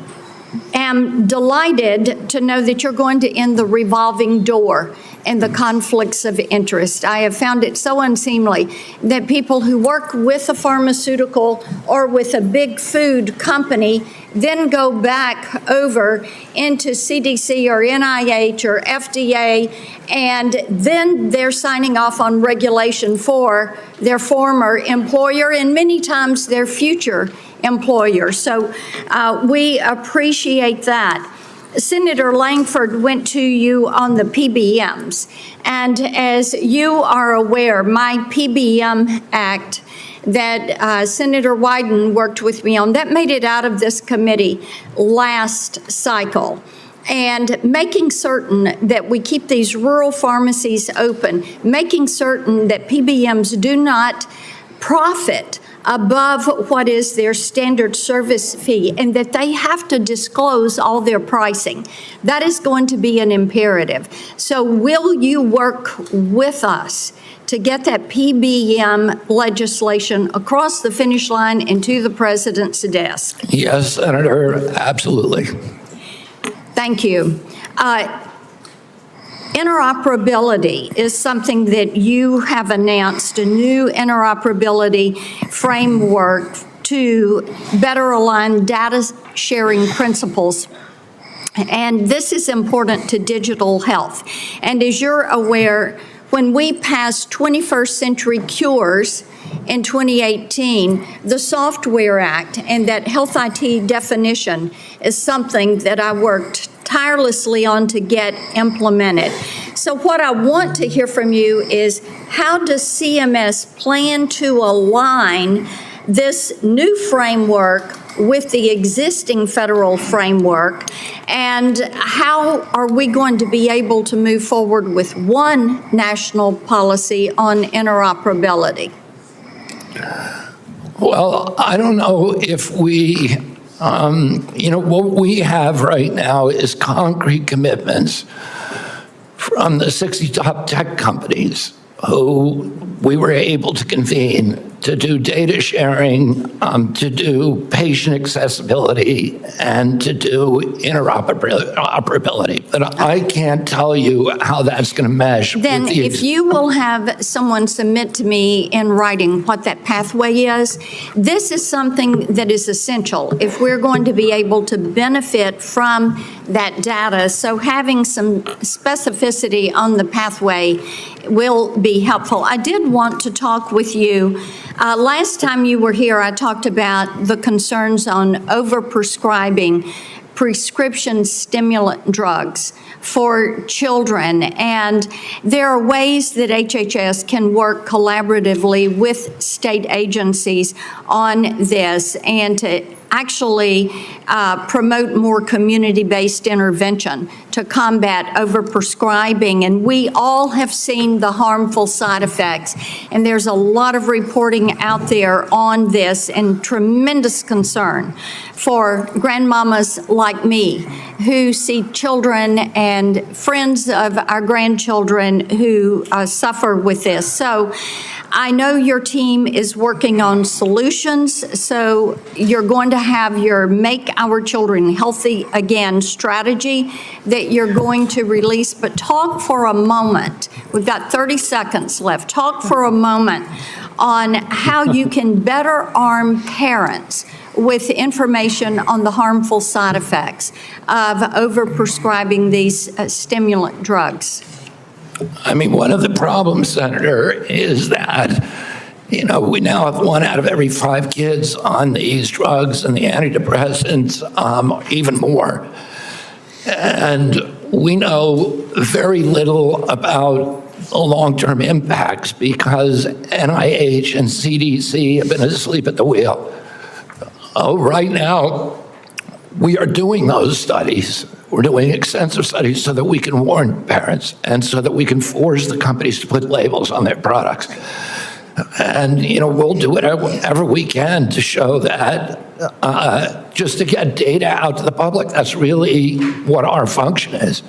am delighted to know that you're going to end the revolving door and the conflicts of interest. I have found it so unseemly that people who work with a pharmaceutical or with a big food company then go back over into CDC or NIH or FDA, and then they're signing off on regulation for their former employer and many times their future employer. So we appreciate that. Senator Langford went to you on the PBMs, and as you are aware, my PBM Act that Senator Wyden worked with me on, that made it out of this committee last cycle. And making certain that we keep these rural pharmacies open, making certain that PBMs do not profit above what is their standard service fee, and that they have to disclose all their pricing. That is going to be an imperative. So will you work with us to get that PBM legislation across the finish line and to the president's desk? Yes, Senator, absolutely. Thank you. Interoperability is something that you have announced, a new interoperability framework to better align data sharing principles. And this is important to digital health. And as you're aware, when we passed 21st Century Cures in 2018, the Software Act and that health IT definition is something that I worked tirelessly on to get implemented. So what I want to hear from you is, how does CMS plan to align this new framework with the existing federal framework, and how are we going to be able to move forward with one national policy on interoperability? Well, I don't know if we, what we have right now is concrete commitments from the 60 top tech companies who we were able to convene to do data sharing, to do patient accessibility, and to do interoperability. But I can't tell you how that's going to mesh. Then if you will have someone submit to me in writing what that pathway is, this is something that is essential if we're going to be able to benefit from that data. So having some specificity on the pathway will be helpful. I did want to talk with you. Last time you were here, I talked about the concerns on overprescribing prescription stimulant drugs for children. And there are ways that HHS can work collaboratively with state agencies on this and to actually promote more community-based intervention to combat overprescribing. And we all have seen the harmful side effects. And there's a lot of reporting out there on this and tremendous concern for grandmamas like me who see children and friends of our grandchildren who suffer with this. So I know your team is working on solutions, so you're going to have your Make Our Children Healthy Again strategy that you're going to release, but talk for a moment. We've got 30 seconds left. Talk for a moment on how you can better arm parents with information on the harmful side effects of overprescribing these stimulant drugs. I mean, one of the problems, Senator, is that, we now have 1 out of every 5 kids on these drugs and the antidepressants, even more. And we know very little about the long-term impacts because NIH and CDC have been asleep at the wheel. Right now, we are doing those studies. We're doing extensive studies so that we can warn parents and so that we can force the companies to put labels on their products. And, we'll do whatever we can to show that, just to get data out to the public. That's really what our function is.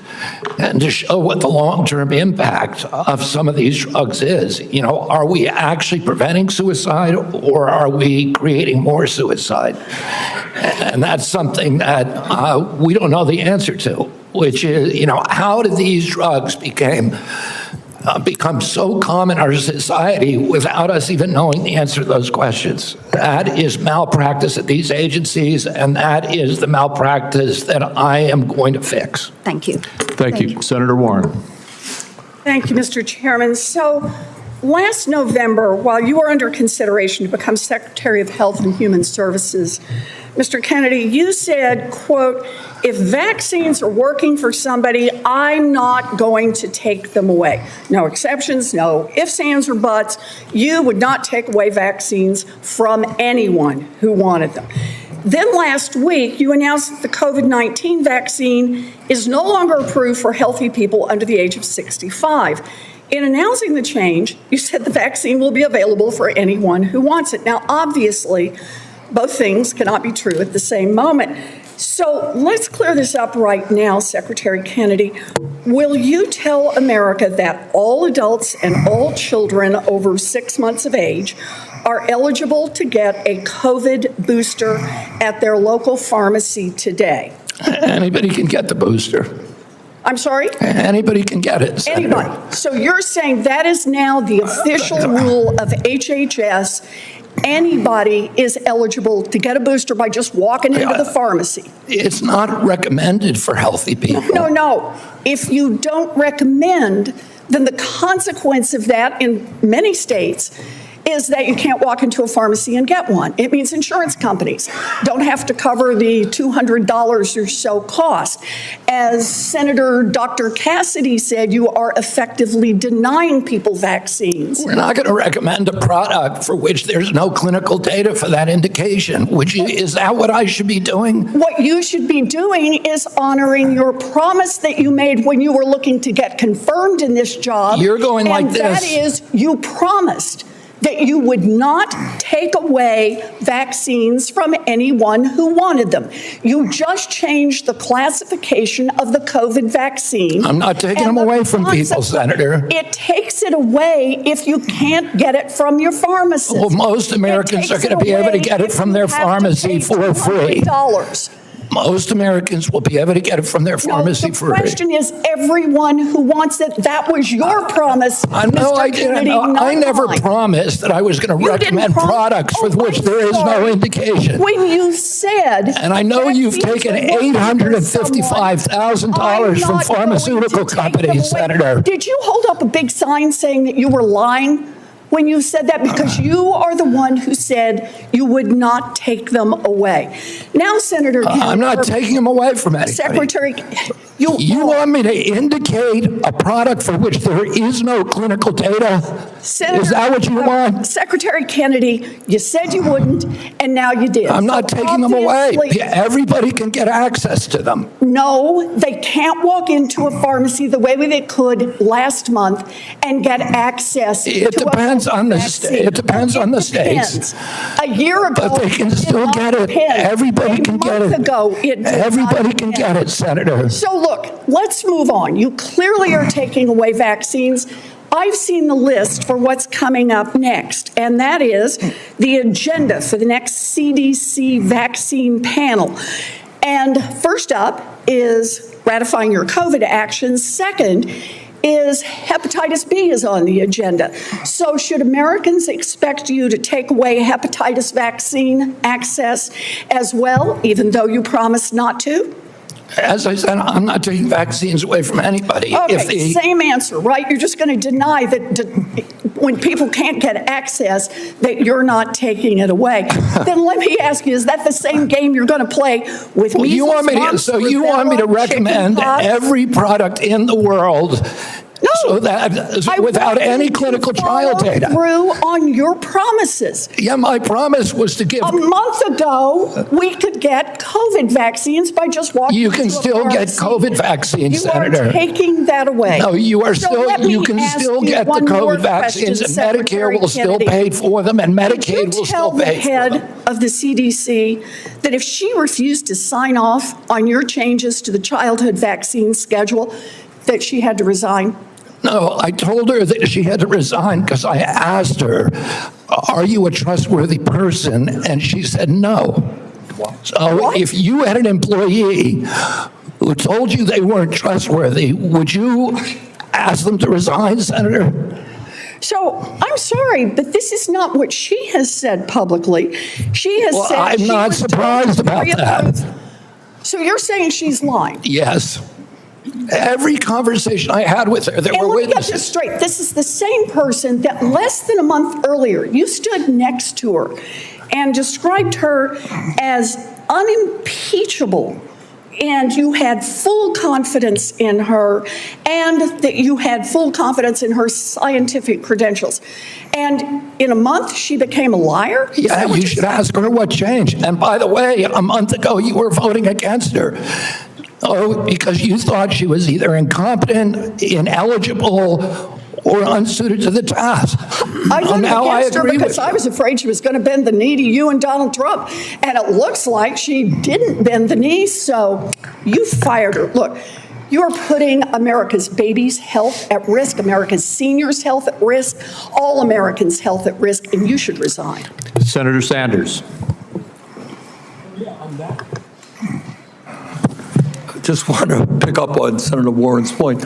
And to show what the long-term impact of some of these drugs is. Are we actually preventing suicide or are we creating more suicide? And that's something that we don't know the answer to, which is, how did these drugs become so common in our society without us even knowing the answer to those questions? That is malpractice at these agencies, and that is the malpractice that I am going to fix. Thank you. Thank you. Senator Warren. Thank you, Mr. Chairman. So last November, while you were under consideration to become Secretary of Health and Human Services, Mr. Kennedy, you said, quote, "If vaccines are working for somebody, I'm not going to take them away." No exceptions, no ifs, ands, or buts. You would not take away vaccines from anyone who wanted them. Then last week, you announced that the COVID-19 vaccine is no longer approved for healthy people under the age of 65. In announcing the change, you said the vaccine will be available for anyone who wants it. Now, obviously, both things cannot be true at the same moment. So let's clear this up right now, Secretary Kennedy. Will you tell America that all adults and all children over 6 months of age are eligible to get a COVID booster at their local pharmacy today? Anybody can get the booster. I'm sorry? Anybody can get it, Senator. Anybody. So you're saying that is now the official rule of HHS. Anybody is eligible to get a booster by just walking into the pharmacy. It's not recommended for healthy people. No. If you don't recommend, then the consequence of that in many states is that you can't walk into a pharmacy and get one. It means insurance companies don't have to cover the $200 or so cost. As Senator Dr. Cassidy said, you are effectively denying people vaccines. We're not going to recommend a product for which there's no clinical data for that indication. Is that what I should be doing? What you should be doing is honoring your promise that you made when you were looking to get confirmed in this job. You're going like this. And that is, you promised that you would not take away vaccines from anyone who wanted them. You just changed the classification of the COVID vaccine. I'm not taking them away from people, Senator. It takes it away if you can't get it from your pharmacist. Well, most Americans are going to be able to get it from their pharmacy for free. Most Americans will be able to get it from their pharmacy for free. The question is everyone who wants it. That was your promise, No, I didn't. I never promised that I was going to recommend products for which there is no indication. When you said... And I know you've taken $855,000 from pharmaceutical companies, Senator. Did you hold up a big sign saying that you were lying when you said that? Because you are the one who said you would not take them away. Now, Senator Kennedy, I'm not taking them away from anybody. Secretary, you want me to indicate a product for which there is no clinical data? Senator, is that what you want? Secretary Kennedy, you said you wouldn't, and now you did. I'm not taking them away. Everybody can get access to them. No, they can't walk into a pharmacy the way they could last month and get access to It depends on the states. A year ago, but they can still get it. Everybody can get it. Everybody can get it, Senator. So look, let's move on. You clearly are taking away vaccines. I've seen the list for what's coming up next, and that is the agenda for the next CDC vaccine panel. And first up is ratifying your COVID actions. Second is hepatitis B is on the agenda. So should Americans expect you to take away hepatitis vaccine access as well, even though you promised not to? As I said, I'm not taking vaccines away from anybody. Okay, same answer, right? You're just going to deny that when people can't get access, that you're not taking it away. Then let me ask you, is that the same game you're going to play with measles, you want me to recommend every product in the world so that without any clinical trial data? Through on your promises. Yeah, my promise was to give. A month ago, we could get COVID vaccines by just walking. You can still get COVID vaccines, Senator. You are taking that away. No, you are you can still get the COVID vaccines, and Medicare will still pay for them, and Medicaid will still pay for them. Tell the head of the CDC that if she refused to sign off on your changes to the childhood vaccine schedule, that she had to resign? No, I told her that she had to resign because I asked her, are you a trustworthy person? And she said no. So if you had an employee who told you they weren't trustworthy, would you ask them to resign, Senator? So I'm sorry, but this is not what she has said publicly. She has said I'm not surprised about that. So you're saying she's lying? Yes. Every conversation I had with her, there were witnesses. Let me get this straight. This is the same person that less than a month earlier, you stood next to her and described her as unimpeachable, and you had full confidence in her, and that you had full confidence in her scientific credentials. And in a month, she became a liar? Yeah, you should ask her what changed. And by the way, a month ago, you were voting against her. Oh, because you thought she was either incompetent, ineligible, or unsuited to the task. I voted Now I against her agree because with I was afraid she was going to bend the knee to you and Donald Trump. And it looks like she didn't bend the knee, so you fired her. Look, you are putting America's babies' health at risk, America's seniors' health at risk, all Americans' health at risk, and you should resign. Senator Sanders. Just want to pick up on Senator Warren's point.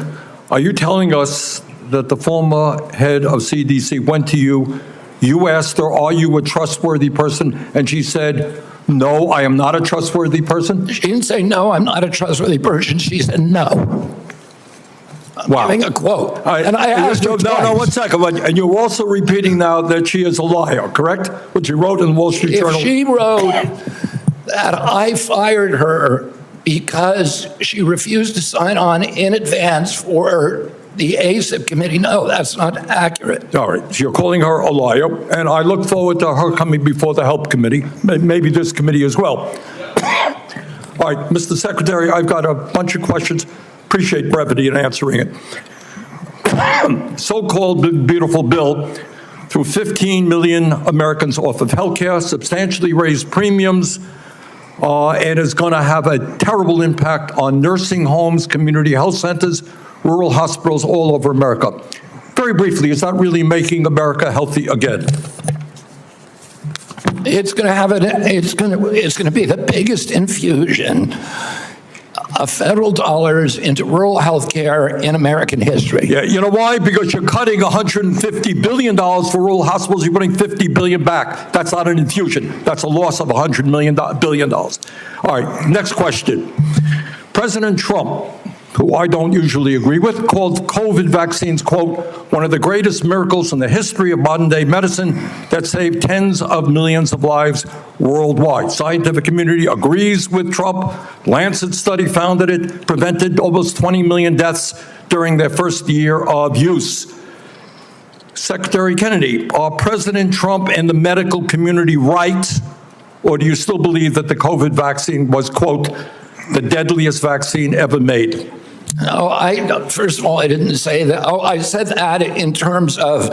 Are you telling us that the former head of CDC went to you, you asked her, are you a trustworthy person? And she said, no, I am not a trustworthy person? She didn't say, no, I'm not a trustworthy person. She said, no. Wow. Giving a quote. And I asked her twice. No, 1 second. And you're also repeating now that she is a liar, correct? What she wrote in the Wall Street Journal. If she wrote that I fired her because she refused to sign on in advance for the ASIP committee, no, that's not accurate. All right, so you're calling her a liar, and I look forward to her coming before the Help Committee, maybe this committee as well. All right, Mr. Secretary, I've got a bunch of questions. Appreciate brevity in answering it. So-called beautiful bill threw 15 million Americans off of health care, substantially raised premiums, and is going to have a terrible impact on nursing homes, community health centers, rural hospitals all over America. Very briefly, is that really making America healthy again? It's going to have it's going to be the biggest infusion of federal dollars into rural health care in American history. Yeah, you know why? Because you're cutting $150 billion for rural hospitals. You're putting $50 billion back. That's not an infusion. That's a loss of $100 billion. All right, next question. President Trump, who I don't usually agree with, called COVID vaccines, quote, one of the greatest miracles in the history of modern-day medicine that saved tens of millions of lives worldwide. Scientific community agrees with Trump. Lancet study found that it prevented almost 20 million deaths during their first year of use. Secretary Kennedy, are President Trump and the medical community right, or do you still believe that the COVID vaccine was, quote, the deadliest vaccine ever made? No, first of all, I didn't say that. Oh, I said that in terms of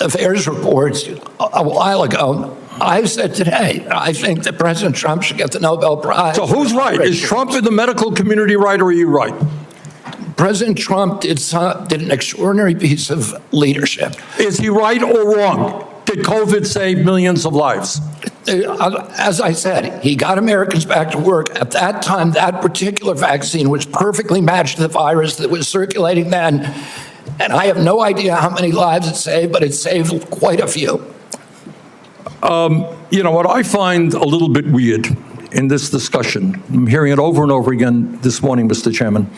affairs reports a while ago. I said today, I think that President Trump should get the Nobel Prize. So who's right? Is Trump in the medical community right, or are you right? President Trump did an extraordinary piece of leadership. Is he right or wrong? Did COVID save millions of lives? As I said, he got Americans back to work. At that time, that particular vaccine was perfectly matched to the virus that was circulating then. And I have no idea how many lives it saved, but it saved quite a few. You know, what I find a little bit weird in this discussion, I'm hearing it over and over again this morning, Mr. Chairman,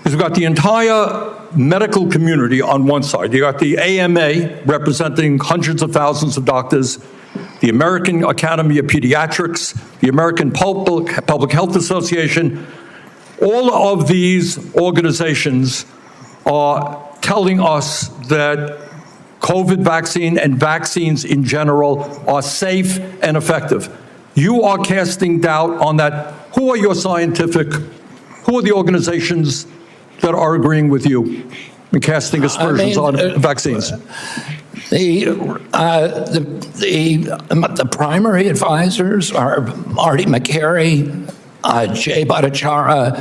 is we've got the entire medical community on one side. You got the AMA representing hundreds of thousands of doctors, the American Academy of Pediatrics, the American Public Health Association. All of these organizations are telling us that COVID vaccine and vaccines in general are safe and effective. You are casting doubt on that. Who are the organizations that are agreeing with you and casting aspersions on vaccines? The primary advisors are Marty McCary, Jay Bhattacharya,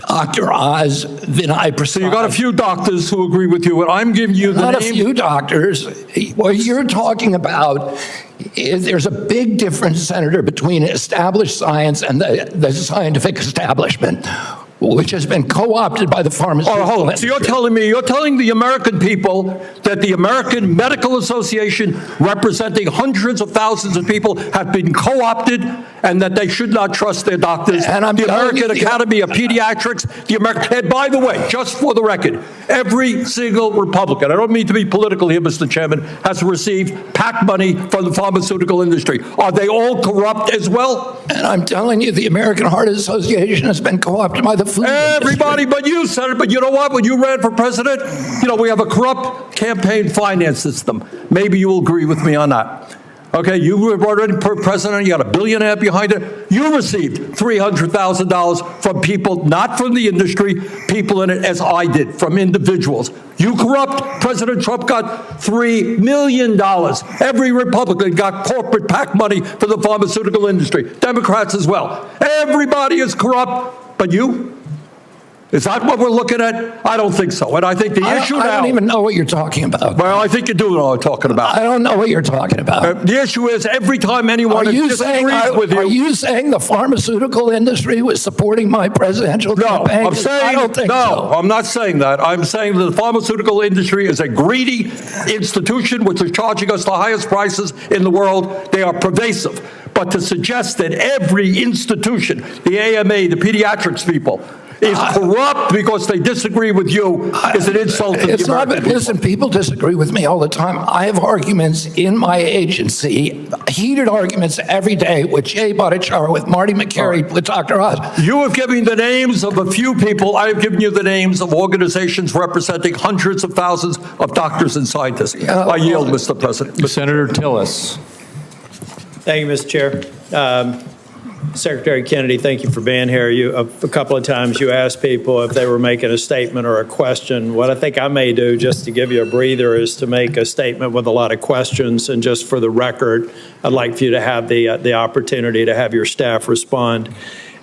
Dr. Oz, Vinay Prasad. So you got a few doctors who agree with you, and I'm giving you the Not name. a few doctors. What you're talking about is there's a big difference, Senator, between established science and the scientific establishment, which has been co-opted by the pharmaceutical industry. So you're telling the American people that the American Medical Association, representing hundreds of thousands of people, have been co-opted and that they should not trust their doctors. And I'm the telling American you, Academy of Pediatrics, and by the way, just for the record, every single Republican, I don't mean to be political here, Mr. Chairman, has received PAC money from the pharmaceutical industry. Are they all corrupt as well? And I'm telling you, the American Heart Association has been co-opted by the food Everybody industry. but you, Senator. But you know what? When you ran for president, you know, we have a corrupt campaign finance system. Maybe you will agree with me on that. Okay, you were already president, you got $1.5 billion behind it. You received $300,000 from people, not from the industry, people in it, as I did, from individuals. You corrupt. President Trump got $3 million. Every Republican got corporate PAC money for the pharmaceutical industry. Democrats as well. Everybody is corrupt, but you? Is that what we're looking at? I don't think so. And I think the issue now... I don't even know what you're talking about. Well, I think you do know what I'm talking about. I don't know what you're talking about. The issue is every time anyone disagrees with you... Are you saying the pharmaceutical industry was supporting my presidential campaign? No, I'm saying... I don't think so. I'm not saying that. I'm saying that the pharmaceutical industry is a greedy institution which is charging us the highest prices in the world. They are pervasive. But to suggest that every institution, the AMA, the pediatrics people, is corrupt because they disagree with you is an insult to the American people. Listen, people disagree with me all the time. I have arguments in my agency, heated arguments every day with Jay Bhattacharya, with Marty McCary, with Dr. Oz. You have given the names of a few people. I have given you the names of organizations representing hundreds of thousands of doctors and scientists. I yield, Mr. President. Senator Tillis. Thank you, Mr. Chair. Secretary Kennedy, thank you for being here. A couple of times you asked people if they were making a statement or a question. What I think I may do, just to give you a breather, is to make a statement with a lot of questions. And just for the record, I'd like for you to have the opportunity to have your staff respond.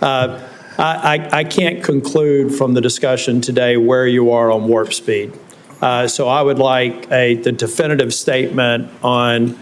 I can't conclude from the discussion today where you are on warp speed. So I would like the definitive statement on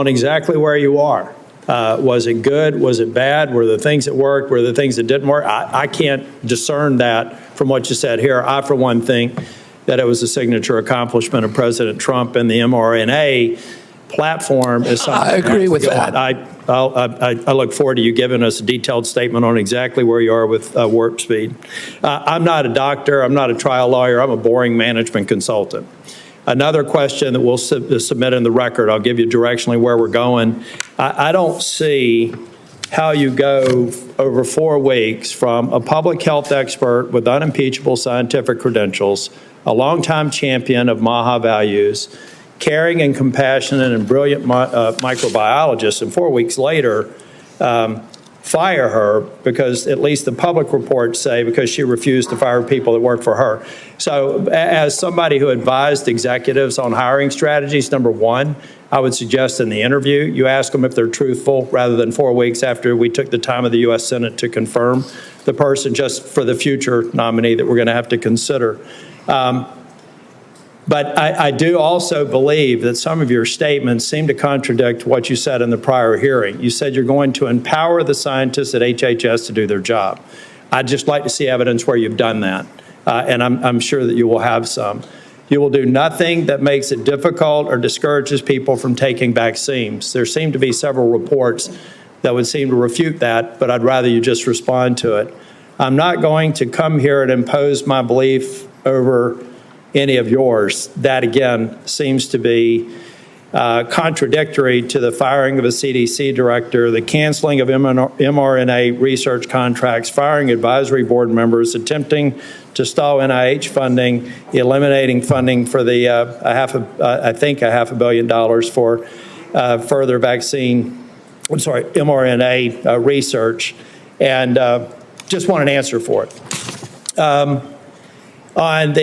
exactly where you are. Was it good? Was it bad? Were there things that worked? Were there things that didn't work? I can't discern that from what you said here. I, for one, think that it was a signature accomplishment of President Trump, and the mRNA platform is something. I agree with that. I look forward to you giving us a detailed statement on exactly where you are with warp speed. I'm not a doctor. I'm not a trial lawyer. I'm a boring management consultant. Another question that we'll submit in the record, I'll give you directionally where we're going. I don't see how you go over 4 weeks from a public health expert with unimpeachable scientific credentials, a longtime champion of MAHA values, caring and compassionate and brilliant microbiologist, and 4 weeks later, fire her because at least the public reports say because she refused to fire people that work for her. So as somebody who advised executives on hiring strategies, number one, I would suggest in the interview, you ask them if they're truthful rather than 4 weeks after we took the time of the U.S. Senate to confirm the person, just for the future nominee that we're going to have to consider. But I do also believe that some of your statements seem to contradict what you said in the prior hearing. You said you're going to empower the scientists at HHS to do their job. I'd just like to see evidence where you've done that, and I'm sure that you will have some. You will do nothing that makes it difficult or discourages people from taking vaccines. There seem to be several reports that would seem to refute that, but I'd rather you just respond to it. I'm not going to come here and impose my belief over any of yours. That, again, seems to be contradictory to the firing of a CDC director, the canceling of mRNA research contracts, firing advisory board members, attempting to stall NIH funding, eliminating funding for the I think $500 million for further mRNA research, and just want an answer for it. On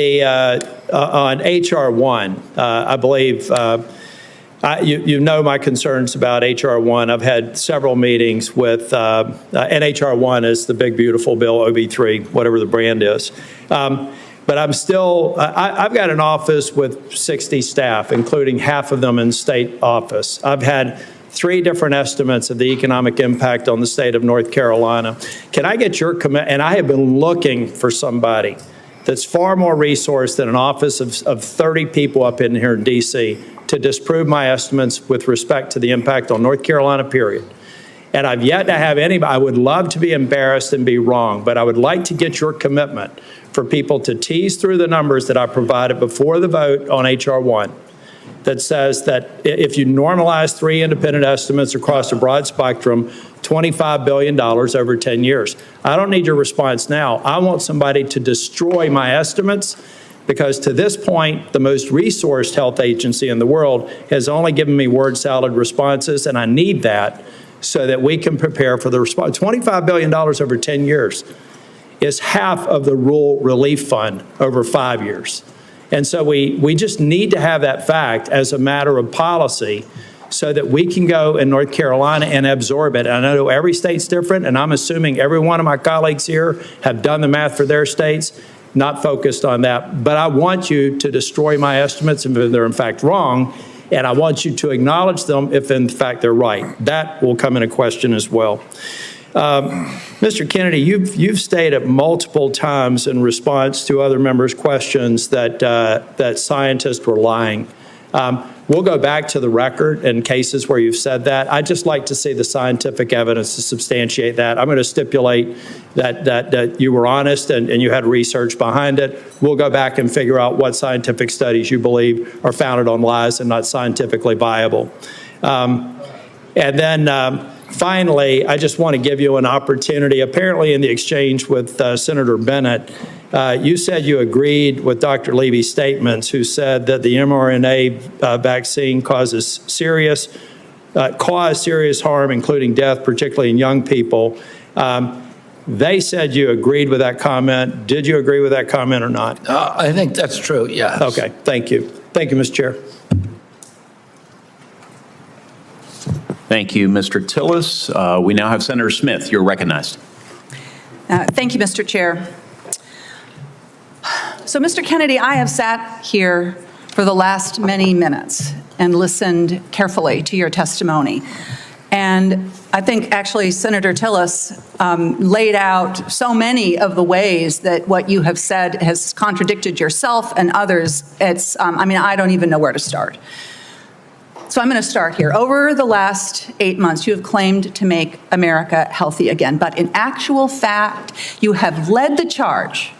H.R. 1, I believe you know my concerns about H.R. 1. I've had several meetings with, and H.R. 1 is the big, beautiful bill, OB3, whatever the brand is. But I'm still, I've got an office with 60 staff, including half of them in state office. I've had 3 different estimates of the economic impact on the state of North Carolina. Can I get your commitment? And I have been looking for somebody that's far more resourced than an office of 30 people up in here in D.C. to disprove my estimates with respect to the impact on North Carolina, period. And I've yet to have anybody. I would love to be embarrassed and be wrong, but I would like to get your commitment for people to tease through the numbers that I provided before the vote on H.R. 1 that says that if you normalize 3 independent estimates across a broad spectrum, $25 billion over 10 years. I don't need your response now. I want somebody to destroy my estimates because to this point, the most resourced health agency in the world has only given me word salad responses, and I need that so that we can prepare for the response. $25 billion over 10 years is half of the rural relief fund over 5 years. And so we just need to have that fact as a matter of policy so that we can go in North Carolina and absorb it. And I know every state's different, and I'm assuming every one of my colleagues here have done the math for their states, not focused on that. But I want you to destroy my estimates if they're in fact wrong, and I want you to acknowledge them if in fact they're right. That will come into question as well. Mr. Kennedy, you've stated multiple times in response to other members' questions that scientists were lying. We'll go back to the record in cases where you've said that. I'd just like to see the scientific evidence to substantiate that. I'm going to stipulate that you were honest and you had research behind it. We'll go back and figure out what scientific studies you believe are founded on lies and not scientifically viable. And then finally, I just want to give you an opportunity. Apparently in the exchange with Senator Bennett, you said you agreed with Dr. Levy's statements, who said that the mRNA vaccine caused serious harm, including death, particularly in young people. They said you agreed with that comment. Did you agree with that comment or not? I think that's true, yes. Okay, thank you. Thank you, Mr. Chair. Thank you, Mr. Tillis. We now have Senator Smith. You're recognized. Thank you, Mr. Chair. So, Mr. Kennedy, I have sat here for the last many minutes and listened carefully to your testimony. And I think actually Senator Tillis laid out so many of the ways that what you have said has contradicted yourself and others. It's, I mean, I don't even know where to start. So I'm going to start here. Over the last 8 months, you have claimed to make America healthy again. But in actual fact, you have led the charge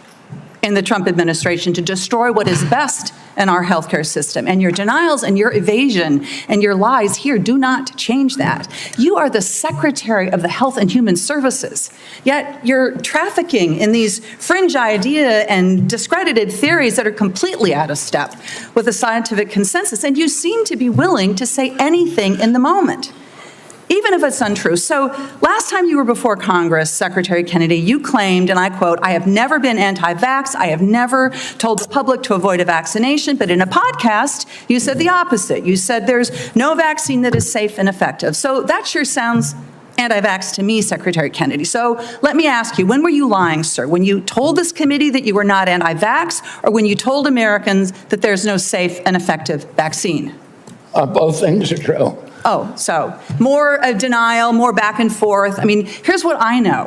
in the Trump administration to destroy what is best in our healthcare system. And your denials and your evasion and your lies here do not change that. You are the Secretary of the Health and Human Services, yet you're trafficking in these fringe idea and discredited theories that are completely out of step with the scientific consensus. And you seem to be willing to say anything in the moment, even if it's untrue. So last time you were before Congress, Secretary Kennedy, you claimed, and I quote, "I have never been anti-vax. I have never told the public to avoid a vaccination." But in a podcast, you said the opposite. You said there's no vaccine that is safe and effective. So that sure sounds anti-vax to me, Secretary Kennedy. So let me ask you, when were you lying, sir? When you told this committee that you were not anti-vax, or when you told Americans that there's no safe and effective vaccine? Both things are true. Oh, so more denial, more back and forth. I mean, here's what I know.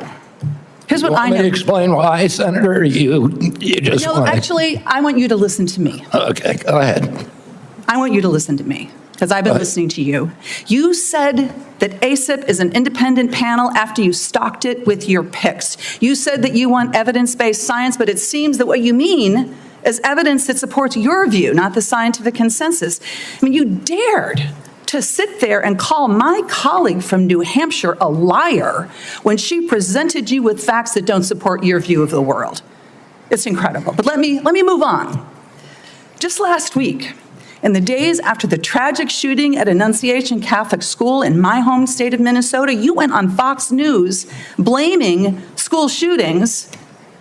Here's what I know. You want me to explain why, Senator? You just No, actually, I want you to listen to me. Okay, go ahead. I want you to listen to me, because I've been listening to you. You said that ACIP is an independent panel after you stocked it with your picks. You said that you want evidence-based science, but it seems that what you mean is evidence that supports your view, not the scientific consensus. I mean, you dared to sit there and call my colleague from New Hampshire a liar when she presented you with facts that don't support your view of the world. It's incredible. But let me move on. Just last week, in the days after the tragic shooting at Annunciation Catholic School in my home state of Minnesota, you went on Fox News blaming school shootings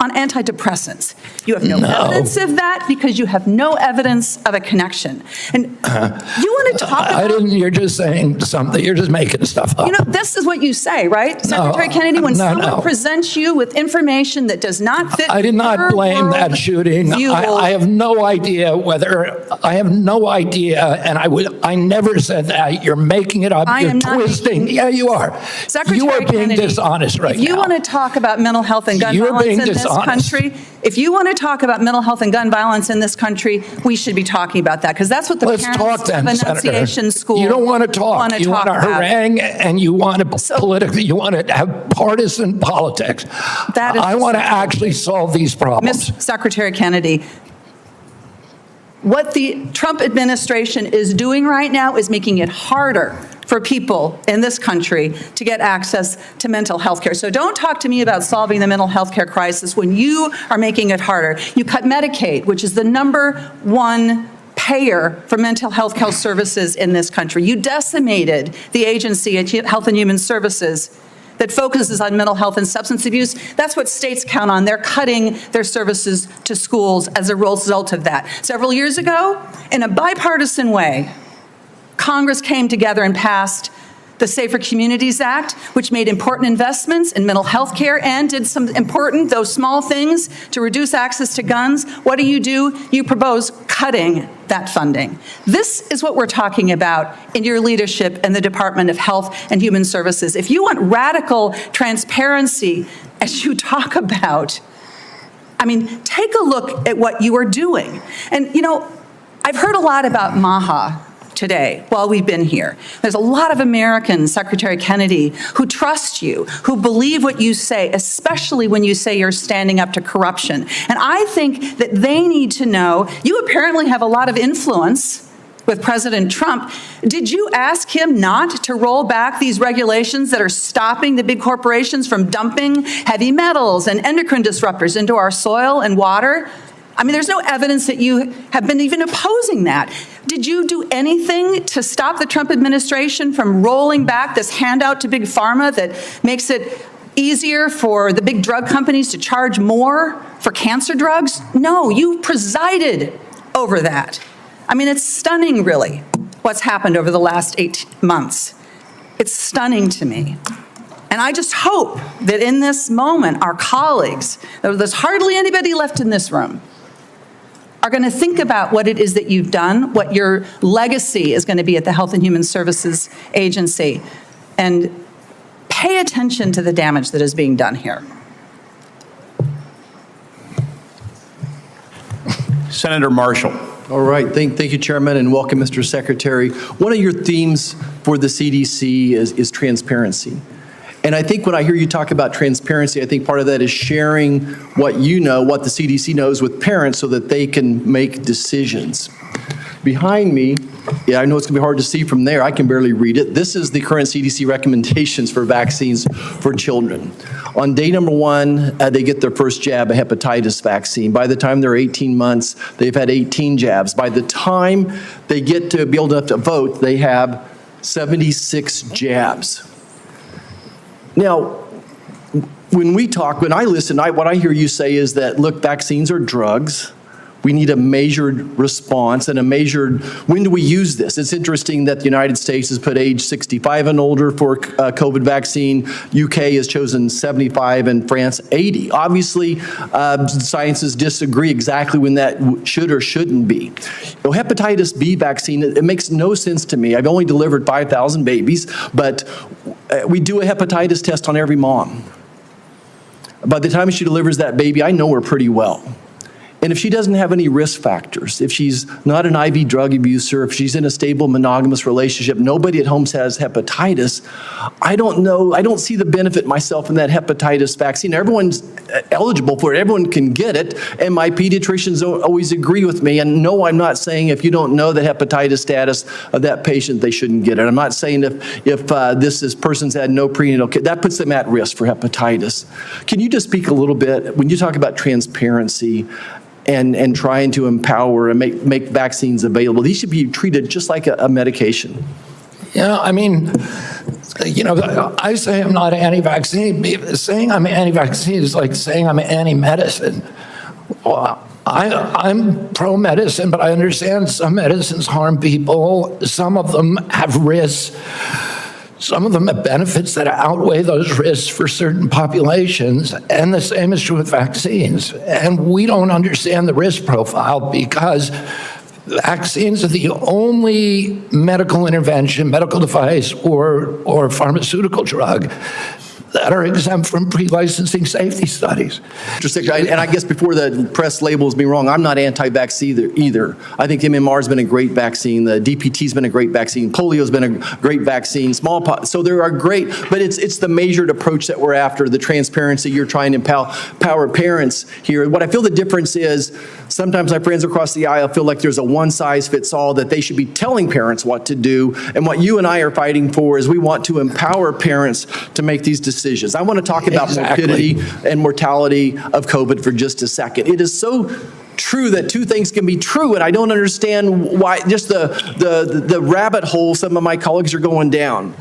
on antidepressants. You have no evidence of that because you have no evidence of a connection. And you want to talk about... You're just saying something. You're just making stuff up. You know, this is what you say, right? Secretary Kennedy, when someone presents you with information that does not fit... I did not blame that shooting. I have no idea whether... I have no idea, and I never said that. You're making it up. You're twisting. Yeah, you are. Secretary you are being Kennedy, dishonest right now. If you want to talk about mental health and gun violence in this country, if you want to talk about mental health and gun violence in this country, we should be talking about that, because that's what the parents of Annunciation School You don't want to talk. You want to harangue, and you want to you want to have partisan politics. I want to actually solve these problems. Ms. Secretary Kennedy, what the Trump administration is doing right now is making it harder for people in this country to get access to mental health care. So don't talk to me about solving the mental health care crisis when you are making it harder. You cut Medicaid, which is the #1 payer for mental health care services in this country. You decimated the agency at Health and Human Services that focuses on mental health and substance abuse. That's what states count on. They're cutting their services to schools as a result of that. Several years ago, in a bipartisan way, Congress came together and passed the Safer Communities Act, which made important investments in mental health care and did some important, though small things, to reduce access to guns. What do? You propose cutting that funding. This is what we're talking about in your leadership in the Department of Health and Human Services. If you want radical transparency, as you talk about, I mean, take a look at what you are doing. And, you know, I've heard a lot about MAHA today while we've been here. There's a lot of Americans, Secretary Kennedy, who trust you, who believe what you say, especially when you say you're standing up to corruption. And I think that they need to know, you apparently have a lot of influence with President Trump. Did you ask him not to roll back these regulations that are stopping the big corporations from dumping heavy metals and endocrine disruptors into our soil and water? I mean, there's no evidence that you have been even opposing that. Did you do anything to stop the Trump administration from rolling back this handout to Big Pharma that makes it easier for the big drug companies to charge more for cancer drugs? No, you presided over that. I mean, it's stunning, really, what's happened over the last 8 months. It's stunning to me. And I just hope that in this moment, our colleagues, there's hardly anybody left in this room, are going to think about what it is that you've done, what your legacy is going to be at the Health and Human Services Agency, and pay attention to the damage that is being done here. Senator Marshall. All right. Thank you, Chairman, and welcome, Mr. Secretary. One of your themes for the CDC is transparency. And I think when I hear you talk about transparency, I think part of that is sharing what you know, what the CDC knows with parents so that they can make decisions. Behind me, yeah, I know it's going to be hard to see from there. I can barely read it. This is the current CDC recommendations for vaccines for children. On day number 1, they get their first jab, a hepatitis vaccine. By the time they're 18 months, they've had 18 jabs. By the time they get to be old enough to vote, they have 76 jabs. Now, when I listen, what I hear you say is that, look, vaccines are drugs. We need a measured response and a measured, when do we use this? It's interesting that the United States has put age 65 and older for COVID vaccine. UK has chosen 75 and France 80. Obviously, scientists disagree exactly when that should or shouldn't be. You know, hepatitis B vaccine, it makes no sense to me. I've only delivered 5,000 babies, but we do a hepatitis test on every mom. By the time she delivers that baby, I know her pretty well. And if she doesn't have any risk factors, if she's not an IV drug abuser, if she's in a stable monogamous relationship, nobody at home has hepatitis, I don't see the benefit myself in that hepatitis vaccine. Everyone's eligible for it. Everyone can get it. And my pediatricians always agree with me. And no, I'm not saying if you don't know the hepatitis status of that patient, they shouldn't get it. I'm not saying if person's had no prenatal care, that puts them at risk for hepatitis. Can you just speak a little bit, when you talk about transparency, and trying to empower and make vaccines available, these should be treated just like a medication. Yeah, I mean, you know, I say I'm not anti-vaccine. Saying I'm anti-vaccine is like saying I'm anti-medicine. Well, I'm pro-medicine, but I understand some medicines harm people. Some of them have risks. Some of them have benefits that outweigh those risks for certain populations, and the same is true with vaccines. And we don't understand the risk profile because vaccines are the only medical intervention, medical device, or pharmaceutical drug that are exempt from pre-licensing safety studies. Mr. Secretary, and I guess before the press labels me wrong, I'm not anti-vaccine either. I think MMR has been a great vaccine. The DPT's been a great vaccine. Polio's been a great vaccine. Smallpox. So there are great, but it's the measured approach that we're after, the transparency. You're trying to empower parents here. What I feel the difference is, sometimes my friends across the aisle feel like there's a one-size-fits-all, that they should be telling parents what to do. And what you and I are fighting for is we want to empower parents to make these decisions. I want to talk about morbidity and mortality of COVID for just a second. It is so true that two things can be true, and I don't understand why, just the rabbit hole some of my colleagues are going down.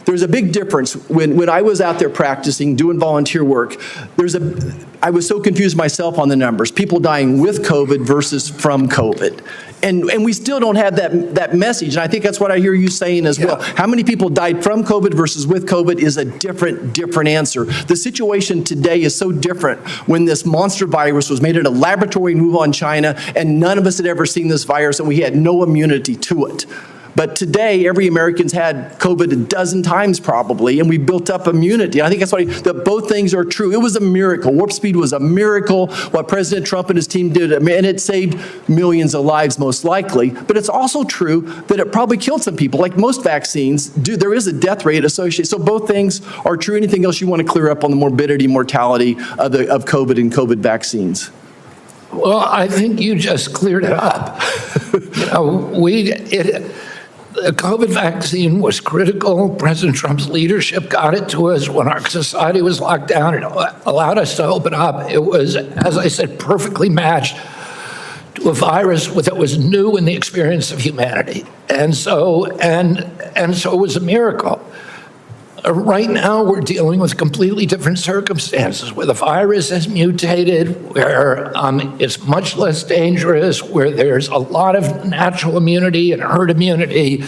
There's a big difference. When I was out there practicing, doing volunteer work, I was so confused myself on the numbers. People dying with COVID versus from COVID. And we still don't have that message. And I think that's what I hear you saying as well. How many people died from COVID versus with COVID is a different answer. The situation today is so different when this monster virus was made at a laboratory in Wuhan, China, and none of us had ever seen this virus, and we had no immunity to it. But today, every American's had COVID a dozen times probably, and we built up immunity. I think that's why both things are true. It was a miracle. Warp speed was a miracle, what President Trump and his team did, and it saved millions of lives most likely. But it's also true that it probably killed some people. Like most vaccines do, there is a death rate associated. So both things are true. Anything else you want to clear up on the morbidity, mortality of COVID and COVID vaccines? Well, I think you just cleared it up. The COVID vaccine was critical. President Trump's leadership got it to us when our society was locked down. It allowed us to open up. It was, as I said, perfectly matched to a virus that was new in the experience of humanity. And so it was a miracle. Right now, we're dealing with completely different circumstances, where the virus has mutated, where it's much less dangerous, where there's a lot of natural immunity and herd immunity.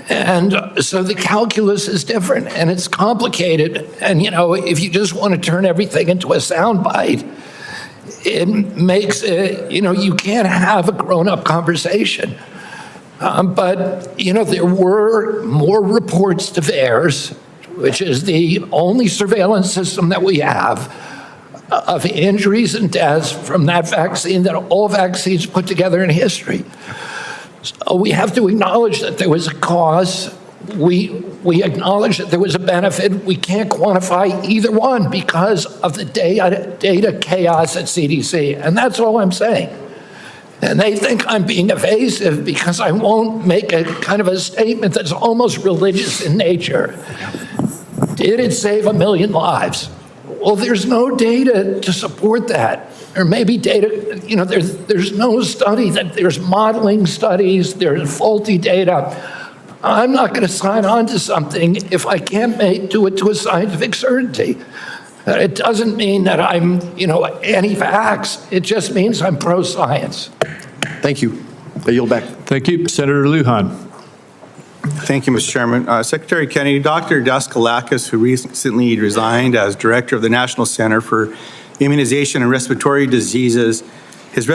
And so the calculus is different, and it's complicated. And, if you just want to turn everything into a soundbite, it makes it, you can't have a grown-up conversation. But, there were more reports to VAERS, which is the only surveillance system that we have, of injuries and deaths from that vaccine that all vaccines put together in history. So we have to acknowledge that there was a cause. We acknowledge that there was a benefit. We can't quantify either one because of the data chaos at CDC, and that's all I'm saying. And they think I'm being evasive because I won't make a kind of a statement that's almost religious in nature. Did it save 1 million lives? Well, there's no data to support that. Or maybe data, there's no study, there's modeling studies, there's faulty data. I'm not going to sign on to something if I can't do it to a scientific certainty. It doesn't mean that I'm, anti-vax. It just means I'm pro-science. Thank you. I yield back. Thank you. Senator Lujan. Thank you, Mr. Chairman. Secretary Kennedy, Dr. Daskalakis, who recently resigned as director of the National Center for Immunization and Respiratory Diseases, his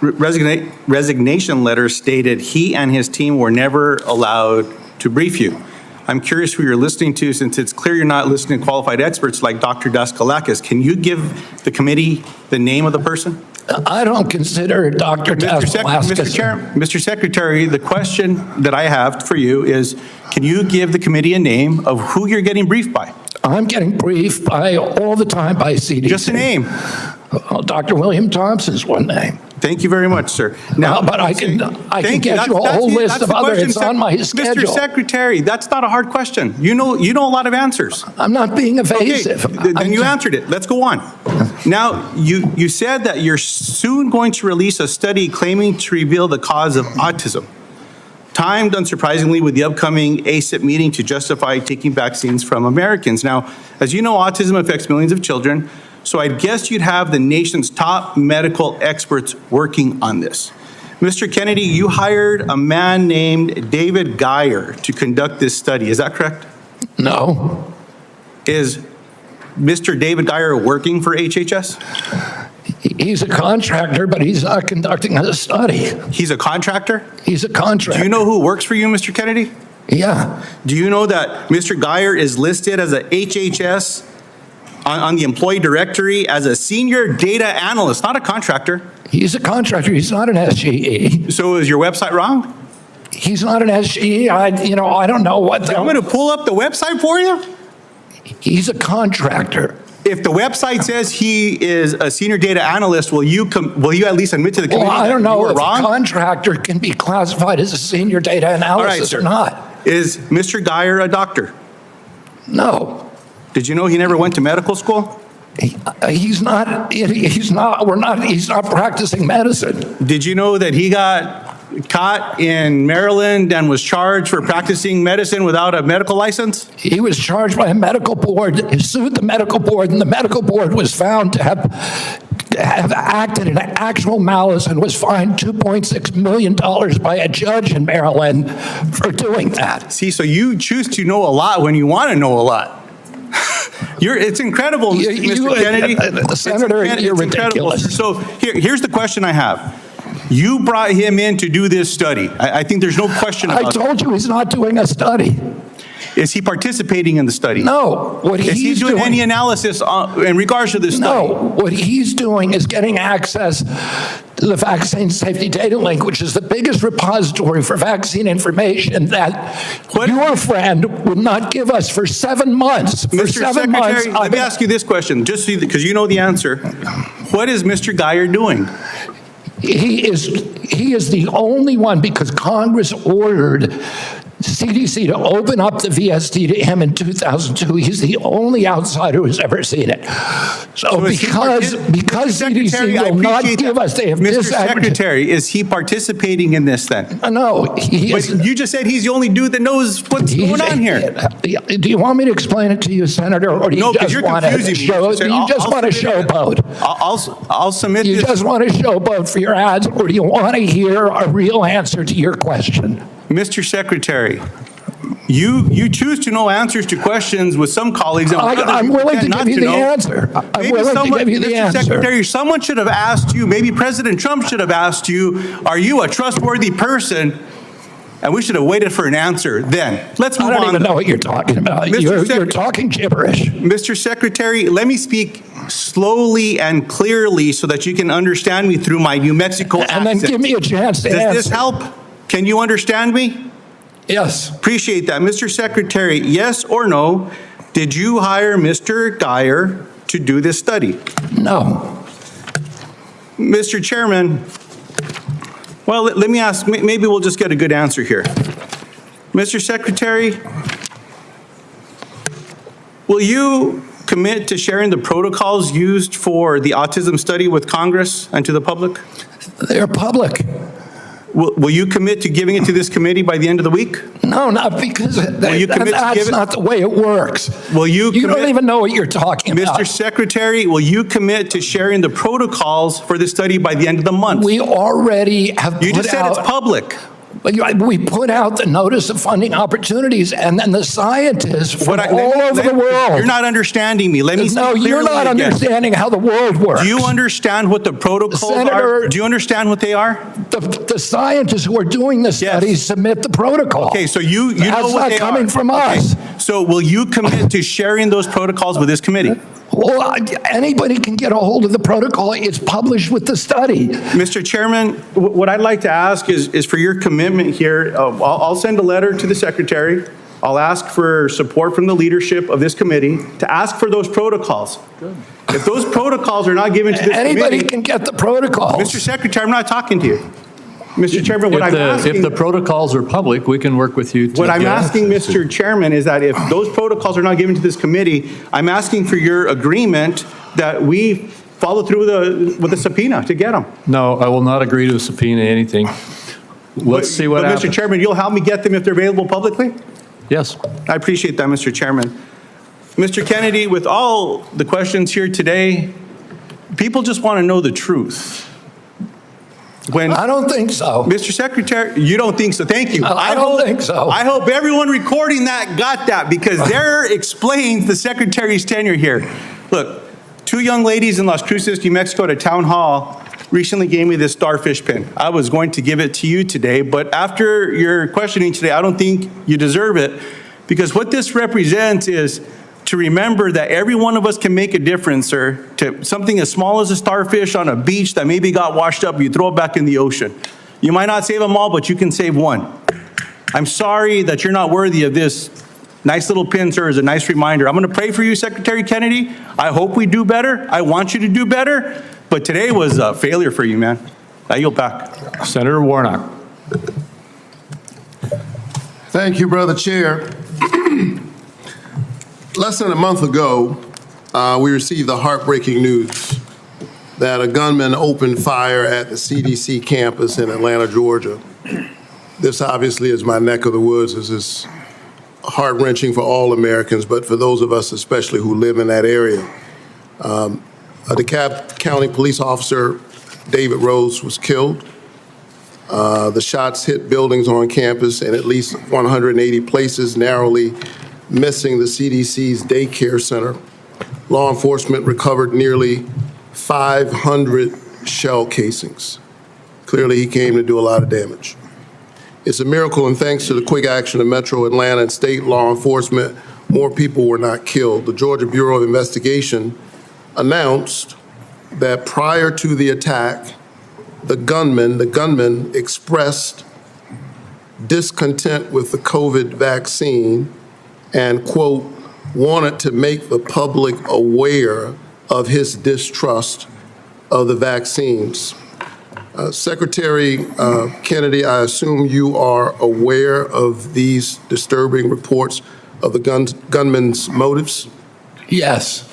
resignation letter stated he and his team were never allowed to brief you. I'm curious who you're listening to, since it's clear you're not listening to qualified experts like Dr. Daskalakis. Can you give the committee the name of the person? I don't consider Dr. Daskalakis. Mr. Secretary, the question that I have for you is, can you give the committee a name of who you're getting briefed by? I'm getting briefed all the time by CDC. Just a name. Well, Dr. William Thompson's one name. Thank you very much, sir. Now, but I can get you a whole list of others. It's on my schedule. Mr. Secretary, that's not a hard question. You know a lot of answers. I'm not being evasive. Okay, then you answered it. Let's go on. Now, you said that you're soon going to release a study claiming to reveal the cause of autism, timed unsurprisingly with the upcoming ACIP meeting to justify taking vaccines from Americans. Now, as you know, autism affects millions of children. So I'd guess you'd have the nation's top medical experts working on this. Mr. Kennedy, you hired a man named David Geyer to conduct this study. Is that correct? No. Is Mr. David Geyer working for HHS? He's a contractor, but he's not conducting a study. He's a contractor? He's a contractor. Do you know who works for you, Mr. Kennedy? Yeah. Do you know that Mr. Geyer is listed as a HHS on the employee directory as a senior data analyst, not a contractor? He's a contractor. He's not an SGE. So is your website wrong? He's not an SGE. I don't know what. I'm going to pull up the website for you. He's a contractor. If the website says he is a senior data analyst, will you at least admit to the committee? Well, I don't know if a contractor can be classified as a senior data analyst or not. Is Mr. Geyer a doctor? No. Did you know he never went to medical school? He's not practicing medicine. Did you know that he got caught in Maryland and was charged for practicing medicine without a medical license? He was charged by a medical board. He sued the medical board, and the medical board was found to have acted in actual malice and was fined $2.6 million by a judge in Maryland for doing that. See, so you choose to know a lot when you want to know a lot. It's incredible, Mr. Kennedy. Senator, you're ridiculous. So here's the question I have. You brought him in to do this study. I think there's no question about it. I told you he's not doing a study. Is he participating in the study? No. Is he doing any analysis in regards to this study? No. What he's doing is getting access to the Vaccine Safety Data Link, which is the biggest repository for vaccine information that your friend would not give us for 7 months. Mr. Secretary, let me ask you this question, just so because you know the answer. What is Mr. Geyer doing? He is the only one, because Congress ordered CDC to open up the VSD to him in 2002. He's the only outsider who's ever seen it. So because CDC will not give us, they have Mr. Secretary, is he participating in this then? No, he isn't. You just said he's the only dude that knows what's going on here. Do you want me to explain it to you, Senator, or do you just want to showboat? I'll submit this. You this. just want to showboat for your ads, or do you want to hear a real answer to your question? Mr. Secretary, you choose to know answers to questions with some colleagues. And I'm willing to give you the answer. I'm willing to give you the answer. Mr. Secretary, someone should have asked you, maybe President Trump should have asked you, are you a trustworthy person? And we should have waited for an answer then. Let's move on. I don't even know what you're talking about. You're talking gibberish. Mr. Secretary, let me speak slowly and clearly so that you can understand me through my New Mexico accent. And then give me a chance to answer. Does this help? Can you understand me? Yes. Appreciate that. Mr. Secretary, yes or no, did you hire Mr. Geyer to do this study? No. Mr. Chairman, well, let me ask, maybe we'll just get a good answer here. Mr. Secretary, will you commit to sharing the protocols used for the autism study with Congress and to the public? They're public. Will you commit to giving it to this committee by the end of the week? No, not because that's not the way it works. Will you don't even know what you're talking about. Mr. Secretary, will you commit to sharing the protocols for the study by the end of the month? We already have You just said it's public. We put out the notice of funding opportunities, and then the scientists from all over the world. You're not understanding me. Let me No, you're not understanding how the world works. Do you understand what the protocols are? Do you understand what they are? The scientists who are doing the studies submit the protocol. Okay, so you know what they are. That's not coming from us. So will you commit to sharing those protocols with this committee? Well, anybody can get a hold of the protocol. It's published with the study. Mr. Chairman, what I'd like to ask is for your commitment here. I'll send a letter to the Secretary. I'll ask for support from the leadership of this committee to ask for those protocols. Good. If those protocols are not given to this committee— Anybody can get the protocols. Mr. Secretary, I'm not talking to you. Mr. Chairman, what I'm asking— If the protocols are public, we can work with you to— What I'm asking, Mr. Chairman, is that if those protocols are not given to this committee, I'm asking for your agreement that we follow through with the subpoena to get them. No, I will not agree to a subpoena anything. Let's see what happens. Mr. Chairman, you'll help me get them if they're available publicly? Yes. I appreciate that, Mr. Chairman. Mr. Kennedy, with all the questions here today, people just want to know the truth. I don't think so. Mr. Secretary, you don't think so. Thank you. I don't think so. I hope everyone recording that got that, because there explains the Secretary's tenure here. Look, two young ladies in Las Cruces, New Mexico at a town hall recently gave me this starfish pin. I was going to give it to you today, but after your questioning today, I don't think you deserve it, because what this represents is to remember that every one of us can make a difference, sir, to something as small as a starfish on a beach that maybe got washed up, you throw it back in the ocean. You might not save them all, but you can save one. I'm sorry that you're not worthy of this. Nice little pin, sir, is a nice reminder. I'm going to pray for you, Secretary Kennedy. I hope we do better. I want you to do better. But today was a failure for you, man. I yield back. Senator Warnock. Thank you, Brother Chair. Less than a month ago, we received the heartbreaking news that a gunman opened fire at the CDC campus in Atlanta, Georgia. This obviously is my neck of the woods. This is heart-wrenching for all Americans, but for those of us especially who live in that area. A DeKalb County police officer, David Rose, was killed. The shots hit buildings on campus in at least 180 places, narrowly missing the CDC's daycare center. Law enforcement recovered nearly 500 shell casings. Clearly, he came to do a lot of damage. It's a miracle, and thanks to the quick action of Metro Atlanta and state law enforcement, more people were not killed. The Georgia Bureau of Investigation announced that prior to the attack, the gunman expressed discontent with the COVID vaccine and, quote, wanted to make the public aware of his distrust of the vaccines. Secretary Kennedy, I assume you are aware of these disturbing reports of the gunman's motives? Yes.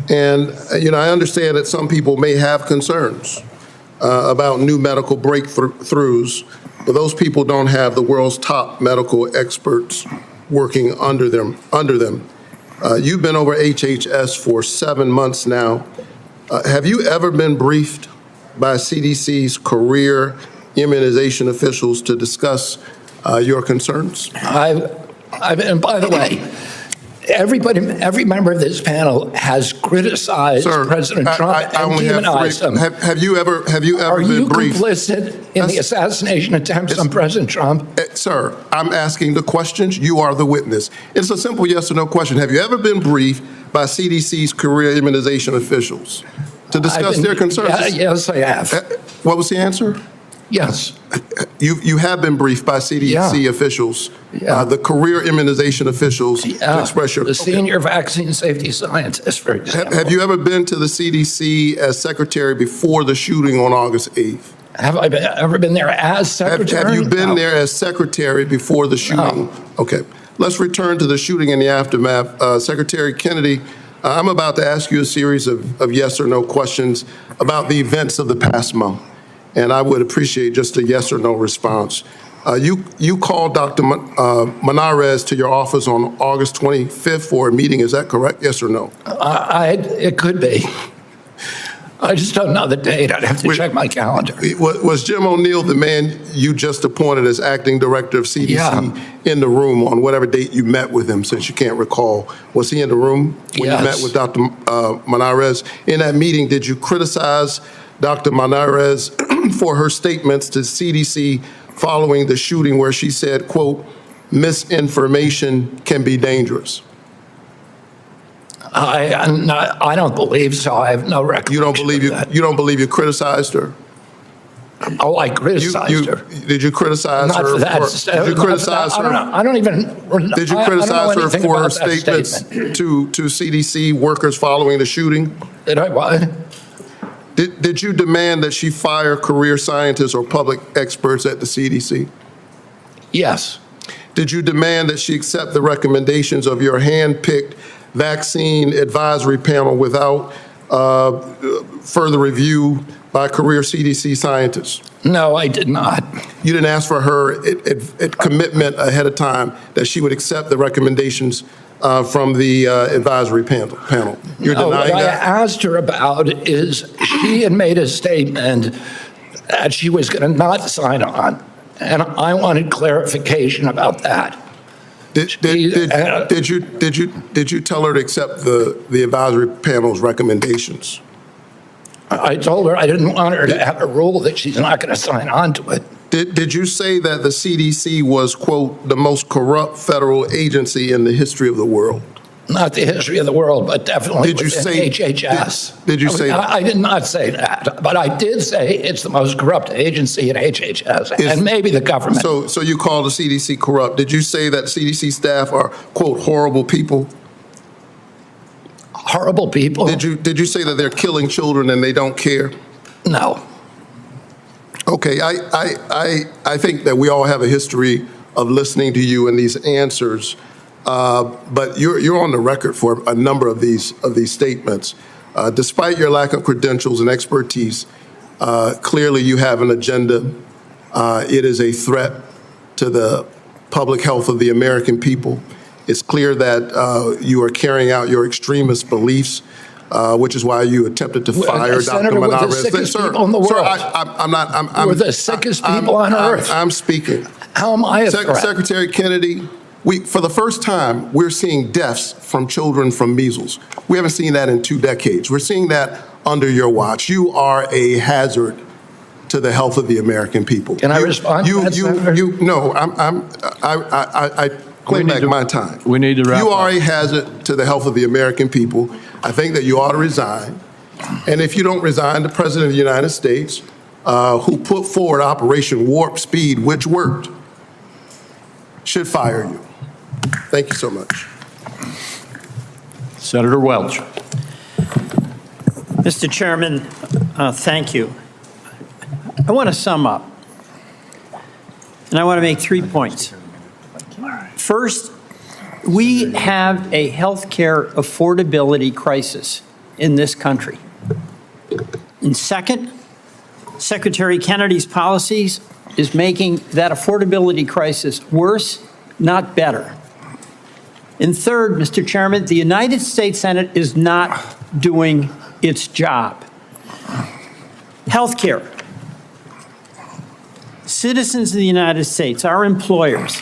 And, I understand that some people may have concerns about new medical breakthroughs, but those people don't have the world's top medical experts working under them. You've been over HHS for 7 months now. Have you ever been briefed by CDC's career immunization officials to discuss your concerns? And by the way, every member of this panel has criticized President Trump and demonized him. Have you ever Are been you briefed? complicit in the assassination attempts on President Trump? Sir, I'm asking the questions. You are the witness. It's a simple yes or no question. Have you ever been briefed by CDC's career immunization officials to discuss their concerns? Yes, I have. What was the answer? Yes. You have been briefed by CDC officials, the career immunization officials, to express your... The senior vaccine safety scientist, for example. Have you ever been to the CDC as secretary before the shooting on August 8th? Have I ever been there as secretary? Have you been there as secretary before the shooting? No. Okay. Let's return to the shooting and the aftermath. Secretary Kennedy, I'm about to ask you a series of yes or no questions about the events of the past month. And I would appreciate just a yes or no response. You called Dr. Menarez to your office on August 25th for a meeting. Is that correct? Yes or no? It could be. I just don't know the date. I'd have to check my calendar. Was Jim O'Neill the man you just appointed as acting director of CDC in the room on whatever date you met with him, since you can't recall? Was he in the room when you met with Dr. Menarez? In that meeting, did you criticize Dr. Menarez for her statements to CDC following the shooting where she said, quote, misinformation can be dangerous? I don't believe so. I have no recollection. You don't believe you criticized her? Oh, I criticized her. Did you criticize Not her? For that. Did you criticize her? I don't even. Did you criticize her for her statements to CDC workers following the shooting? Did I what? Did you demand that she fire career scientists or public experts at the CDC? Yes. Did you demand that she accept the recommendations of your hand-picked vaccine advisory panel without further review by career CDC scientists? No, I did not. You didn't ask for her commitment ahead of time that she would accept the recommendations from the advisory panel. You're denying what that? I asked her about is she had made a statement that she was going to not sign on, and I wanted clarification about that. Did you tell her to accept the advisory panel's recommendations? I told her I didn't want her to have a rule that she's not going to sign on to it. Did you say that the CDC was, quote, the most corrupt federal agency in the history of the world? Not the history of the world, but definitely Did you within say HHS. Did you say that? I did not say that, but I did say it's the most corrupt agency in HHS, and maybe the government. So you call the CDC corrupt. Did you say that CDC staff are, quote, horrible people? Horrible people? Did you say that they're killing children and they don't care? No. Okay, I think that we all have a history of listening to you and these answers, but you're on the record for a number of these statements. Despite your lack of credentials and expertise, clearly you have an agenda. It is a threat to the public health of the American people. It's clear that you are carrying out your extremist beliefs, which is why you attempted to fire Dr. Senator, we're the Menarez. sickest people in the world. Sir, I'm not. We're the sickest people on earth. I'm speaking. How am I a threat? Secretary Kennedy, for the first time, we're seeing deaths from children from measles. We haven't seen that in 2 decades. We're seeing that under your watch. You are a hazard to the health of the American people. Can I respond to that, Senator? No, I claim back my time. We need to wrap You are up. a hazard to the health of the American people. I think that you ought to resign. And if you don't resign, the President of the United States, who put forward Operation Warp Speed, which worked, should fire you. Thank you so much. Senator Welch. Mr. Chairman, thank you. I want to sum up, and I want to make 3 points. First, we have a healthcare affordability crisis in this country. And second, Secretary Kennedy's policies is making that affordability crisis worse, not better. And third, Mr. Chairman, the United States Senate is not doing its job. Healthcare. Citizens of the United States, our employers,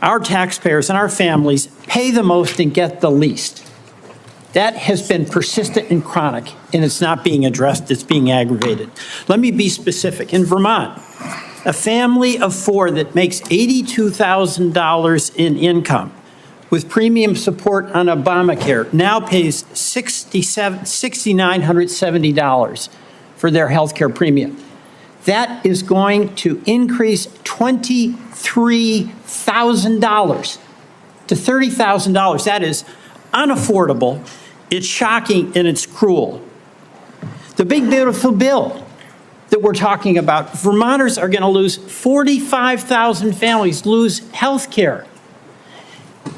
our taxpayers and our families pay the most and get the least. That has been persistent and chronic, and it's not being addressed, it's being aggravated. Let me be specific. In Vermont, a family of 4 that makes $82,000 in income with premium support on Obamacare now pays $6,970 for their health care premium. That is going to increase $23,000 to $30,000. That is unaffordable, it's shocking, and it's cruel. The big beautiful bill that we're talking about, Vermonters are going to lose 45,000 families lose health care.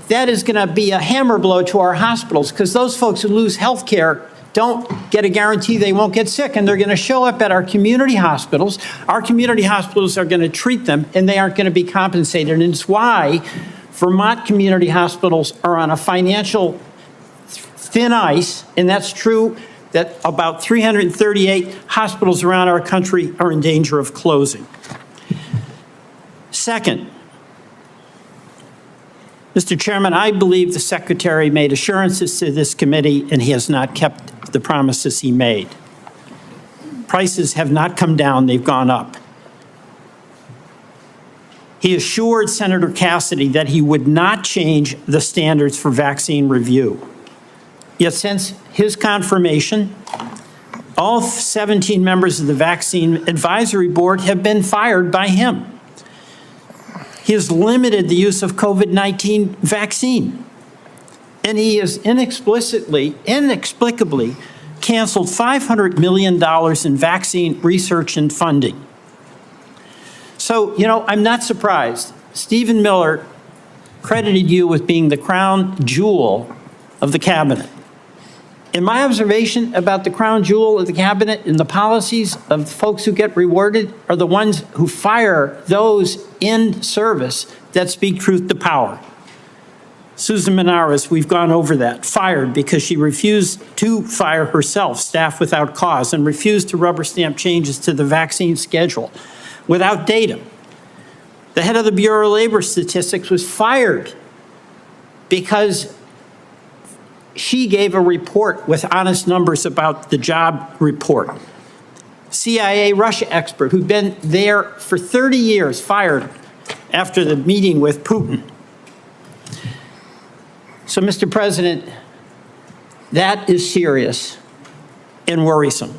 That is going to be a hammer blow to our hospitals because those folks who lose health care don't get a guarantee they won't get sick, and they're going to show up at our community hospitals. Our community hospitals are going to treat them, and they aren't going to be compensated. And it's why Vermont community hospitals are on a financial thin ice, and that's true that about 338 hospitals around our country are in danger of closing. Second, Mr. Chairman, I believe the Secretary made assurances to this committee, and he has not kept the promises he made. Prices have not come down, they've gone up. He assured Senator Cassidy that he would not change the standards for vaccine review. Yet since his confirmation, all 17 members of the Vaccine Advisory Board have been fired by him. He has limited the use of COVID-19 vaccine. And he has inexplicably canceled $500 million in vaccine research and funding. So, I'm not surprised. Stephen Miller credited you with being the crown jewel of the cabinet. And my observation about the crown jewel of the cabinet and the policies of folks who get rewarded are the ones who fire those in service that speak truth to power. Susan Menarez, we've gone over that, fired because she refused to fire herself, staff without cause, and refused to rubber stamp changes to the vaccine schedule without data. The head of the Bureau of Labor Statistics was fired because she gave a report with honest numbers about the job report. CIA Russia expert who'd been there for 30 years, fired after the meeting with Putin. So, Mr. President, that is serious and worrisome.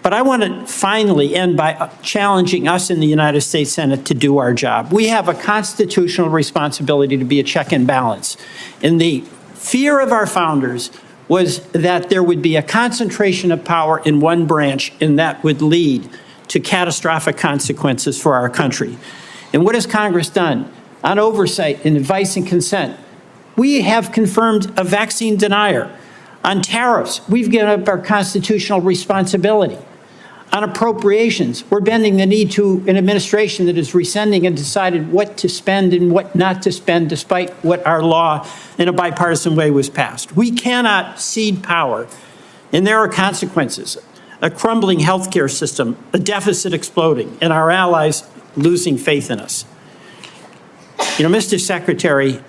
But I want to finally end by challenging us in the United States Senate to do our job. We have a constitutional responsibility to be a check and balance. And the fear of our founders was that there would be a concentration of power in one branch, and that would lead to catastrophic consequences for our country. And what has Congress done? On oversight and advice and consent, we have confirmed a vaccine denier. On tariffs, we've given up our constitutional responsibility. On appropriations, we're bending the knee to an administration that is rescinding and decided what to spend and what not to spend, despite what our law in a bipartisan way was passed. We cannot cede power, and there are consequences. A crumbling healthcare system, a deficit exploding, and our allies losing faith in us. You know, Mr. Secretary,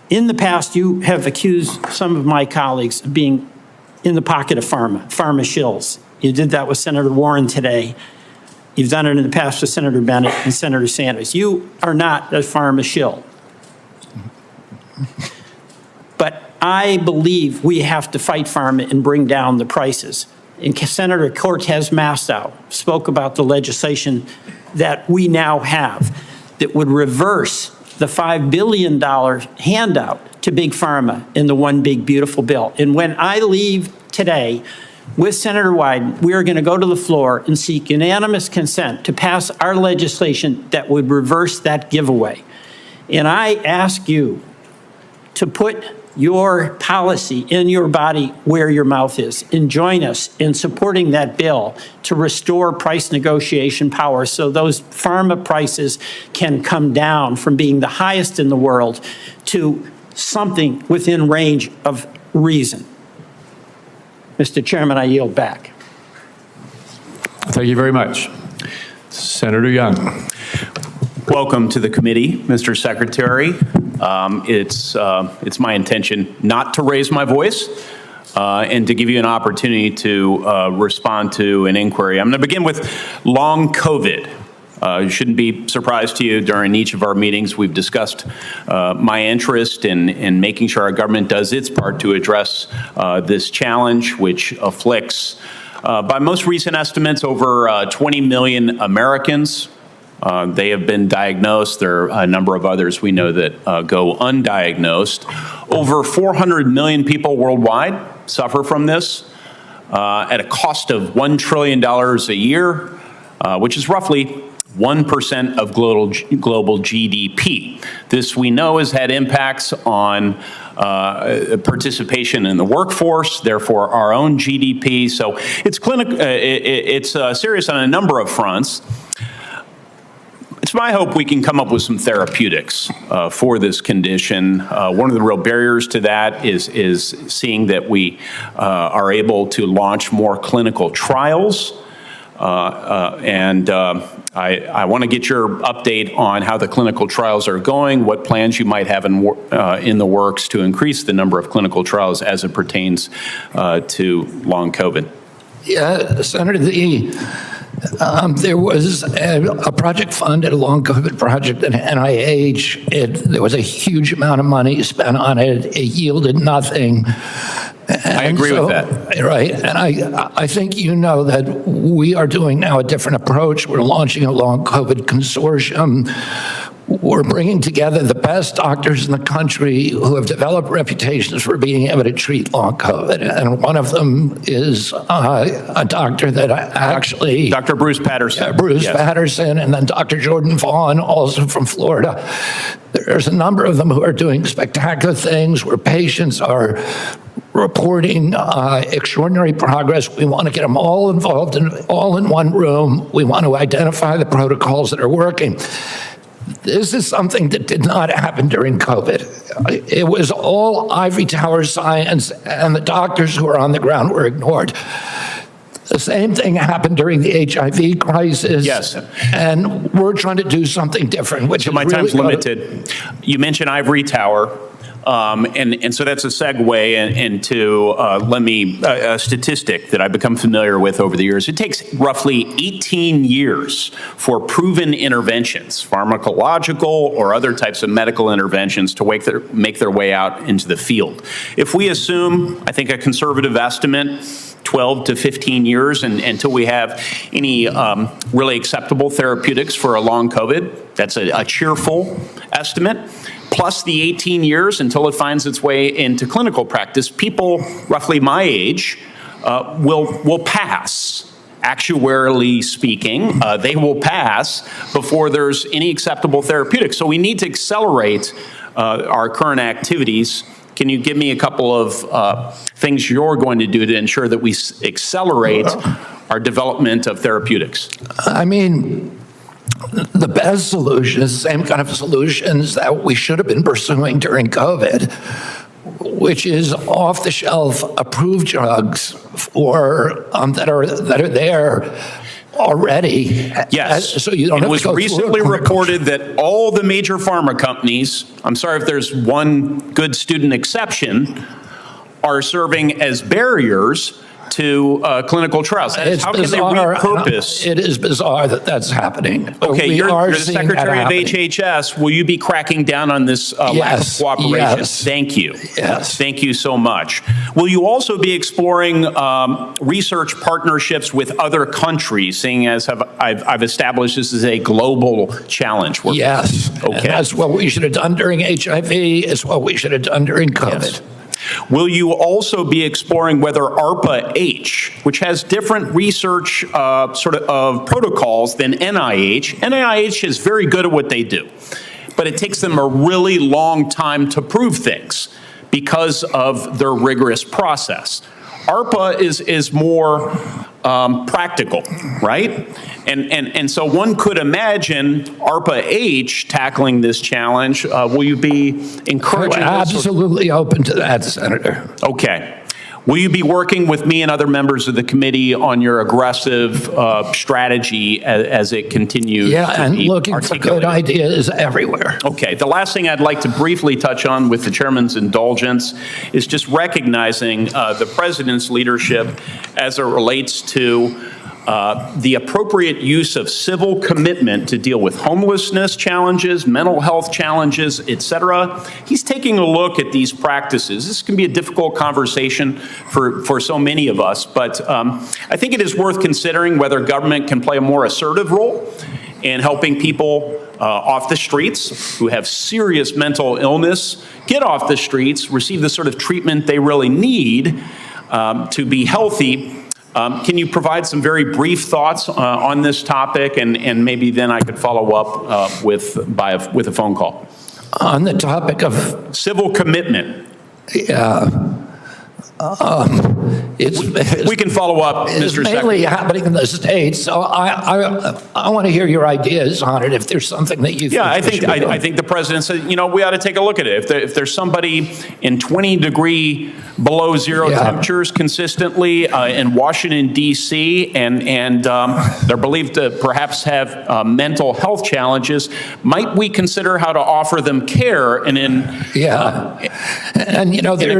in the past, you have accused some of my colleagues of being in the pocket of pharma shills. You did that with Senator Warren today. You've done it in the past with Senator Bennett and Senator Sanders. You are not a pharma shill. But I believe we have to fight pharma and bring down the prices. And Senator Cortez Masto spoke about the legislation that we now have that would reverse the $5 billion handout to Big Pharma in the One Big Beautiful Bill. And when I leave today with Senator Wyden, we are going to go to the floor and seek unanimous consent to pass our legislation that would reverse that giveaway. And I ask you to put your policy in your body where your mouth is, and join us in supporting that bill to restore price negotiation power so those pharma prices can come down from being the highest in the world to something within range of reason. Mr. Chairman, I yield back. Thank you very much. Senator Young. Welcome to the committee, Mr. Secretary. It's my intention not to raise my voice and to give you an opportunity to respond to an inquiry. I'm going to begin with long COVID. It shouldn't be a surprise to you. During each of our meetings, we've discussed my interest in making sure our government does its part to address this challenge, which afflicts, by most recent estimates, over 20 million Americans. They have been diagnosed. There are a number of others we know that go undiagnosed. Over 400 million people worldwide suffer from this at a cost of $1 trillion a year, which is roughly 1% of global GDP. This, we know, has had impacts on participation in the workforce, therefore our own GDP. So it's serious on a number of fronts. It's my hope we can come up with some therapeutics for this condition. One of the real barriers to that is seeing that we are able to launch more clinical trials. I want to get your update on how the clinical trials are going, what plans you might have in the works to increase the number of clinical trials as it pertains to long COVID. Yeah, Senator, there was a project funded, a long COVID project at NIH. There was a huge amount of money spent on it. It yielded nothing. I agree with that. Right. And I think you know that we are doing now a different approach. We're launching a long COVID consortium. We're bringing together the best doctors in the country who have developed reputations for being able to treat long COVID. And one of them is a doctor that actually... Dr. Bruce Patterson. Yeah, Bruce Patterson, and then Dr. Jordan Vaughn, also from Florida. There's a number of them who are doing spectacular things where patients are reporting extraordinary progress. We want to get them all involved, all in one room. We want to identify the protocols that are working. This is something that did not happen during COVID. It was all ivory tower science, and the doctors who are on the ground were ignored. The same thing happened during the HIV crisis. Yes. And we're trying to do something different, which So is my really time's limited. You mentioned ivory tower. And so that's a segue into a statistic that I've become familiar with over the years. It takes roughly 18 years for proven interventions, pharmacological or other types of medical interventions, to make their way out into the field. If we assume, I think a conservative estimate, 12 to 15 years until we have any really acceptable therapeutics for a long COVID, that's a cheerful estimate. Plus the 18 years until it finds its way into clinical practice, people roughly my age will pass. Actuarially speaking, they will pass before there's any acceptable therapeutic. So we need to accelerate our current activities. Can you give me a couple of things you're going to do to ensure that we accelerate our development of therapeutics? I mean, the best solution is the same kind of solutions that we should have been pursuing during COVID, which is off-the-shelf approved drugs for that are there already. Yes. So you don't it have was to go recently reported that all the major pharma companies, I'm sorry if there's one good student exception, are serving as barriers to clinical trials. How can they repurpose? It is bizarre that that's happening. Okay, you're the Secretary of HHS. Will you be cracking down on this lack of cooperation? Yes. Thank you. Yes. Thank you so much. Will you also be exploring research partnerships with other countries, seeing as I've established this is a global challenge? Yes. Okay. And that's what we should have done during HIV. It's what we should have done during COVID. Yes. Will you also be exploring whether ARPA-H, which has different research of protocols than NIH, NIH is very good at what they do, but it takes them a really long time to prove things because of their rigorous process. ARPA is more practical, right? And so one could imagine ARPA-H tackling this challenge. Will you be encouraging this? Absolutely open to that, Senator. Okay. Will you be working with me and other members of the committee on your aggressive strategy as it continues? Yeah, and looking for good ideas everywhere. Okay. The last thing I'd like to briefly touch on, with the chairman's indulgence, is just recognizing the president's leadership as it relates to the appropriate use of civil commitment to deal with homelessness challenges, mental health challenges, et cetera. He's taking a look at these practices. This can be a difficult conversation for so many of us, but I think it is worth considering whether government can play a more assertive role in helping people off the streets who have serious mental illness get off the streets, receive the sort of treatment they really need to be healthy. Can you provide some very brief thoughts on this topic, and maybe then I could follow up with a phone call? On the topic of civil commitment. Yeah. We can follow up, Mr. Secretary. It's mainly happening in the States, so I want to hear your ideas on it if there's something that you think. Yeah, I think the president said, we ought to take a look at it. If there's somebody in 20-degree below zero temperatures consistently in Washington, D.C., and they're believed to perhaps have mental health challenges, might we consider how to offer them care in a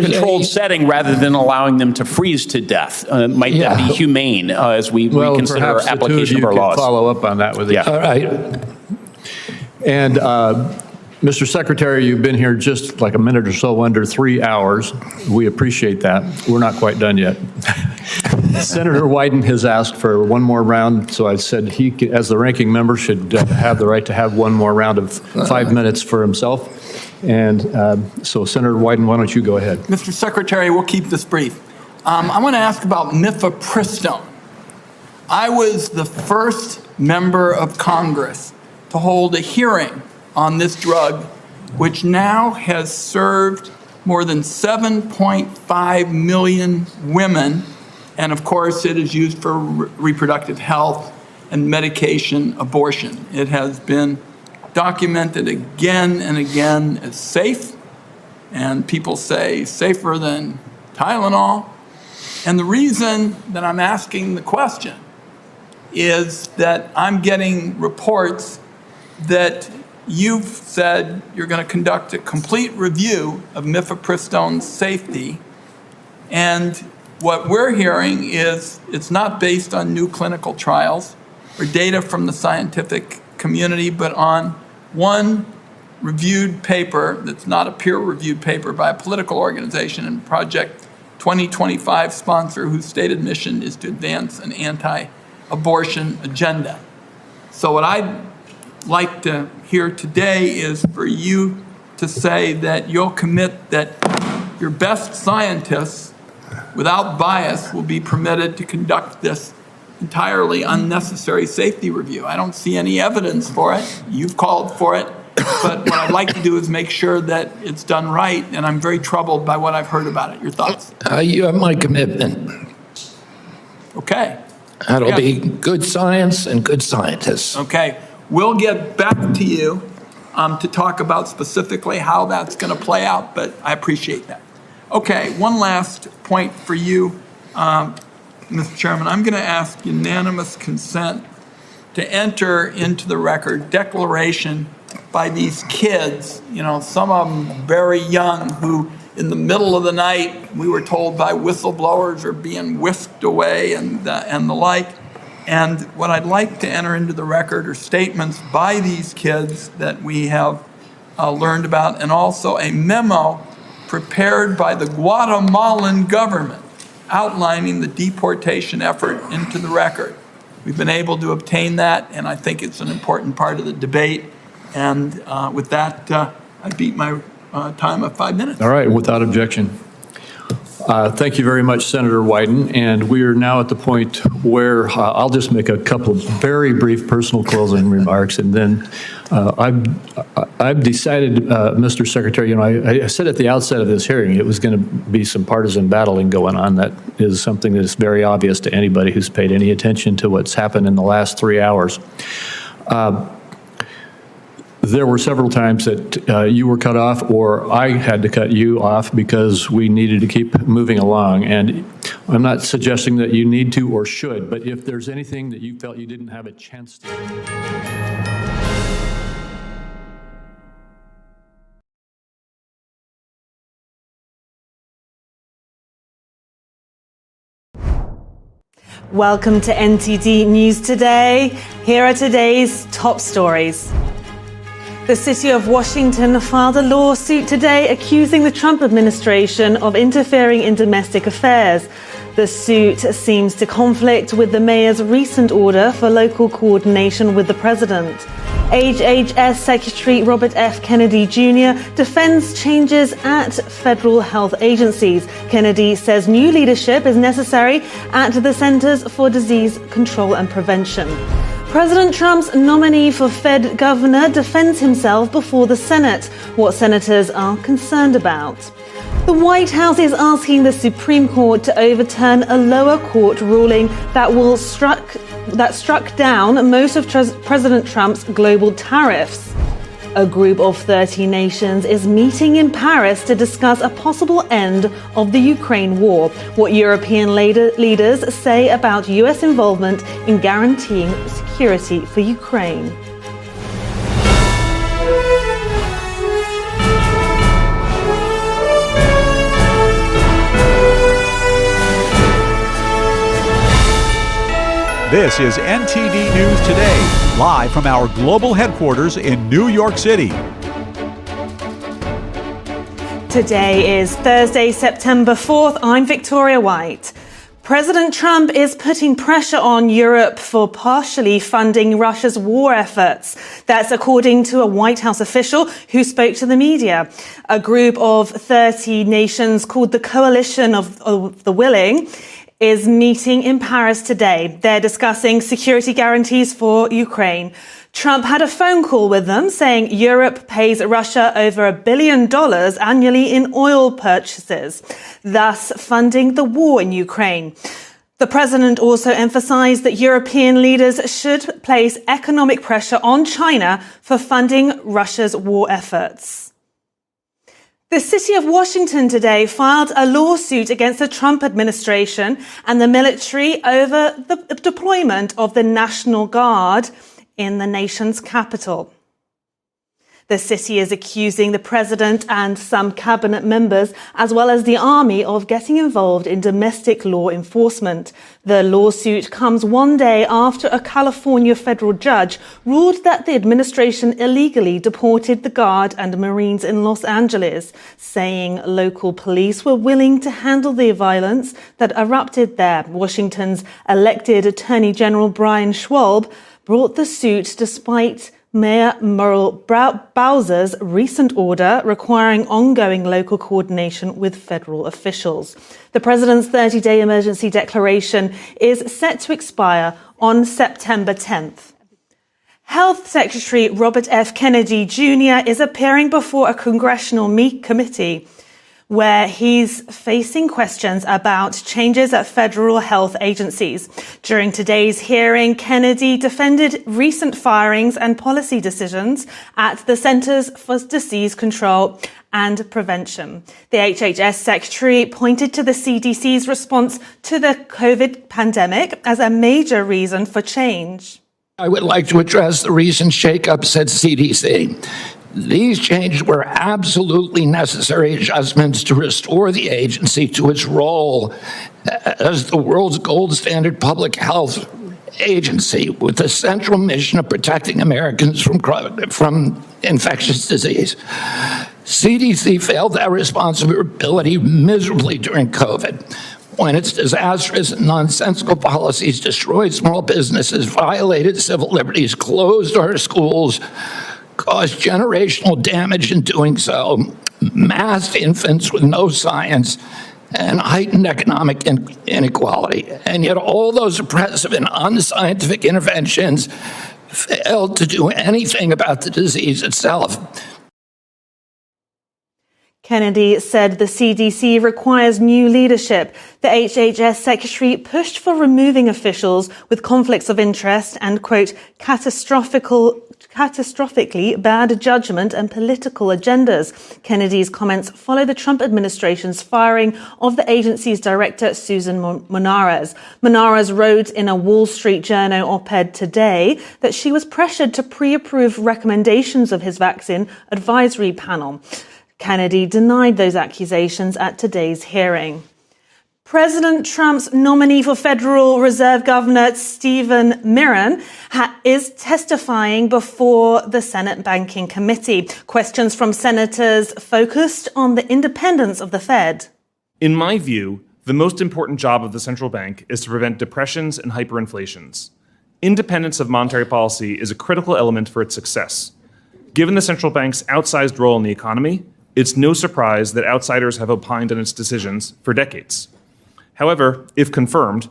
controlled setting rather than allowing them to freeze to death? Might that be humane as we reconsider our application of our laws? Follow up on that with you. All right. And Mr. Secretary, you've been here just like a minute or so under 3 hours. We appreciate that. We're not quite done yet. Senator Wyden has asked for one more round, so I said he, as the ranking member, should have the right to have one more round of 5 minutes for himself. And so, Senator Wyden, why don't you go ahead? Mr. Secretary, we'll keep this brief. I want to ask about mifepristone. I was the first member of Congress to hold a hearing on this drug, which now has served more than 7.5 million women. And of course, it is used for reproductive health and medication abortion. It has been documented again and again as safe, and people say safer than Tylenol. And the reason that I'm asking the question is that I'm getting reports that you've said you're going to conduct a complete review of mifepristone's safety. And what we're hearing is it's not based on new clinical trials or data from the scientific community, but on one reviewed paper that's not a peer-reviewed paper by a political organization and Project 2025 sponsor whose stated mission is to advance an anti-abortion agenda. So what I'd like to hear today is for you to say that you'll commit that your best scientists, without bias, will be permitted to conduct this entirely unnecessary safety review. I don't see any evidence for it. You've called for it. But what I'd like to do is make sure that it's done right, and I'm very troubled by what I've heard about it. Your thoughts? You have my commitment. Okay. That'll be good science and good scientists. Okay. We'll get back to you to talk about specifically how that's going to play out, but I appreciate that. Okay, one last point for you, Mr. Chairman. I'm going to ask unanimous consent to enter into the record declaration by these kids, you know, some of them very young, who in the middle of the night, we were told by whistleblowers, are being whisked away and the like. And what I'd like to enter into the record are statements by these kids that we have learned about, and also a memo prepared by the Guatemalan government outlining the deportation effort into the record. We've been able to obtain that, and I think it's an important part of the debate. And with that, I beat my time of 5 minutes. All right, without objection. Thank you very much, Senator Wyden. And we are now at the point where I'll just make a couple of very brief personal closing remarks, and then I've decided, Mr. Secretary, you know, I said at the outset of this hearing it was going to be some partisan battling going on. That is something that is very obvious to anybody who's paid any attention to what's happened in the last 3 hours. There were several times that you were cut off, or I had to cut you off because we needed to keep moving along. And I'm not suggesting that you need to or should, but if there's anything that you felt you didn't have a chance to. Welcome to NTD News Today. Here are today's top stories. The city of Washington filed a lawsuit today accusing the Trump administration of interfering in domestic affairs. The suit seems to conflict with the mayor's recent order for local coordination with the president. HHS Secretary Robert F. Kennedy Jr. defends changes at federal health agencies. Kennedy says new leadership is necessary at the Centers for Disease Control and Prevention. President Trump's nominee for Fed governor defends himself before the Senate, what senators are concerned about. The White House is asking the Supreme Court to overturn a lower court ruling that struck down most of President Trump's global tariffs. A group of 30 nations is meeting in Paris to discuss a possible end of the Ukraine war, what European leaders say about US involvement in guaranteeing security for Ukraine. This is NTD News Today, live from our global headquarters in New York City. Today is Thursday, September 4th. I'm Victoria White. President Trump is putting pressure on Europe for partially funding Russia's war efforts. That's according to a White House official who spoke to the media. A group of 30 nations called the Coalition of the Willing is meeting in Paris today. They're discussing security guarantees for Ukraine. Trump had a phone call with them saying Europe pays Russia over $1 billion annually in oil purchases, thus funding the war in Ukraine. The president also emphasized that European leaders should place economic pressure on China for funding Russia's war efforts. The city of Washington today filed a lawsuit against the Trump administration and the military over the deployment of the National Guard in the nation's capital. The city is accusing the president and some cabinet members, as well as the army, of getting involved in domestic law enforcement. The lawsuit comes one day after a California federal judge ruled that the administration illegally deported the Guard and Marines in Los Angeles, saying local police were willing to handle the violence that erupted there. Washington's elected Attorney General Brian Schwab brought the suit despite Mayor Muriel Bowser's recent order requiring ongoing local coordination with federal officials. The president's 30-day emergency declaration is set to expire on September 10th. Health Secretary Robert F. Kennedy Jr. is appearing before a congressional committee where he's facing questions about changes at federal health agencies. During today's hearing, Kennedy defended recent firings and policy decisions at the Centers for Disease Control and Prevention. The HHS Secretary pointed to the CDC's response to the COVID pandemic as a major reason for change. I would like to address the recent shakeups at CDC. These changes were absolutely necessary adjustments to restore the agency to its role as the world's gold standard public health agency with the central mission of protecting Americans from infectious disease. CDC failed that responsibility miserably during COVID, when its disastrous and nonsensical policies destroyed small businesses, violated civil liberties, closed our schools, caused generational damage in doing so, massed infants with no science, and heightened economic inequality. And yet all those oppressive and unscientific interventions failed to do anything about the disease itself. Kennedy said the CDC requires new leadership. The HHS Secretary pushed for removing officials with conflicts of interest and, quote, catastrophically bad judgment and political agendas. Kennedy's comments follow the Trump administration's firing of the agency's director, Susan Monarez. Monarez wrote in a Wall Street Journal op-ed today that she was pressured to pre-approve recommendations of his vaccine advisory panel. Kennedy denied those accusations at today's hearing. President Trump's nominee for Federal Reserve Governor Stephen Miron is testifying before the Senate Banking Committee. Questions from senators focused on the independence of the Fed. In my view, the most important job of the central bank is to prevent depressions and hyperinflations. Independence of monetary policy is a critical element for its success. Given the central bank's outsized role in the economy, it's no surprise that outsiders have opined on its decisions for decades. However, if confirmed,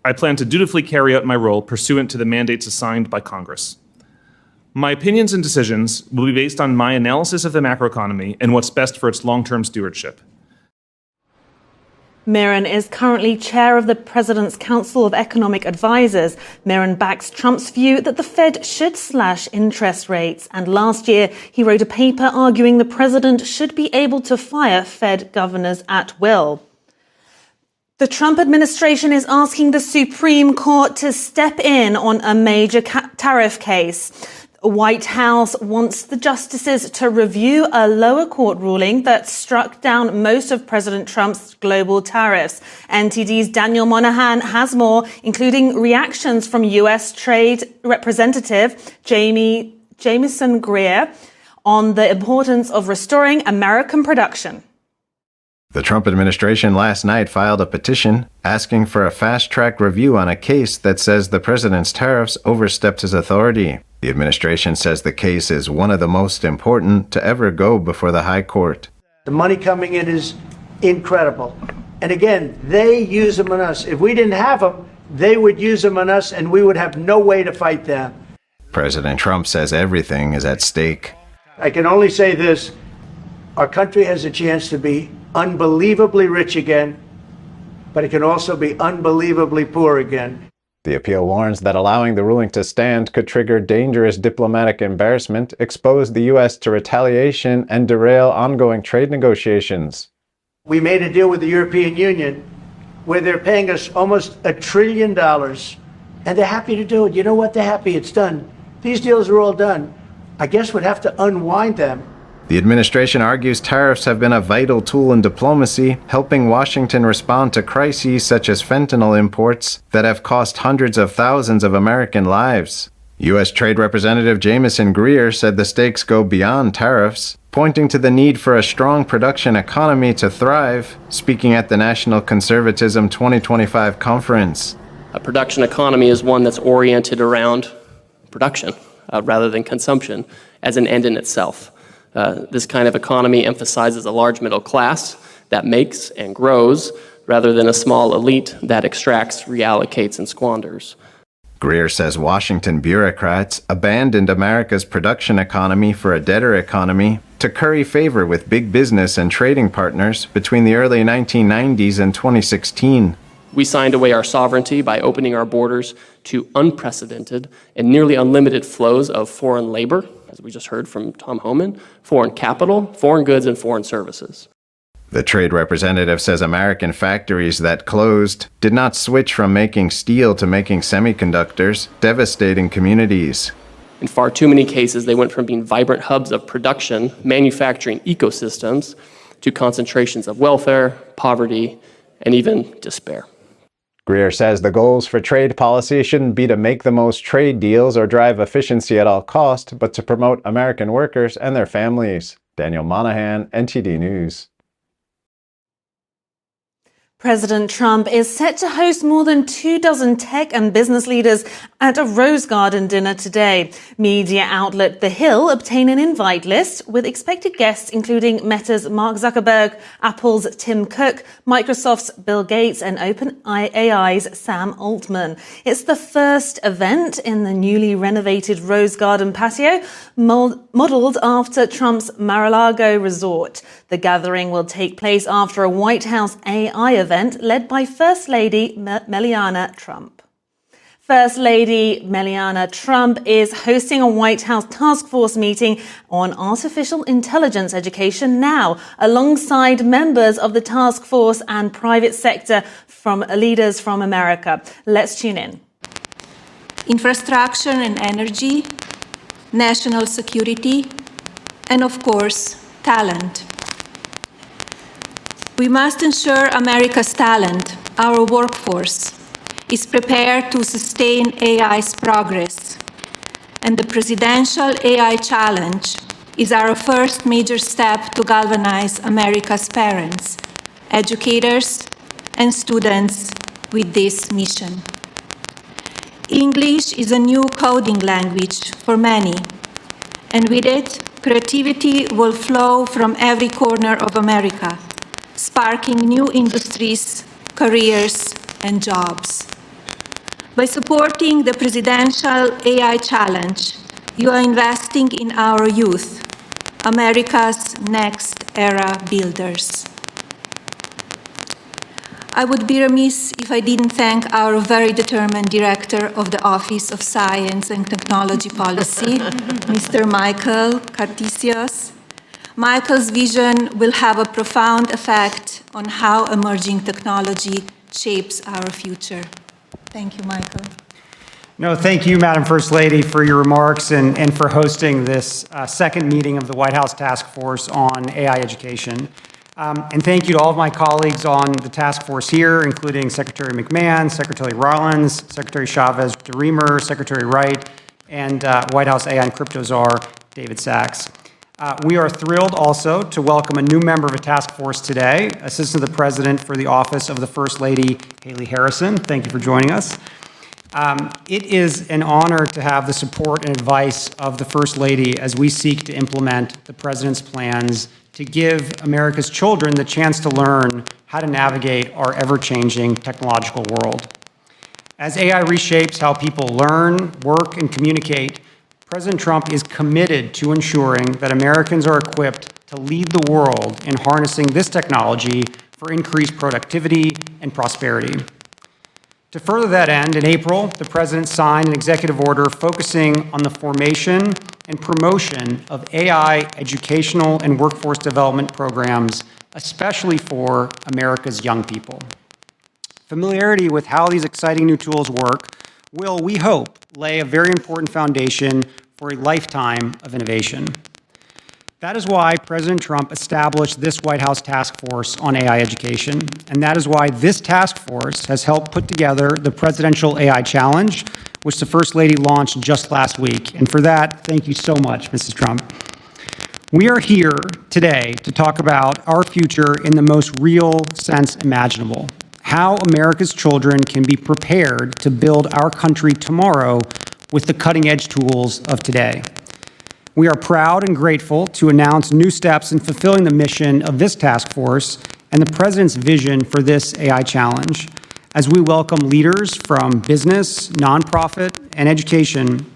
I plan to dutifully carry out my role pursuant to the mandates assigned by Congress. My opinions and decisions will be based on my analysis of the macroeconomy and what's best for its long-term stewardship. Miron is currently chair of the President's Council of Economic Advisers. Miron backs Trump's view that the Fed should slash interest rates. And last year, he wrote a paper arguing the president should be able to fire Fed governors at will. The Trump administration is asking the Supreme Court to step in on a major tariff case. The White House wants the justices to review a lower court ruling that struck down most of President Trump's global tariffs. NTD's Daniel Monahan has more, including reactions from U.S. Trade Representative Jamieson Greer on the importance of restoring American production. The Trump administration last night filed a petition asking for a fast-track review on a case that says the president's tariffs overstepped his authority. The administration says the case is one of the most important to ever go before the high court. The money coming in is incredible. And again, they use them on us. If we didn't have them, they would use them on us and we would have no way to fight them. President Trump says everything is at stake. I can only say this, our country has a chance to be unbelievably rich again, but it can also be unbelievably poor again. The appeal warns that allowing the ruling to stand could trigger dangerous diplomatic embarrassment, expose the U.S. to retaliation, and derail ongoing trade negotiations. We made a deal with the European Union where they're paying us almost $1 trillion, and they're happy to do it. You know what? They're happy. It's done. These deals are all done. I guess we'd have to unwind them. The administration argues tariffs have been a vital tool in diplomacy, helping Washington respond to crises such as fentanyl imports that have cost hundreds of thousands of American lives. U.S. Trade Representative Jamieson Greer said the stakes go beyond tariffs, pointing to the need for a strong production economy to thrive, speaking at the National Conservatism 2025 conference. A production economy is one that's oriented around production rather than consumption as an end in itself. This kind of economy emphasizes a large middle class that makes and grows rather than a small elite that extracts, reallocates, and squanders. Greer says Washington bureaucrats abandoned America's production economy for a debtor economy to curry favor with big business and trading partners between the early 1990s and 2016. We signed away our sovereignty by opening our borders to unprecedented and nearly unlimited flows of foreign labor, as we just heard from Tom Homan, foreign capital, foreign goods, and foreign services. The trade representative says American factories that closed did not switch from making steel to making semiconductors, devastating communities. In far too many cases, they went from being vibrant hubs of production, manufacturing ecosystems, to concentrations of welfare, poverty, and even despair. Greer says the goals for trade policy shouldn't be to make the most trade deals or drive efficiency at all cost, but to promote American workers and their families. Daniel Monahan, NTD News. President Trump is set to host more than 24 tech and business leaders at a Rose Garden dinner today. Media outlet The Hill obtained an invite list with expected guests including Meta's Mark Zuckerberg, Apple's Tim Cook, Microsoft's Bill Gates, and OpenAI's Sam Altman. It's the first event in the newly renovated Rose Garden patio, modeled after Trump's Mar-a-Lago resort. The gathering will take place after a White House AI event led by First Lady Melania Trump. First Lady Melania Trump is hosting a White House task force meeting on artificial intelligence education now, alongside members of the task force and private sector from leaders from America. Let's tune in. Infrastructure and energy, national security, and of course, talent. We must ensure America's talent, our workforce, is prepared to sustain AI's progress. And the Presidential AI Challenge is our first major step to galvanize America's parents, educators, and students with this mission. English is a new coding language for many, and with it, creativity will flow from every corner of America, sparking new industries, careers, and jobs. By supporting the Presidential AI Challenge, you are investing in our youth, America's next era builders. I would be remiss if I didn't thank our very determined Director of the Office of Science and Technology Policy, Mr. Michael Cartesius. Michael's vision will have a profound effect on how emerging technology shapes our future. Thank you, Michael. No, thank you, Madam First Lady, for your remarks and for hosting this second meeting of the White House Task Force on AI Education. And thank you to all of my colleagues on the task force here, including Secretary McMahon, Secretary Rollins, Secretary Chavez-DeRemer, Secretary Wright, and White House AI and Crypto Czar, David Sachs. We are thrilled also to welcome a new member of a task force today, Assistant to the President for the Office of the First Lady, Haley Harrison. Thank you for joining us. It is an honor to have the support and advice of the First Lady as we seek to implement the President's plans to give America's children the chance to learn how to navigate our ever-changing technological world. As AI reshapes how people learn, work, and communicate, President Trump is committed to ensuring that Americans are equipped to lead the world in harnessing this technology for increased productivity and prosperity. To further that end, in April, the President signed an executive order focusing on the formation and promotion of AI educational and workforce development programs, especially for America's young people. Familiarity with how these exciting new tools work will, we hope, lay a very important foundation for a lifetime of innovation. That is why President Trump established this White House task force on AI education, and that is why this task force has helped put together the Presidential AI Challenge, which the First Lady launched just last week. And for that, thank you so much, Mrs. Trump. We are here today to talk about our future in the most real sense imaginable, how America's children can be prepared to build our country tomorrow with the cutting-edge tools of today. We are proud and grateful to announce new steps in fulfilling the mission of this task force and the President's vision for this AI challenge, as we welcome leaders from business, nonprofit, and education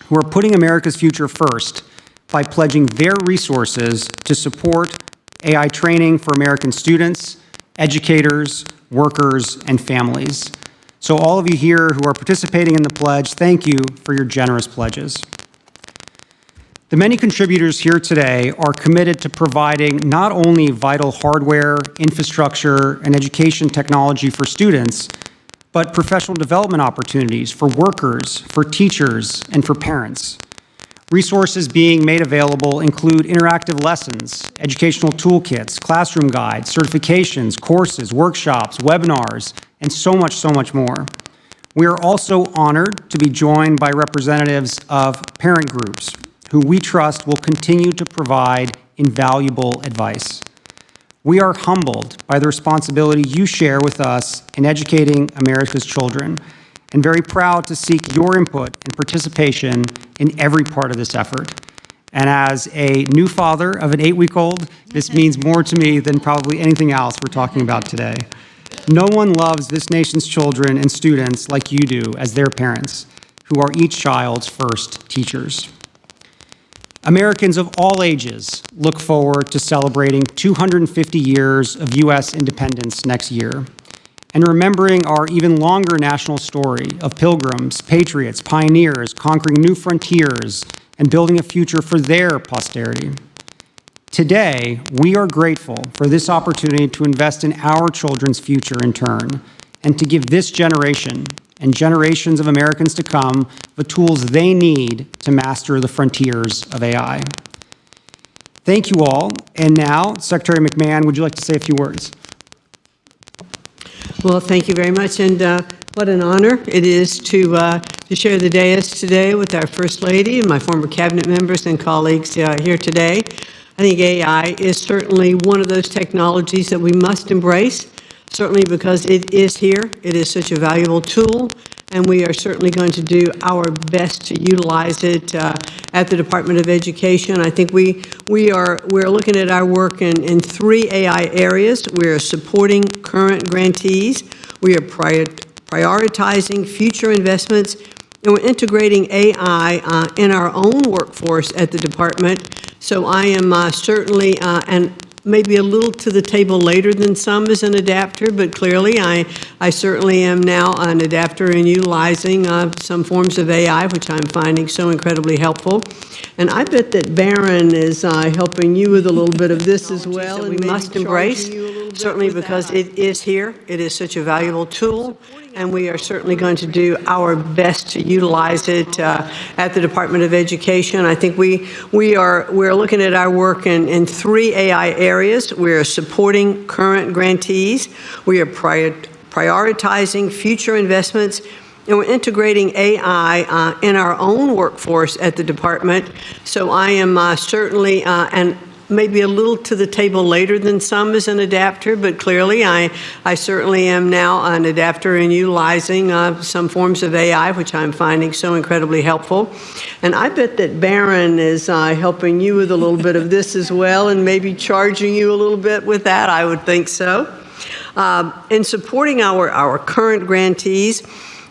who are putting America's future first by pledging their resources to support AI training for American students, educators, workers, and families. So all of you here who are participating in the pledge, thank you for your generous pledges. The many contributors here today are committed to providing not only vital hardware, infrastructure, and education technology for students, but professional development opportunities for workers, for teachers, and for parents. Resources being made available include interactive lessons, educational toolkits, classroom guides, certifications, courses, workshops, webinars, and so much more. We are also honored to be joined by representatives of parent groups, who we trust will continue to provide invaluable advice. We are humbled by the responsibility you share with us in educating America's children, and very proud to seek your input and participation in every part of this effort. And as a new father of an 8-week-old, this means more to me than probably anything else we're talking about today. No one loves this nation's children and students like you do as their parents, who are each child's first teachers. Americans of all ages look forward to celebrating 250 years of U.S. independence next year, and remembering our even longer national story of pilgrims, patriots, pioneers, conquering new frontiers, and building a future for their posterity. Today, we are grateful for this opportunity to invest in our children's future in turn, and to give this generation and generations of Americans to come the tools they need to master the frontiers of AI. Thank you all. And now, Secretary McMahon, would you like to say a few words? Well, thank you very much, and what an honor it is to share the dais today with our First Lady and my former cabinet members and colleagues here today. I think AI is certainly one of those technologies that we must embrace, certainly because it is here. It is such a valuable tool, and we are certainly going to do our best to utilize it at the Department of Education. I think we're looking at our work in 3 AI areas. We are supporting current grantees. We are prioritizing future investments, and we're integrating AI in our own workforce at the department. So I am certainly, and maybe a little to the table later than some as an adapter, but clearly I certainly am now an adapter in utilizing some forms of AI, which I'm finding so incredibly helpful. And I bet that Barron is helping you with a little bit of this as well, and we must embrace, certainly because it is here. It is such a valuable tool, and we are certainly going to do our best to utilize it at the Department of Education. I think we're looking at our work in 3 AI areas. We are supporting current grantees. We are prioritizing future investments, and we're integrating AI in our own workforce at the department. So I am certainly, and maybe a little to the table later than some as an adapter, but clearly I certainly am now an adapter in utilizing some forms of AI, which I'm finding so incredibly helpful. And I bet that Barron is helping you with a little bit of this as well, and maybe charging you a little bit with that. I would think so. In supporting our current grantees,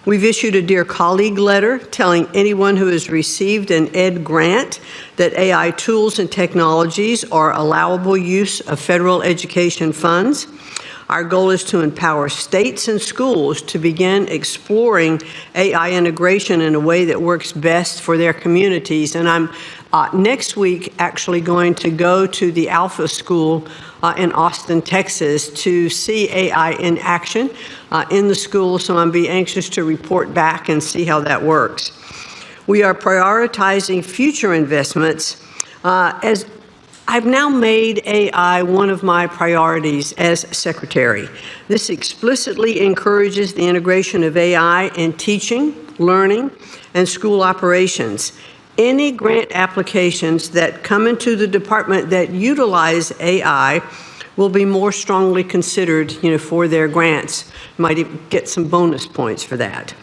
we've issued a Dear Colleague letter telling anyone who has received an ED grant that AI tools and technologies are allowable use of federal education funds. Our goal is to empower states and schools to begin exploring AI integration in a way that works best for their communities. And I'm next week actually going to go to the Alpha School in Austin, Texas, to see AI in action in the school, so I'm be anxious to report back and see how that works. We are prioritizing future investments as I've now made AI one of my priorities as secretary. This explicitly encourages the integration of AI in teaching, learning, and school operations. Any grant applications that come into the department that utilize AI will be more strongly considered, for their grants. Might even get some bonus points for that.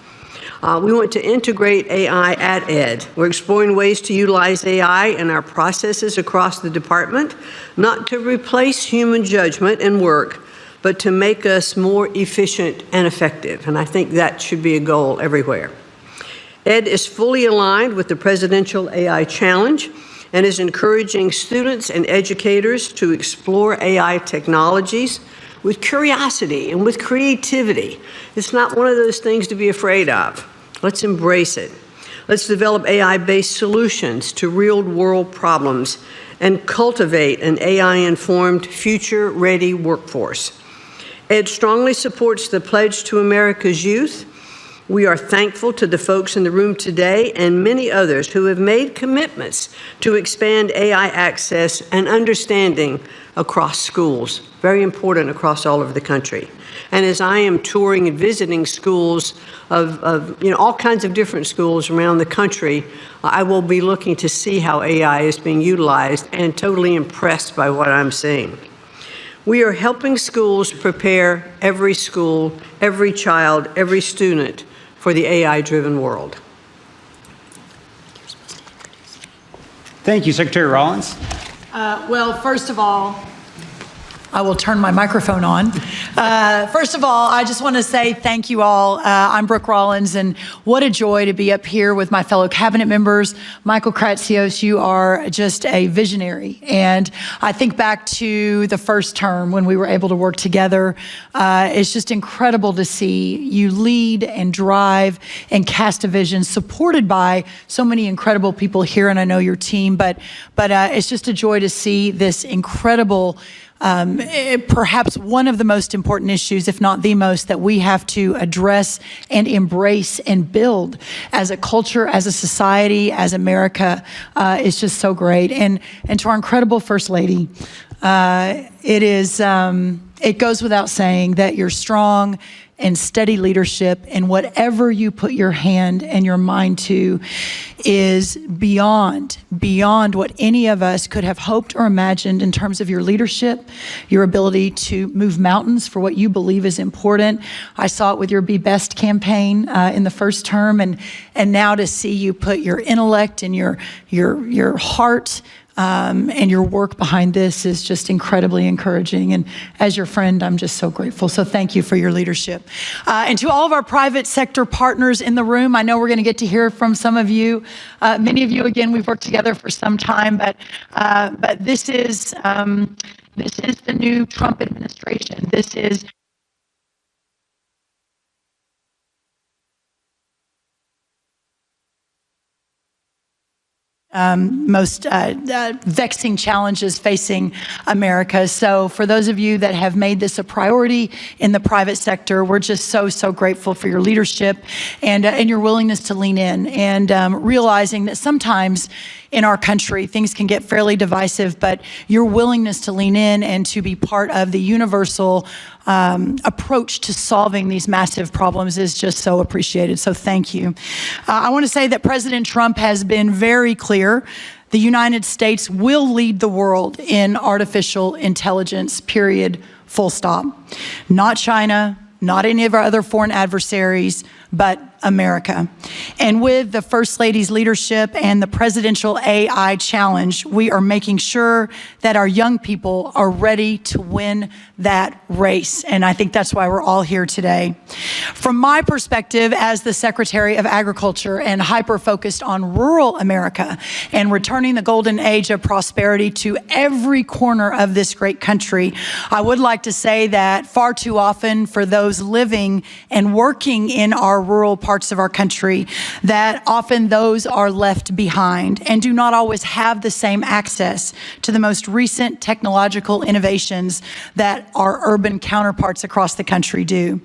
We want to integrate AI at Ed. We're exploring ways to utilize AI in our processes across the department, not to replace human judgment and work, but to make us more efficient and effective. And I think that should be a goal everywhere. Ed is fully aligned with the Presidential AI Challenge and is encouraging students and educators to explore AI technologies with curiosity and with creativity. It's not one of those things to be afraid of. Let's embrace it. Let's develop AI-based solutions to real-world problems and cultivate an AI-informed, future-ready workforce. Ed strongly supports the Pledge to America's Youth. We are thankful to the folks in the room today and many others who have made commitments to expand AI access and understanding across schools, very important across all over the country. And as I am touring and visiting schools of all kinds of different schools around the country, I will be looking to see how AI is being utilized and totally impressed by what I'm seeing. We are helping schools prepare every school, every child, every student for the AI-driven world. Thank you, Secretary Rollins. Well, first of all, I will turn my microphone on. First of all, I just want to say thank you all. I'm Brooke Rollins, and what a joy to be up here with my fellow cabinet members. Michael Kratsios, you are just a visionary. And I think back to the first term when we were able to work together. It's just incredible to see you lead and drive and cast a vision supported by so many incredible people here, and I know your team, but it's just a joy to see this incredible perhaps one of the most important issues, if not the most, that we have to address and embrace and build as a culture, as a society, as America, is just so great. And to our incredible First Lady, it goes without saying that you're strong and steady leadership, and whatever you put your hand and your mind to is beyond what any of us could have hoped or imagined in terms of your leadership, your ability to move mountains for what you believe is important. I saw it with your Be Best campaign in the first term, and now to see you put your intellect and your heart and your work behind this is just incredibly encouraging. And as your friend, I'm just so grateful. So thank you for your leadership. And to all of our private sector partners in the room, I know we're going to get to hear from some of you. Many of you, again, we've worked together for some time, but this is the new Trump administration. This is most vexing challenges facing America. So for those of you that have made this a priority in the private sector, we're just so grateful for your leadership and your willingness to lean in and realizing that sometimes in our country, things can get fairly divisive, but your willingness to lean in and to be part of the universal approach to solving these massive problems is just so appreciated. So thank you. I want to say that President Trump has been very clear. The United States will lead the world in artificial intelligence, period, full stop. Not China, not any of our other foreign adversaries, but America. And with the First Lady's leadership and the Presidential AI Challenge, we are making sure that our young people are ready to win that race. And I think that's why we're all here today. From my perspective as the Secretary of Agriculture and hyper-focused on rural America and returning the golden age of prosperity to every corner of this great country, I would like to say that far too often for those living and working in our rural parts of our country, that often those are left behind and do not always have the same access to the most recent technological innovations that our urban counterparts across the country do.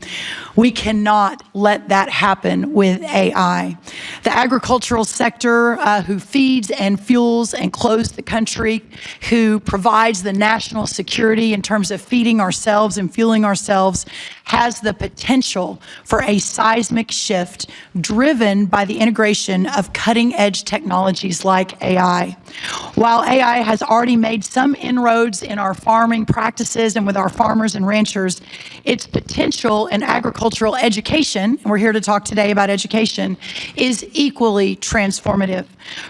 We cannot let that happen with AI. The agricultural sector, who feeds and fuels and clothes the country, who provides the national security in terms of feeding ourselves and fueling ourselves, has the potential for a seismic shift driven by the integration of cutting-edge technologies like AI. While AI has already made some inroads in our farming practices and with our farmers and ranchers, its potential in agricultural education, and we're here to talk today about education, is equally transformative.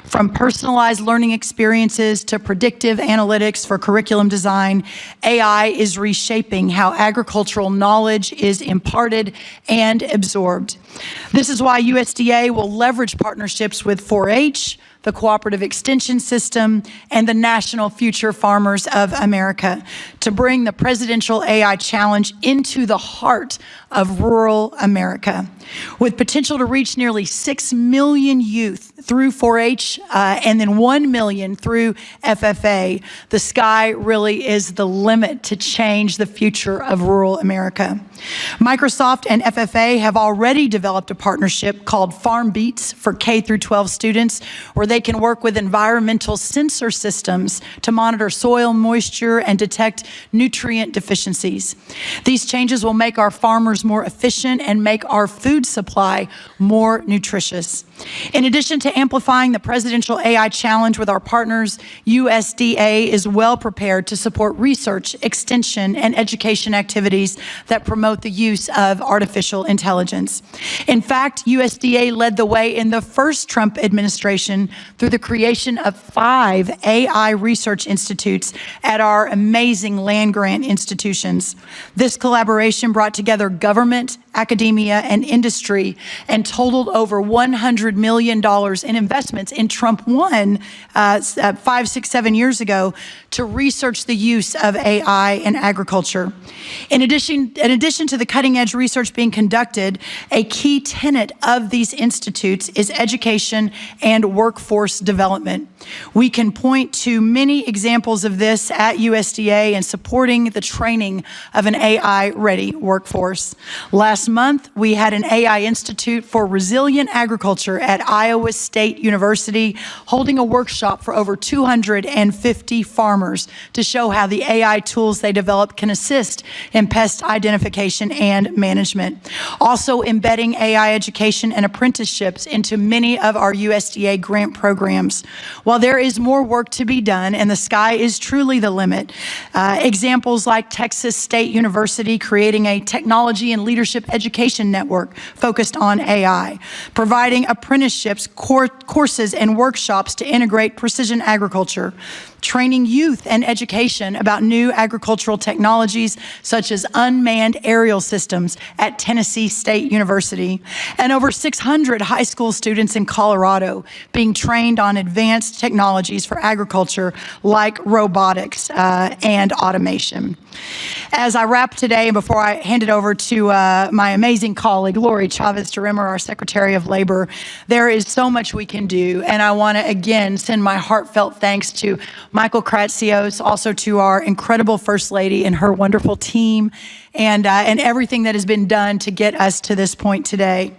From personalized learning experiences to predictive analytics for curriculum design, AI is reshaping how agricultural knowledge is imparted and absorbed. This is why USDA will leverage partnerships with 4-H, the Cooperative Extension System, and the National Future Farmers of America to bring the Presidential AI Challenge into the heart of rural America. With potential to reach nearly 6 million youth through 4-H and then 1 million through FFA, the sky really is the limit to change the future of rural America. Microsoft and FFA have already developed a partnership called Farm Beats for K through 12 students, where they can work with environmental sensor systems to monitor soil moisture and detect nutrient deficiencies. These changes will make our farmers more efficient and make our food supply more nutritious. In addition to amplifying the Presidential AI Challenge with our partners, USDA is well prepared to support research, extension, and education activities that promote the use of artificial intelligence. In fact, USDA led the way in the first Trump administration through the creation of 5 AI research institutes at our amazing land-grant institutions. This collaboration brought together government, academia, and industry and totaled over $100 million in investments in Trump 1 5, 6, 7 years ago to research the use of AI in agriculture. In addition to the cutting-edge research being conducted, a key tenet of these institutes is education and workforce development. We can point to many examples of this at USDA in supporting the training of an AI-ready workforce. Last month, we had an AI Institute for Resilient Agriculture at Iowa State University holding a workshop for over 250 farmers to show how the AI tools they develop can assist in pest identification and management. Also embedding AI education and apprenticeships into many of our USDA grant programs. While there is more work to be done and the sky is truly the limit, examples like Texas State University creating a technology and leadership education network focused on AI, providing apprenticeships, courses, and workshops to integrate precision agriculture, training youth and education about new agricultural technologies such as unmanned aerial systems at Tennessee State University, and over 600 high school students in Colorado being trained on advanced technologies for agriculture like robotics and automation. As I wrap today, and before I hand it over to my amazing colleague, Lori Chavez-DeRimmer, our Secretary of Labor, there is so much we can do, and I want to again send my heartfelt thanks to Michael Kratsios, also to our incredible First Lady and her wonderful team, and everything that has been done to get us to this point today.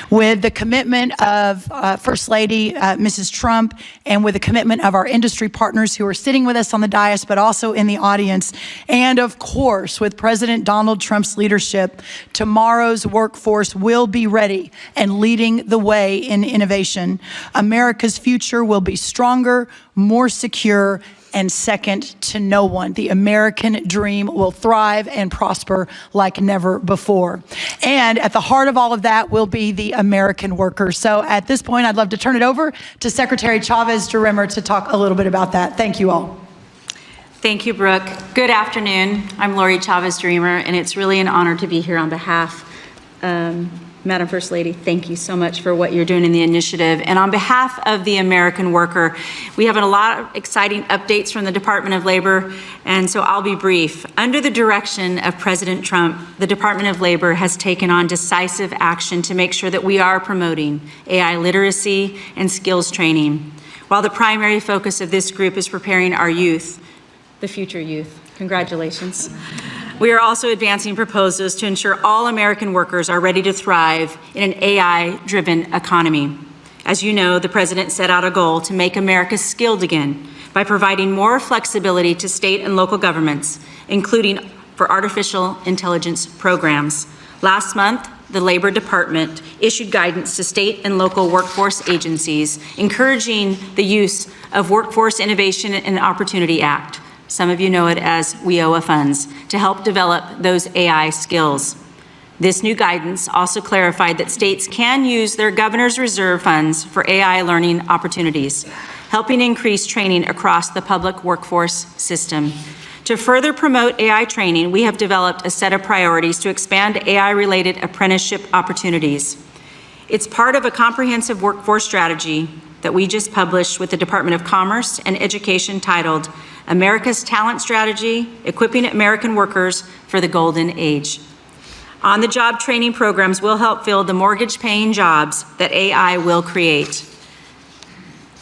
With the commitment of First Lady, Mrs. Trump, and with the commitment of our industry partners who are sitting with us on the dais, but also in the audience, and of course, with President Donald Trump's leadership, tomorrow's workforce will be ready and leading the way in innovation. America's future will be stronger, more secure, and second to no one. The American dream will thrive and prosper like never before. And at the heart of all of that will be the American worker. So at this point, I'd love to turn it over to Secretary Chavez-DeRimmer to talk a little bit about that. Thank you all. Thank you, Brooke. Good afternoon. I'm Lori Chavez-DeRimmer, and it's really an honor to be here on behalf Madam First Lady, thank you so much for what you're doing in the initiative. And on behalf of the American worker, we have a lot of exciting updates from the Department of Labor, and so I'll be brief. Under the direction of President Trump, the Department of Labor has taken on decisive action to make sure that we are promoting AI literacy and skills training, while the primary focus of this group is preparing our youth, the future youth. Congratulations. We are also advancing proposals to ensure all American workers are ready to thrive in an AI-driven economy. As you know, the President set out a goal to make America skilled again by providing more flexibility to state and local governments, including for artificial intelligence programs. Last month, the Labor Department issued guidance to state and local workforce agencies, encouraging the use of Workforce Innovation and Opportunity Act. Some of you know it as WIOA funds, to help develop those AI skills. This new guidance also clarified that states can use their governor's reserve funds for AI learning opportunities, helping increase training across the public workforce system. To further promote AI training, we have developed a set of priorities to expand AI-related apprenticeship opportunities. It's part of a comprehensive workforce strategy that we just published with the Department of Commerce and Education titled America's Talent Strategy, Equipping American Workers for the Golden Age. On-the-job training programs will help fill the mortgage-paying jobs that AI will create,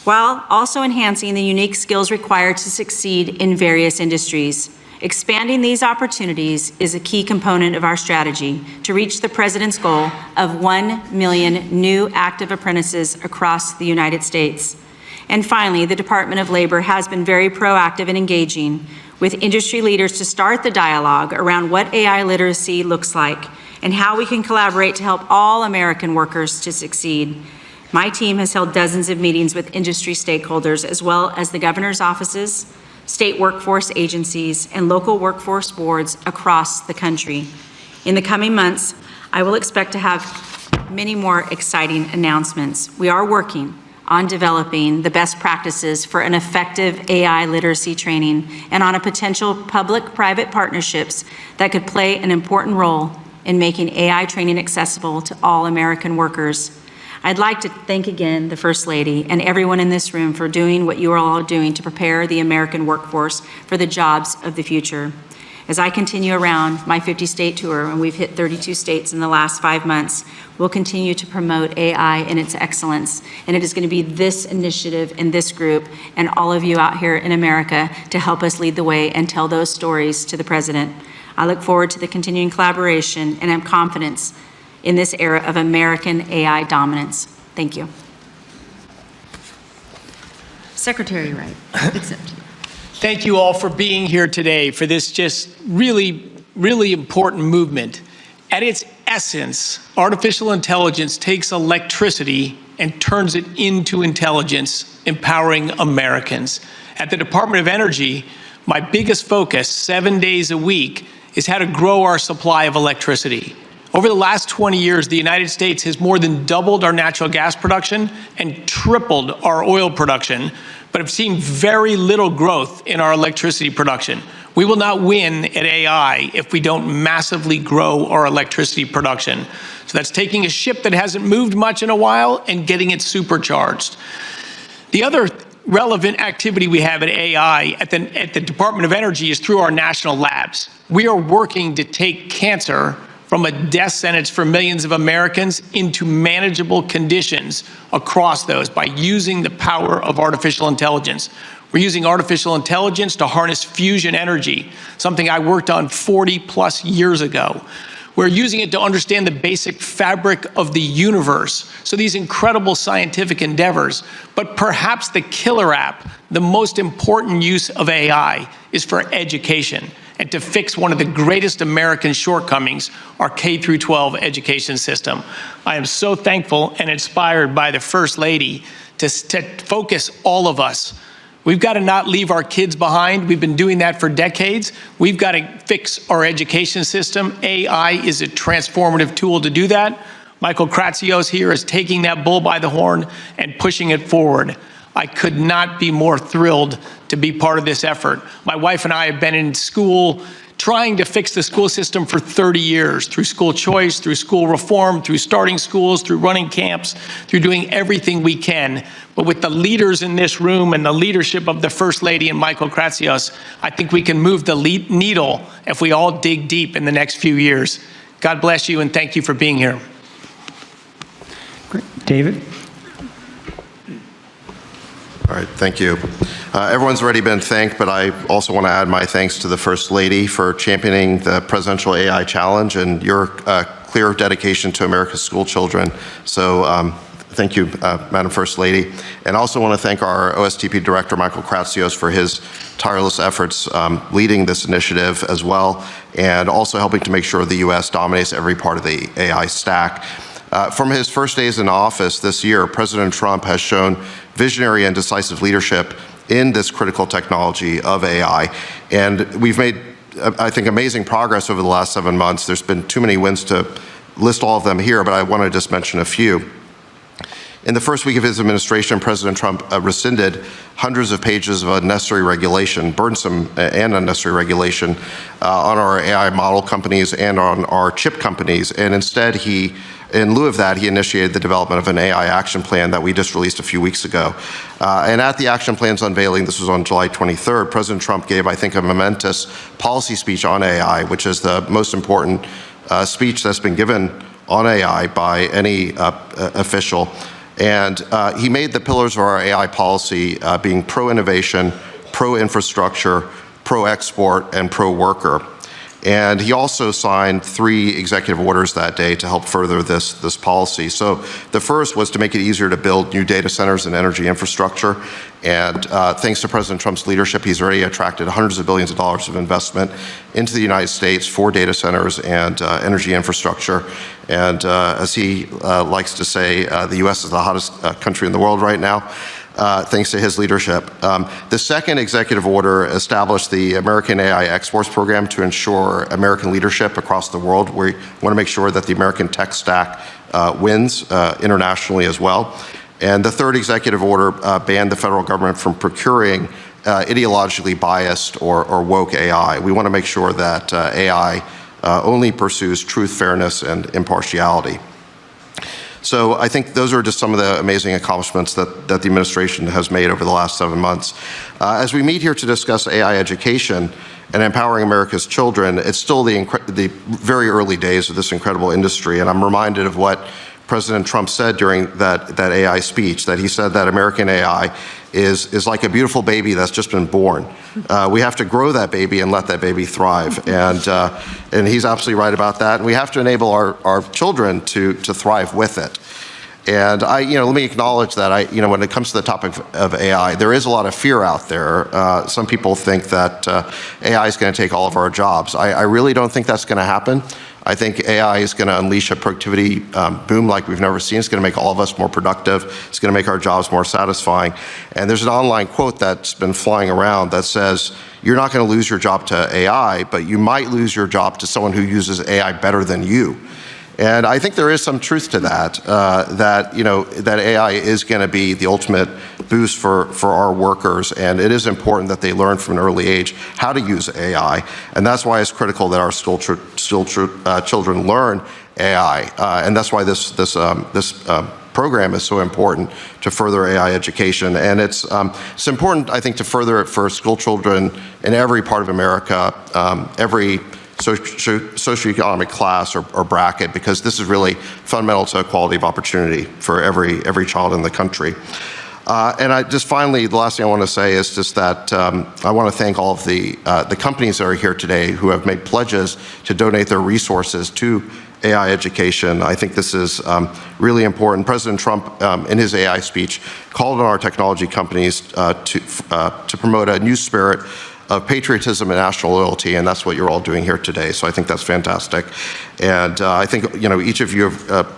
while also enhancing the unique skills required to succeed in various industries. Expanding these opportunities is a key component of our strategy to reach the President's goal of 1 million new active apprentices across the United States. And finally, the Department of Labor has been very proactive in engaging with industry leaders to start the dialogue around what AI literacy looks like and how we can collaborate to help all American workers to succeed. My team has held dozens of meetings with industry stakeholders, as well as the governor's offices, state workforce agencies, and local workforce boards across the country. In the coming months, I will expect to have many more exciting announcements. We are working on developing the best practices for an effective AI literacy training and on a potential public-private partnerships that could play an important role in making AI training accessible to all American workers. I'd like to thank again the First Lady and everyone in this room for doing what you are all doing to prepare the American workforce for the jobs of the future. As I continue around my 50-state tour, and we've hit 32 states in the last 5 months, we'll continue to promote AI and its excellence. And it is going to be this initiative and this group and all of you out here in America to help us lead the way and tell those stories to the President. I look forward to the continuing collaboration and have confidence in this era of American AI dominance. Thank you. Secretary Wright, it's up to you. Thank you all for being here today for this just really, really important movement. At its essence, artificial intelligence takes electricity and turns it into intelligence, empowering Americans. At the Department of Energy, my biggest focus 7 days a week is how to grow our supply of electricity. Over the last 20 years, the United States has more than doubled our natural gas production and tripled our oil production, but have seen very little growth in our electricity production. We will not win at AI if we don't massively grow our electricity production. So that's taking a ship that hasn't moved much in a while and getting it supercharged. The other relevant activity we have at AI at the Department of Energy is through our national labs. We are working to take cancer from a death sentence for millions of Americans into manageable conditions across those by using the power of artificial intelligence. We're using artificial intelligence to harness fusion energy, something I worked on 40+ years ago. We're using it to understand the basic fabric of the universe. So these incredible scientific endeavors, but perhaps the killer app, the most important use of AI is for education and to fix one of the greatest American shortcomings, our K-12 education system. I am so thankful and inspired by the First Lady to focus all of us We've got to not leave our kids behind. We've been doing that for decades. We've got to fix our education system. AI is a transformative tool to do that. Michael Kratsios here is taking that bull by the horn and pushing it forward. I could not be more thrilled to be part of this effort. My wife and I have been in school trying to fix the school system for 30 years, through school choice, through school reform, through starting schools, through running camps, through doing everything we can. But with the leaders in this room and the leadership of the First Lady and Michael Kratsios, I think we can move the needle if we all dig deep in the next few years. God bless you, and thank you for being here. Great. David? All right, thank you. Everyone's already been thanked, but I also want to add my thanks to the First Lady for championing the Presidential AI Challenge and your clear dedication to America's school children. So thank you, Madam First Lady. And I also want to thank our OSTP Director, Michael Kratsios, for his tireless efforts leading this initiative as well, and also helping to make sure the U.S. dominates every part of the AI stack. From his first days in office this year, President Trump has shown visionary and decisive leadership in this critical technology of AI. And we've made, I think, amazing progress over the last 7 months. There's been too many wins to list all of them here, but I want to just mention a few. In the first week of his administration, President Trump rescinded hundreds of pages of unnecessary regulation, burdensome and unnecessary regulation on our AI model companies and on our chip companies. And instead, in lieu of that, he initiated the development of an AI action plan that we just released a few weeks ago. And at the action plan's unveiling, this was on July 23rd, President Trump gave, I think, a momentous policy speech on AI, which is the most important speech that's been given on AI by any official. And he made the pillars of our AI policy being pro-innovation, pro-infrastructure, pro-export, and pro-worker. And he also signed 3 executive orders that day to help further this policy. So the first was to make it easier to build new data centers and energy infrastructure. And thanks to President Trump's leadership, he's already attracted hundreds of billions of dollars of investment into the United States for data centers and energy infrastructure. And as he likes to say, the U.S. is the hottest country in the world right now. Thanks to his leadership. The second executive order established the American AI Exports Program to ensure American leadership across the world. We want to make sure that the American tech stack wins internationally as well. And the third executive order banned the federal government from procuring ideologically biased or woke AI. We want to make sure that AI only pursues truth, fairness, and impartiality. So I think those are just some of the amazing accomplishments that the administration has made over the last 7 months. As we meet here to discuss AI education and empowering America's children, it's still the very early days of this incredible industry. And I'm reminded of what President Trump said during that AI speech, that he said that American AI is like a beautiful baby that's just been born. We have to grow that baby and let that baby thrive. And he's absolutely right about that. And we have to enable our children to thrive with it. And let me acknowledge that when it comes to the topic of AI, there is a lot of fear out there. Some people think that AI is going to take all of our jobs. I really don't think that's going to happen. I think AI is going to unleash a productivity boom like we've never seen. It's going to make all of us more productive. It's going to make our jobs more satisfying. And there's an online quote that's been flying around that says, you're not going to lose your job to AI, but you might lose your job to someone who uses AI better than you. And I think there is some truth to that, that AI is going to be the ultimate boost for our workers, and it is important that they learn from an early age how to use AI, and that's why it's critical that our school children learn AI, and that's why this program is so important to further AI education. And it's important, I think, to further it for school children in every part of America, every socioeconomic class or bracket, because this is really fundamental to equality of opportunity for every child in the country. And finally, the last thing I want to say is just that I want to thank all of the companies that are here today who have made pledges to donate their resources to AI education. I think this is really important. President Trump, in his AI speech, called on our technology companies to promote a new spirit of patriotism and national loyalty, and that's what you're all doing here today. So I think that's fantastic. And I think each of you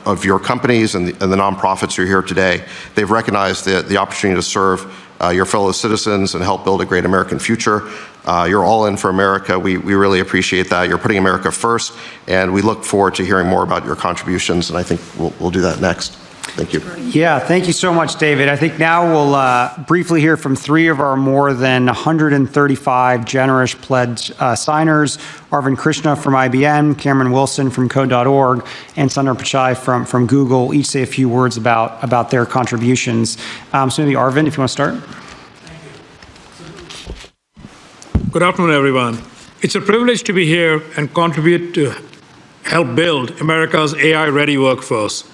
of your companies and the nonprofits who are here today, they've recognized the opportunity to serve your fellow citizens and help build a great American future. You're all in for America. We really appreciate that. You're putting America first, and we look forward to hearing more about your contributions, and I think we'll do that next. Thank you. Yeah, thank you so much, David. I think now we'll briefly hear from three of our more than 135 generous pledge signers: Arvind Krishna from IBM, Cameron Wilson from Code.org, and Sundar Pichai from Google. Each say a few words about their contributions. So maybe Arvind, if you want to start. Good afternoon, everyone. It's a privilege to be here and contribute to help build America's AI-ready workforce.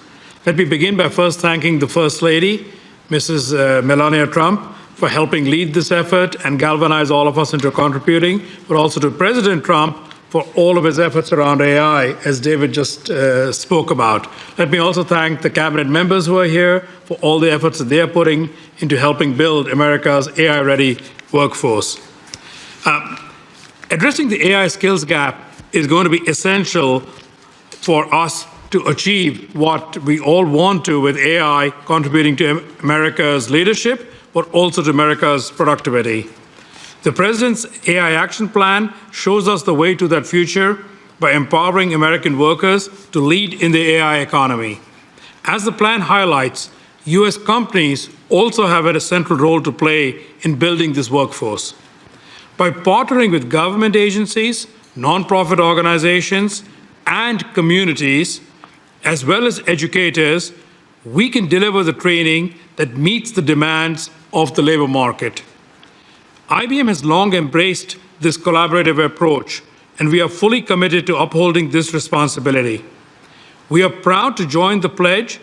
Let me begin by first thanking the First Lady, Mrs. Melania Trump, for helping lead this effort and galvanize all of us into contributing, but also to President Trump for all of his efforts around AI, as David just spoke about. Let me also thank the cabinet members who are here for all the efforts that they are putting into helping build America's AI-ready workforce. Addressing the AI skills gap is going to be essential for us to achieve what we all want to with AI contributing to America's leadership, but also to America's productivity. The President's AI Action Plan shows us the way to that future by empowering American workers to lead in the AI economy. As the plan highlights, U.S. companies also have a central role to play in building this workforce. By partnering with government agencies, nonprofit organizations, and communities, as well as educators, we can deliver the training that meets the demands of the labor market. IBM has long embraced this collaborative approach, and we are fully committed to upholding this responsibility. We are proud to join the pledge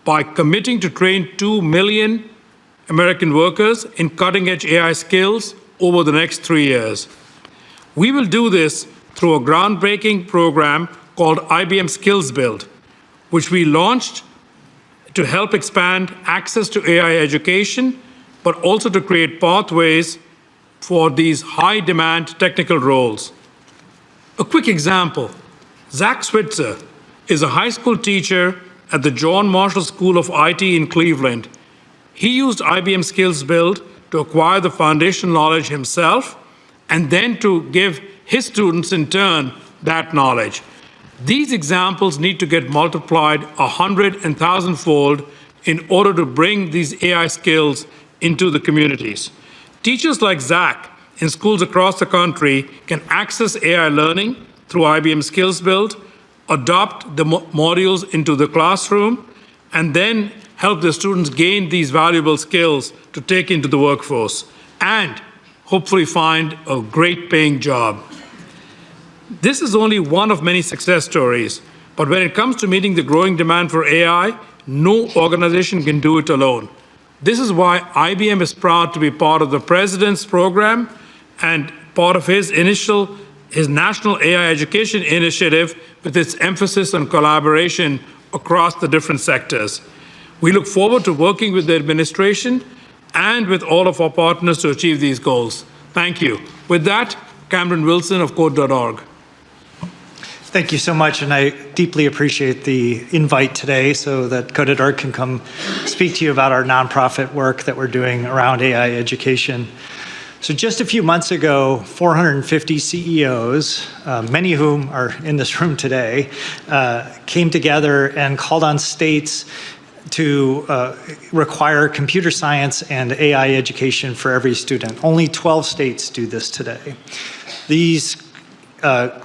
by committing to train 2 million American workers in cutting-edge AI skills over the next 3 years. We will do this through a groundbreaking program called IBM Skills Build, which we launched to help expand access to AI education, but also to create pathways for these high-demand technical roles. A quick example, Zach Switzer is a high school teacher at the John Marshall School of IT in Cleveland. He used IBM Skills Build to acquire the foundational knowledge himself, and then to give his students in turn that knowledge. These examples need to get multiplied 100 and 1,000-fold in order to bring these AI skills into the communities. Teachers like Zach in schools across the country can access AI learning through IBM Skills Build, adopt the modules into the classroom, and then help the students gain these valuable skills to take into the workforce and hopefully find a great paying job. This is only one of many success stories, but when it comes to meeting the growing demand for AI, no organization can do it alone. This is why IBM is proud to be part of the President's program and part of his National AI Education Initiative with its emphasis on collaboration across the different sectors. We look forward to working with the administration and with all of our partners to achieve these goals. Thank you. With that, Cameron Wilson of Code.org. Thank you so much, and I deeply appreciate the invite today so that Code.org can come speak to you about our nonprofit work that we're doing around AI education. So just a few months ago, 450 CEOs, many of whom are in this room today, came together and called on states to require computer science and AI education for every student. Only 12 states do this today. These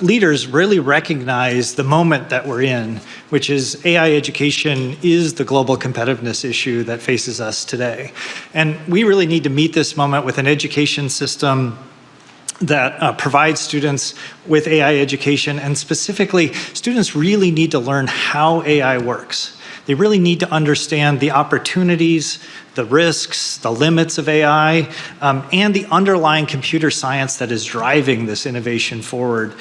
leaders really recognize the moment that we're in, which is AI education is the global competitiveness issue that faces us today. And we really need to meet this moment with an education system that provides students with AI education, and specifically, students really need to learn how AI works. They really need to understand the opportunities, the risks, the limits of AI, and the underlying computer science that is driving this innovation forward.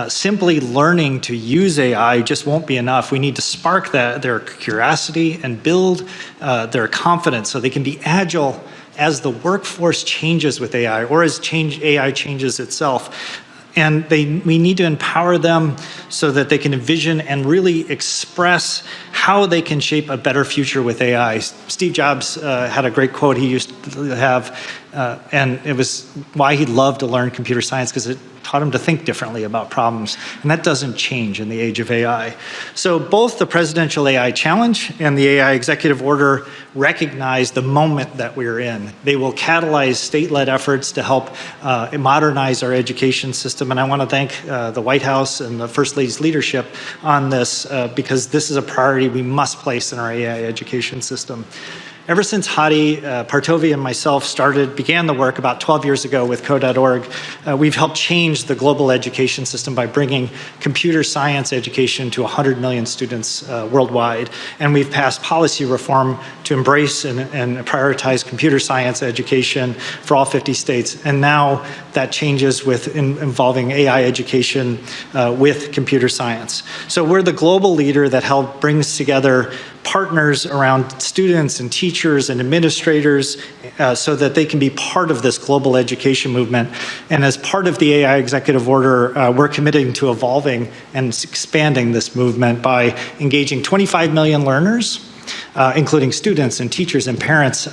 Simply learning to use AI just won't be enough. We need to spark their curiosity and build their confidence so they can be agile as the workforce changes with AI, or as AI changes itself. And we need to empower them so that they can envision and really express how they can shape a better future with AI. Steve Jobs had a great quote he used to have, and it was why he loved to learn computer science, because it taught him to think differently about problems. And that doesn't change in the age of AI. So both the Presidential AI Challenge and the AI Executive Order recognize the moment that we're in. They will catalyze state-led efforts to help modernize our education system. And I want to thank the White House and the First Lady's leadership on this, because this is a priority we must place in our AI education system. Ever since Hadi Partovi and myself began the work about 12 years ago with Code.org, we've helped change the global education system by bringing computer science education to 100 million students worldwide. And we've passed policy reform to embrace and prioritize computer science education for all 50 states. And now that changes with involving AI education with computer science. So we're the global leader that brings together partners around students and teachers and administrators so that they can be part of this global education movement. And as part of the AI Executive Order, we're committing to evolving and expanding this movement by engaging 25 million learners, including students and teachers and parents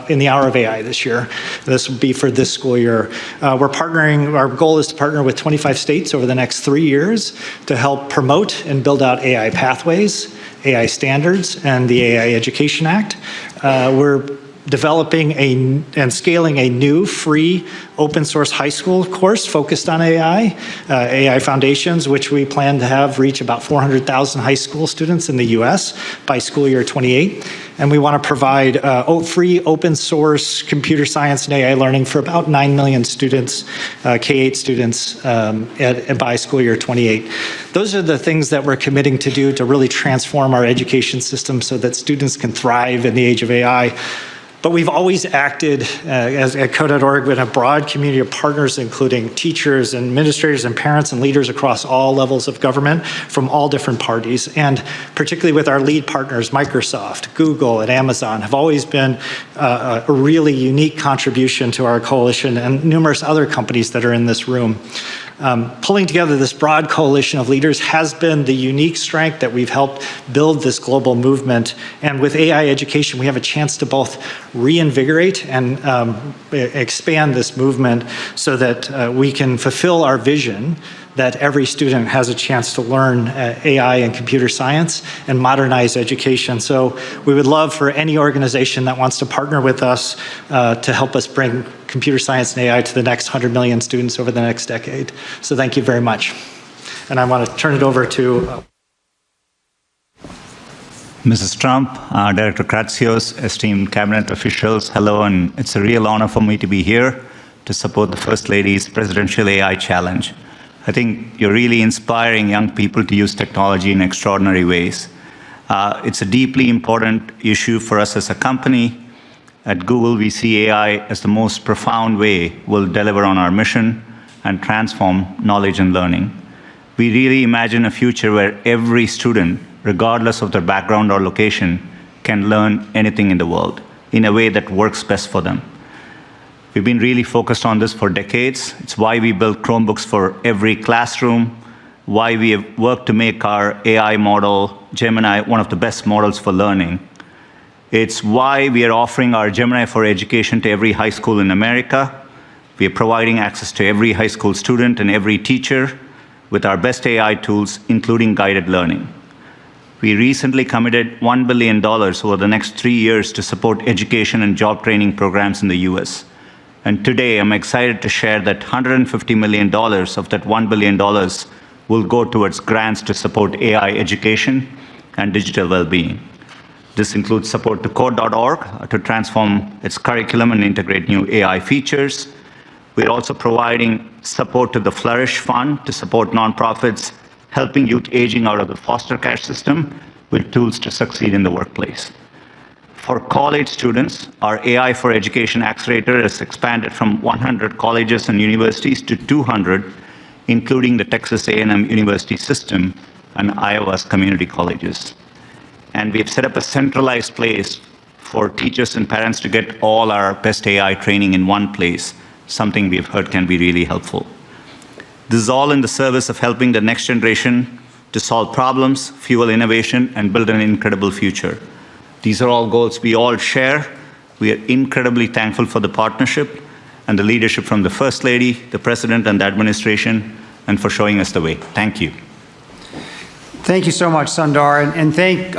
in the Hour of AI this year. This will be for this school year. Our goal is to partner with 25 states over the next 3 years to help promote and build out AI pathways, AI standards, and the AI Education Act. We're developing and scaling a new free open source high school course focused on AI, AI Foundations, which we plan to have reach about 400,000 high school students in the US by school year 28. And we want to provide free open source computer science and AI learning for about 9 million students, K-8 students by school year 28. Those are the things that we're committing to do to really transform our education system so that students can thrive in the age of AI. But we've always acted at Code.org with a broad community of partners, including teachers, and administrators, and parents, and leaders across all levels of government from all different parties. And particularly with our lead partners, Microsoft, Google, and Amazon, have always been a really unique contribution to our coalition, and numerous other companies that are in this room. Pulling together this broad coalition of leaders has been the unique strength that we've helped build this global movement. And with AI education, we have a chance to both reinvigorate and expand this movement so that we can fulfill our vision that every student has a chance to learn AI and computer science and modernize education. So we would love for any organization that wants to partner with us to help us bring computer science and AI to the next 100 million students over the next decade. So thank you very much. And I want to turn it over to Mrs. Trump, Director Kratsios, esteemed cabinet officials, hello, and it's a real honor for me to be here to support the First Lady's Presidential AI Challenge. I think you're really inspiring young people to use technology in extraordinary ways. It's a deeply important issue for us as a company. At Google, we see AI as the most profound way we'll deliver on our mission and transform knowledge and learning. We really imagine a future where every student, regardless of their background or location, can learn anything in the world in a way that works best for them. We've been really focused on this for decades. It's why we built Chromebooks for every classroom, why we have worked to make our AI model, Gemini, one of the best models for learning. It's why we are offering our Gemini for Education to every high school in America. We are providing access to every high school student and every teacher with our best AI tools, including guided learning. We recently committed $1 billion over the next 3 years to support education and job training programs in the US. And today, I'm excited to share that $150 million of that $1 billion will go towards grants to support AI education and digital well-being. This includes support to Code.org to transform its curriculum and integrate new AI features. We're also providing support to the Flourish Fund to support nonprofits, helping youth aging out of the foster care system with tools to succeed in the workplace. For college students, our AI for Education Accelerator has expanded from 100 colleges and universities to 200, including the Texas A&M University System and Iowa's community colleges. And we've set up a centralized place for teachers and parents to get all our best AI training in one place, something we've heard can be really helpful. This is all in the service of helping the next generation to solve problems, fuel innovation, and build an incredible future. These are all goals we all share. We are incredibly thankful for the partnership and the leadership from the First Lady, the President, and the administration, and for showing us the way. Thank you. Thank you so much, Sundar, and thank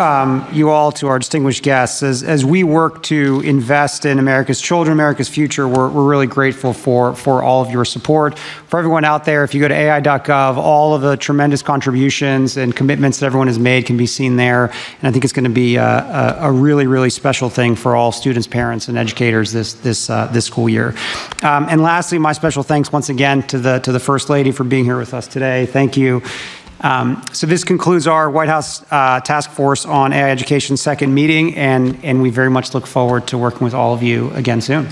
you all to our distinguished guests. As we work to invest in America's children, America's future, we're really grateful for all of your support. For everyone out there, if you go to AI.gov, all of the tremendous contributions and commitments that everyone has made can be seen there. And I think it's going to be a really, really special thing for all students, parents, and educators this school year. And lastly, my special thanks once again to the First Lady for being here with us today. Thank you. So this concludes our White House Task Force on AI Education second meeting, and we very much look forward to working with all of you again soon.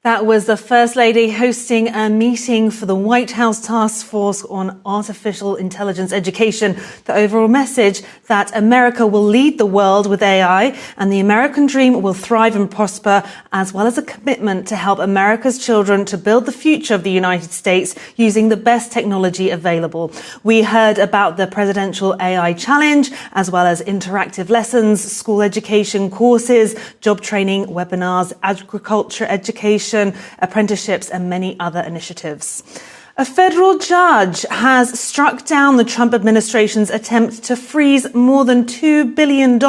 That was the First Lady hosting a meeting for the White House Task Force on Artificial Intelligence Education. The overall message that America will lead the world with AI and the American dream will thrive and prosper, as well as a commitment to help America's children to build the future of the United States using the best technology available. We heard about the Presidential AI Challenge, as well as interactive lessons, school education courses, job training, webinars, agriculture education, apprenticeships, and many other initiatives. A federal judge has struck down the Trump administration's attempt to freeze more than $2 billion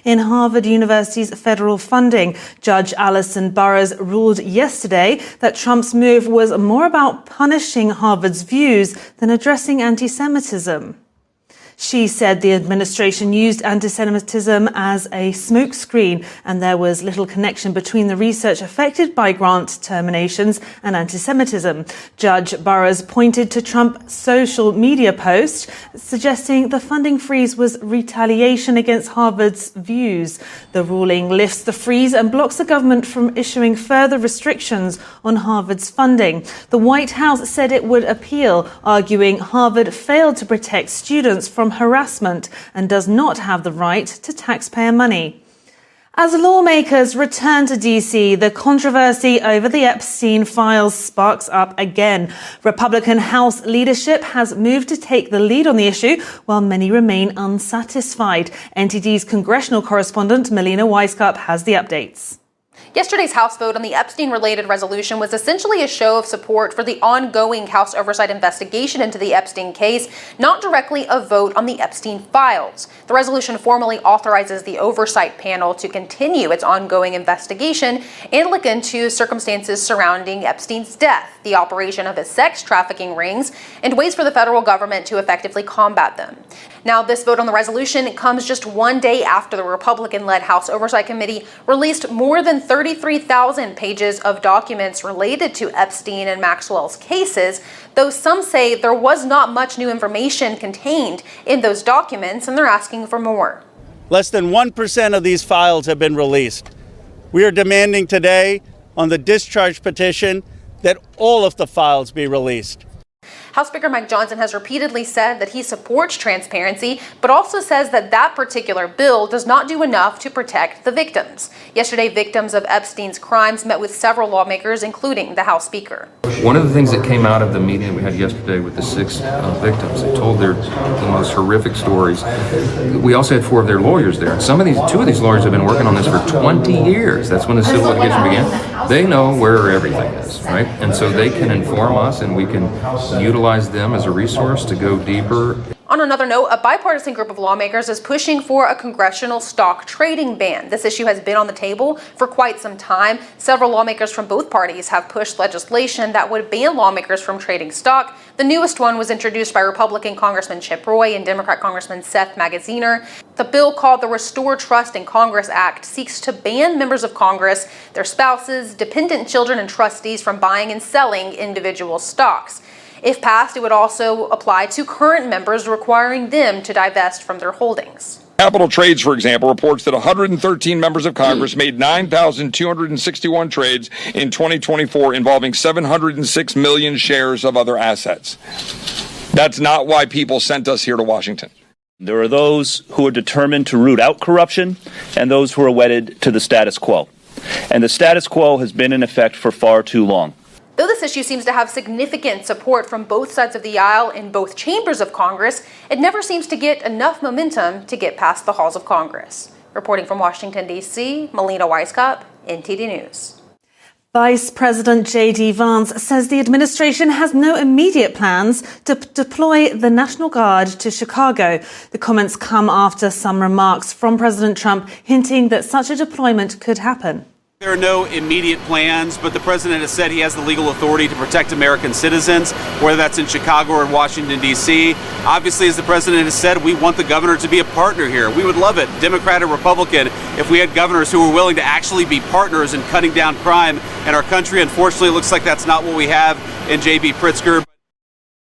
in Harvard University's federal funding. Judge Alison Burroughs ruled yesterday that Trump's move was more about punishing Harvard's views than addressing anti-Semitism. She said the administration used anti-Semitism as a smokescreen, and there was little connection between the research affected by grant terminations and anti-Semitism. Judge Burroughs pointed to Trump's social media post suggesting the funding freeze was retaliation against Harvard's views. The ruling lifts the freeze and blocks the government from issuing further restrictions on Harvard's funding. The White House said it would appeal, arguing Harvard failed to protect students from harassment and does not have the right to taxpayer money. As lawmakers return to D.C., the controversy over the Epstein files sparks up again. Republican House leadership has moved to take the lead on the issue, while many remain unsatisfied. NTD's congressional correspondent Melina Weisskopf has the updates. Yesterday's House vote on the Epstein-related resolution was essentially a show of support for the ongoing House oversight investigation into the Epstein case, not directly a vote on the Epstein files. The resolution formally authorizes the oversight panel to continue its ongoing investigation and look into circumstances surrounding Epstein's death, the operation of his sex trafficking rings, and ways for the federal government to effectively combat them. Now, this vote on the resolution comes just one day after the Republican-led House Oversight Committee released more than 33,000 pages of documents related to Epstein and Maxwell's cases, though some say there was not much new information contained in those documents, and they're asking for more. Less than 1% of these files have been released. We are demanding today on the discharge petition that all of the files be released. House Speaker Mike Johnson has repeatedly said that he supports transparency, but also says that that particular bill does not do enough to protect the victims. Yesterday, victims of Epstein's crimes met with several lawmakers, including the House Speaker. One of the things that came out of the meeting we had yesterday with the 6 victims, they told the most horrific stories. We also had 4 of their lawyers there. 2 of these lawyers have been working on this for 20 years. That's when the civil litigation began. They know where everything is, right? And so they can inform us, and we can utilize them as a resource to go deeper. On another note, a bipartisan group of lawmakers is pushing for a congressional stock trading ban. This issue has been on the table for quite some time. Several lawmakers from both parties have pushed legislation that would ban lawmakers from trading stock. The newest one was introduced by Republican Congressman Chip Roy and Democrat Congressman Sept Magaziner. The bill, called the Restore Trust in Congress Act, seeks to ban members of Congress, their spouses, dependent children, and trustees from buying and selling individual stocks. If passed, it would also apply to current members, requiring them to divest from their holdings. Capital Trades, for example, reports that 113 members of Congress made 9,261 trades in 2024 involving 706 million shares of other assets. That's not why people sent us here to Washington. There are those who are determined to root out corruption and those who are wedded to the status quo. And the status quo has been in effect for far too long. Though this issue seems to have significant support from both sides of the aisle in both chambers of Congress, it never seems to get enough momentum to get past the halls of Congress. Reporting from Washington, D.C., Melina Weisskopf, NTD News. Vice President J.D. Vance says the administration has no immediate plans to deploy the National Guard to Chicago. The comments come after some remarks from President Trump hinting that such a deployment could happen. There are no immediate plans, but the president has said he has the legal authority to protect American citizens, whether that's in Chicago or in Washington, D.C. Obviously, as the president has said, we want the governor to be a partner here. We would love it, Democrat or Republican, if we had governors who were willing to actually be partners in cutting down crime in our country. Unfortunately, it looks like that's not what we have in J.B. Pritzker.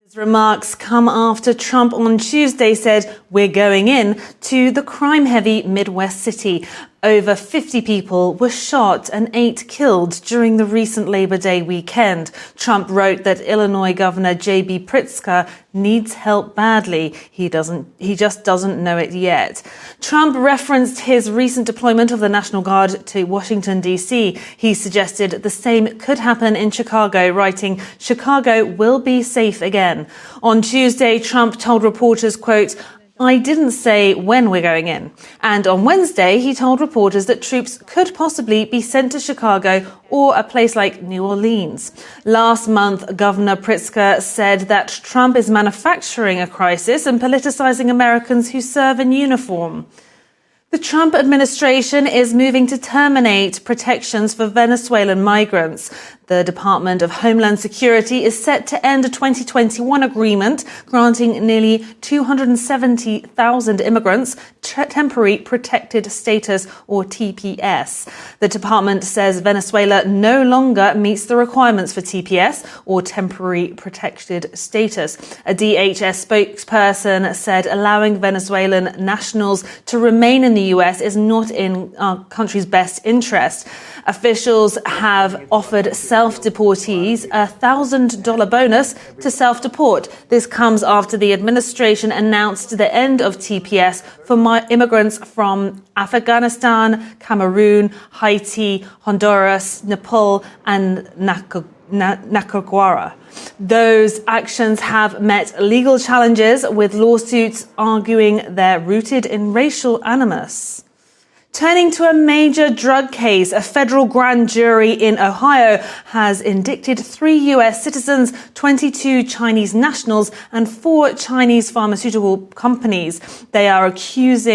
His remarks come after Trump on Tuesday said, "We're going in" to the crime-heavy Midwest city. Over 50 people were shot and 8 killed during the recent Labor Day weekend. Trump wrote that Illinois Governor J.B. Pritzker needs help badly. He just doesn't know it yet. Trump referenced his recent deployment of the National Guard to Washington, D.C. He suggested the same could happen in Chicago, writing, "Chicago will be safe again." On Tuesday, Trump told reporters, quote, "I didn't say when we're going in." And on Wednesday, he told reporters that troops could possibly be sent to Chicago or a place like New Orleans. Last month, Governor Pritzker said that Trump is manufacturing a crisis and politicizing Americans who serve in uniform. The Trump administration is moving to terminate protections for Venezuelan migrants. The Department of Homeland Security is set to end a 2021 agreement granting nearly 270,000 immigrants temporary protected status, or TPS. The department says Venezuela no longer meets the requirements for TPS, or temporary protected status. A DHS spokesperson said allowing Venezuelan nationals to remain in the US is not in our country's best interest. Officials have offered self-deportees a $1,000 bonus to self-deport. This comes after the administration announced the end of TPS for immigrants from Afghanistan, Cameroon, Haiti, Honduras, Nepal, and Nicaragua. Those actions have met legal challenges, with lawsuits arguing they're rooted in racial animus. Turning to a major drug case, a federal grand jury in Ohio has indicted 3 U.S. citizens, 22 Chinese nationals, and 4 Chinese pharmaceutical companies. They are accused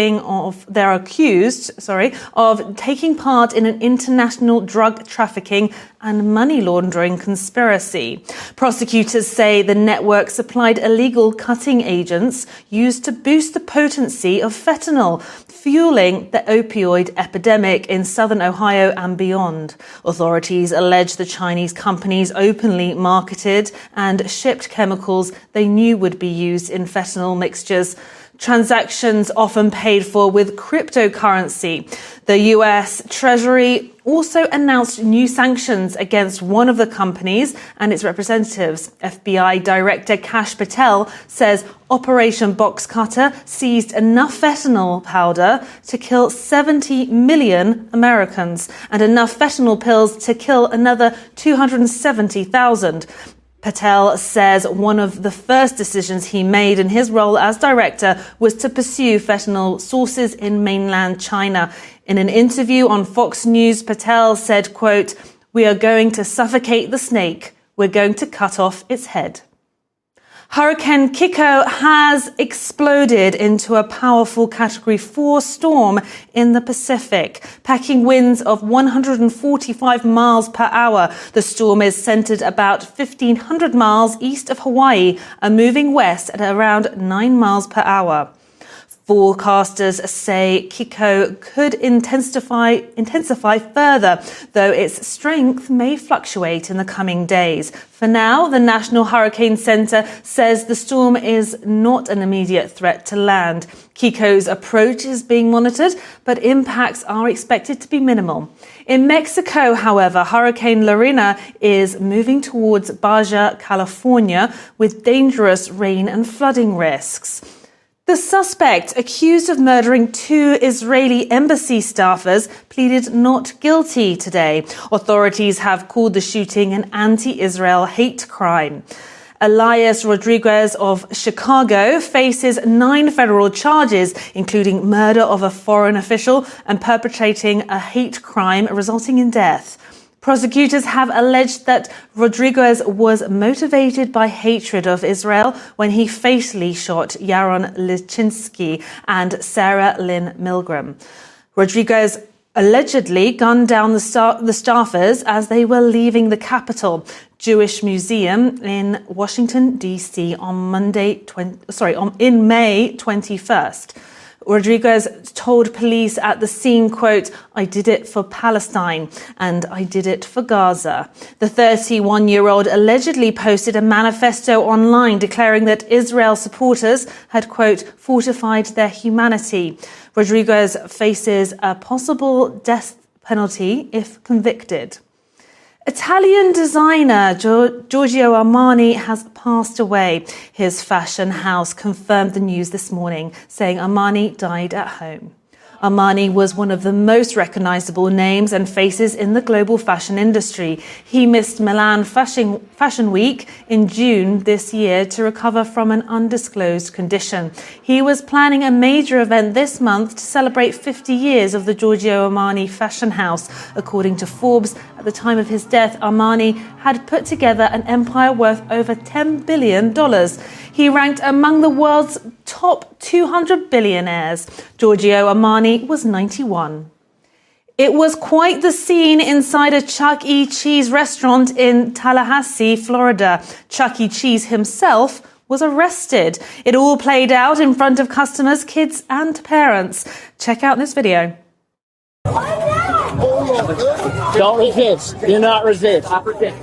of taking part in an international drug trafficking and money laundering conspiracy. Prosecutors say the network supplied illegal cutting agents used to boost the potency of fentanyl, fueling the opioid epidemic in southern Ohio and beyond. Authorities allege the Chinese companies openly marketed and shipped chemicals they knew would be used in fentanyl mixtures. Transactions often paid for with cryptocurrency. The U.S. Treasury also announced new sanctions against one of the companies and its representatives. FBI Director Kash Patel says Operation Box Cutter seized enough fentanyl powder to kill 70 million Americans and enough fentanyl pills to kill another 270,000. Patel says one of the first decisions he made in his role as director was to pursue fentanyl sources in mainland China. In an interview on Fox News, Patel said, quote, "We are going to suffocate the snake. We're going to cut off its head." Hurricane Kiko has exploded into a powerful Category 4 storm in the Pacific, packing winds of 145 miles per hour. The storm is centered about 1,500 miles east of Hawaii and moving west at around 9 miles per hour. Forecasters say Kiko could intensify further, though its strength may fluctuate in the coming days. For now, the National Hurricane Center says the storm is not an immediate threat to land. Kiko's approach is being monitored, but impacts are expected to be minimal. In Mexico, however, Hurricane Lorena is moving towards Baja California with dangerous rain and flooding risks. The suspect, accused of murdering 2 Israeli embassy staffers, pleaded not guilty today. Authorities have called the shooting an anti-Israel hate crime. Elias Rodriguez of Chicago faces 9 federal charges, including murder of a foreign official and perpetrating a hate crime resulting in death. Prosecutors have alleged that Rodriguez was motivated by hatred of Israel when he fatally shot Yaron Lichinsky and Sarah Lynn Milgram. Rodriguez allegedly gunned down the staffers as they were leaving the Capitol Jewish Museum in Washington, D.C. in May 21st. Rodriguez told police at the scene, quote, "I did it for Palestine and I did it for Gaza." The 31-year-old allegedly posted a manifesto online declaring that Israel supporters had, quote, "fortified their humanity." Rodriguez faces a possible death penalty if convicted. Italian designer Giorgio Armani has passed away. His fashion house confirmed the news this morning, saying Armani died at home. Armani was one of the most recognizable names and faces in the global fashion industry. He missed Milan Fashion Week in June this year to recover from an undisclosed condition. He was planning a major event this month to celebrate 50 years of the Giorgio Armani fashion house. According to Forbes, at the time of his death, Armani had put together an empire worth over $10 billion. He ranked among the world's top 200 billionaires. Giorgio Armani was 91. It was quite the scene inside a Chuck E.Cheese restaurant in Tallahassee, Florida. Chuck E.Cheese himself was arrested. It all played out in front of customers, kids and parents. Check out this video. Don't resist. Do not resist.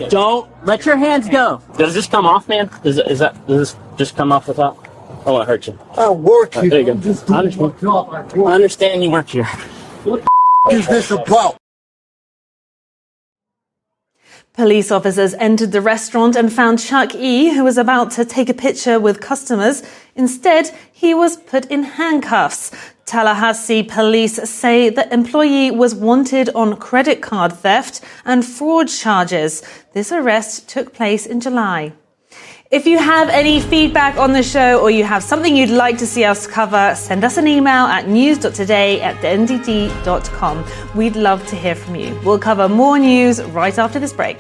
Don't let your hands go. Does this come off, man? Does this just come off the top? I won't hurt you. I work here. There you go. I understand you work here. What the is this about? Police officers entered the restaurant and found Chuck E., who was about to take a picture with customers. Instead, he was put in handcuffs. Tallahassee police say the employee was wanted on credit card theft and fraud charges. This arrest took place in July. If you have any feedback on the show or you have something you'd like to see us cover, send us an email at news.today@ndd.com. We'd love to hear from you. We'll cover more news right after this break.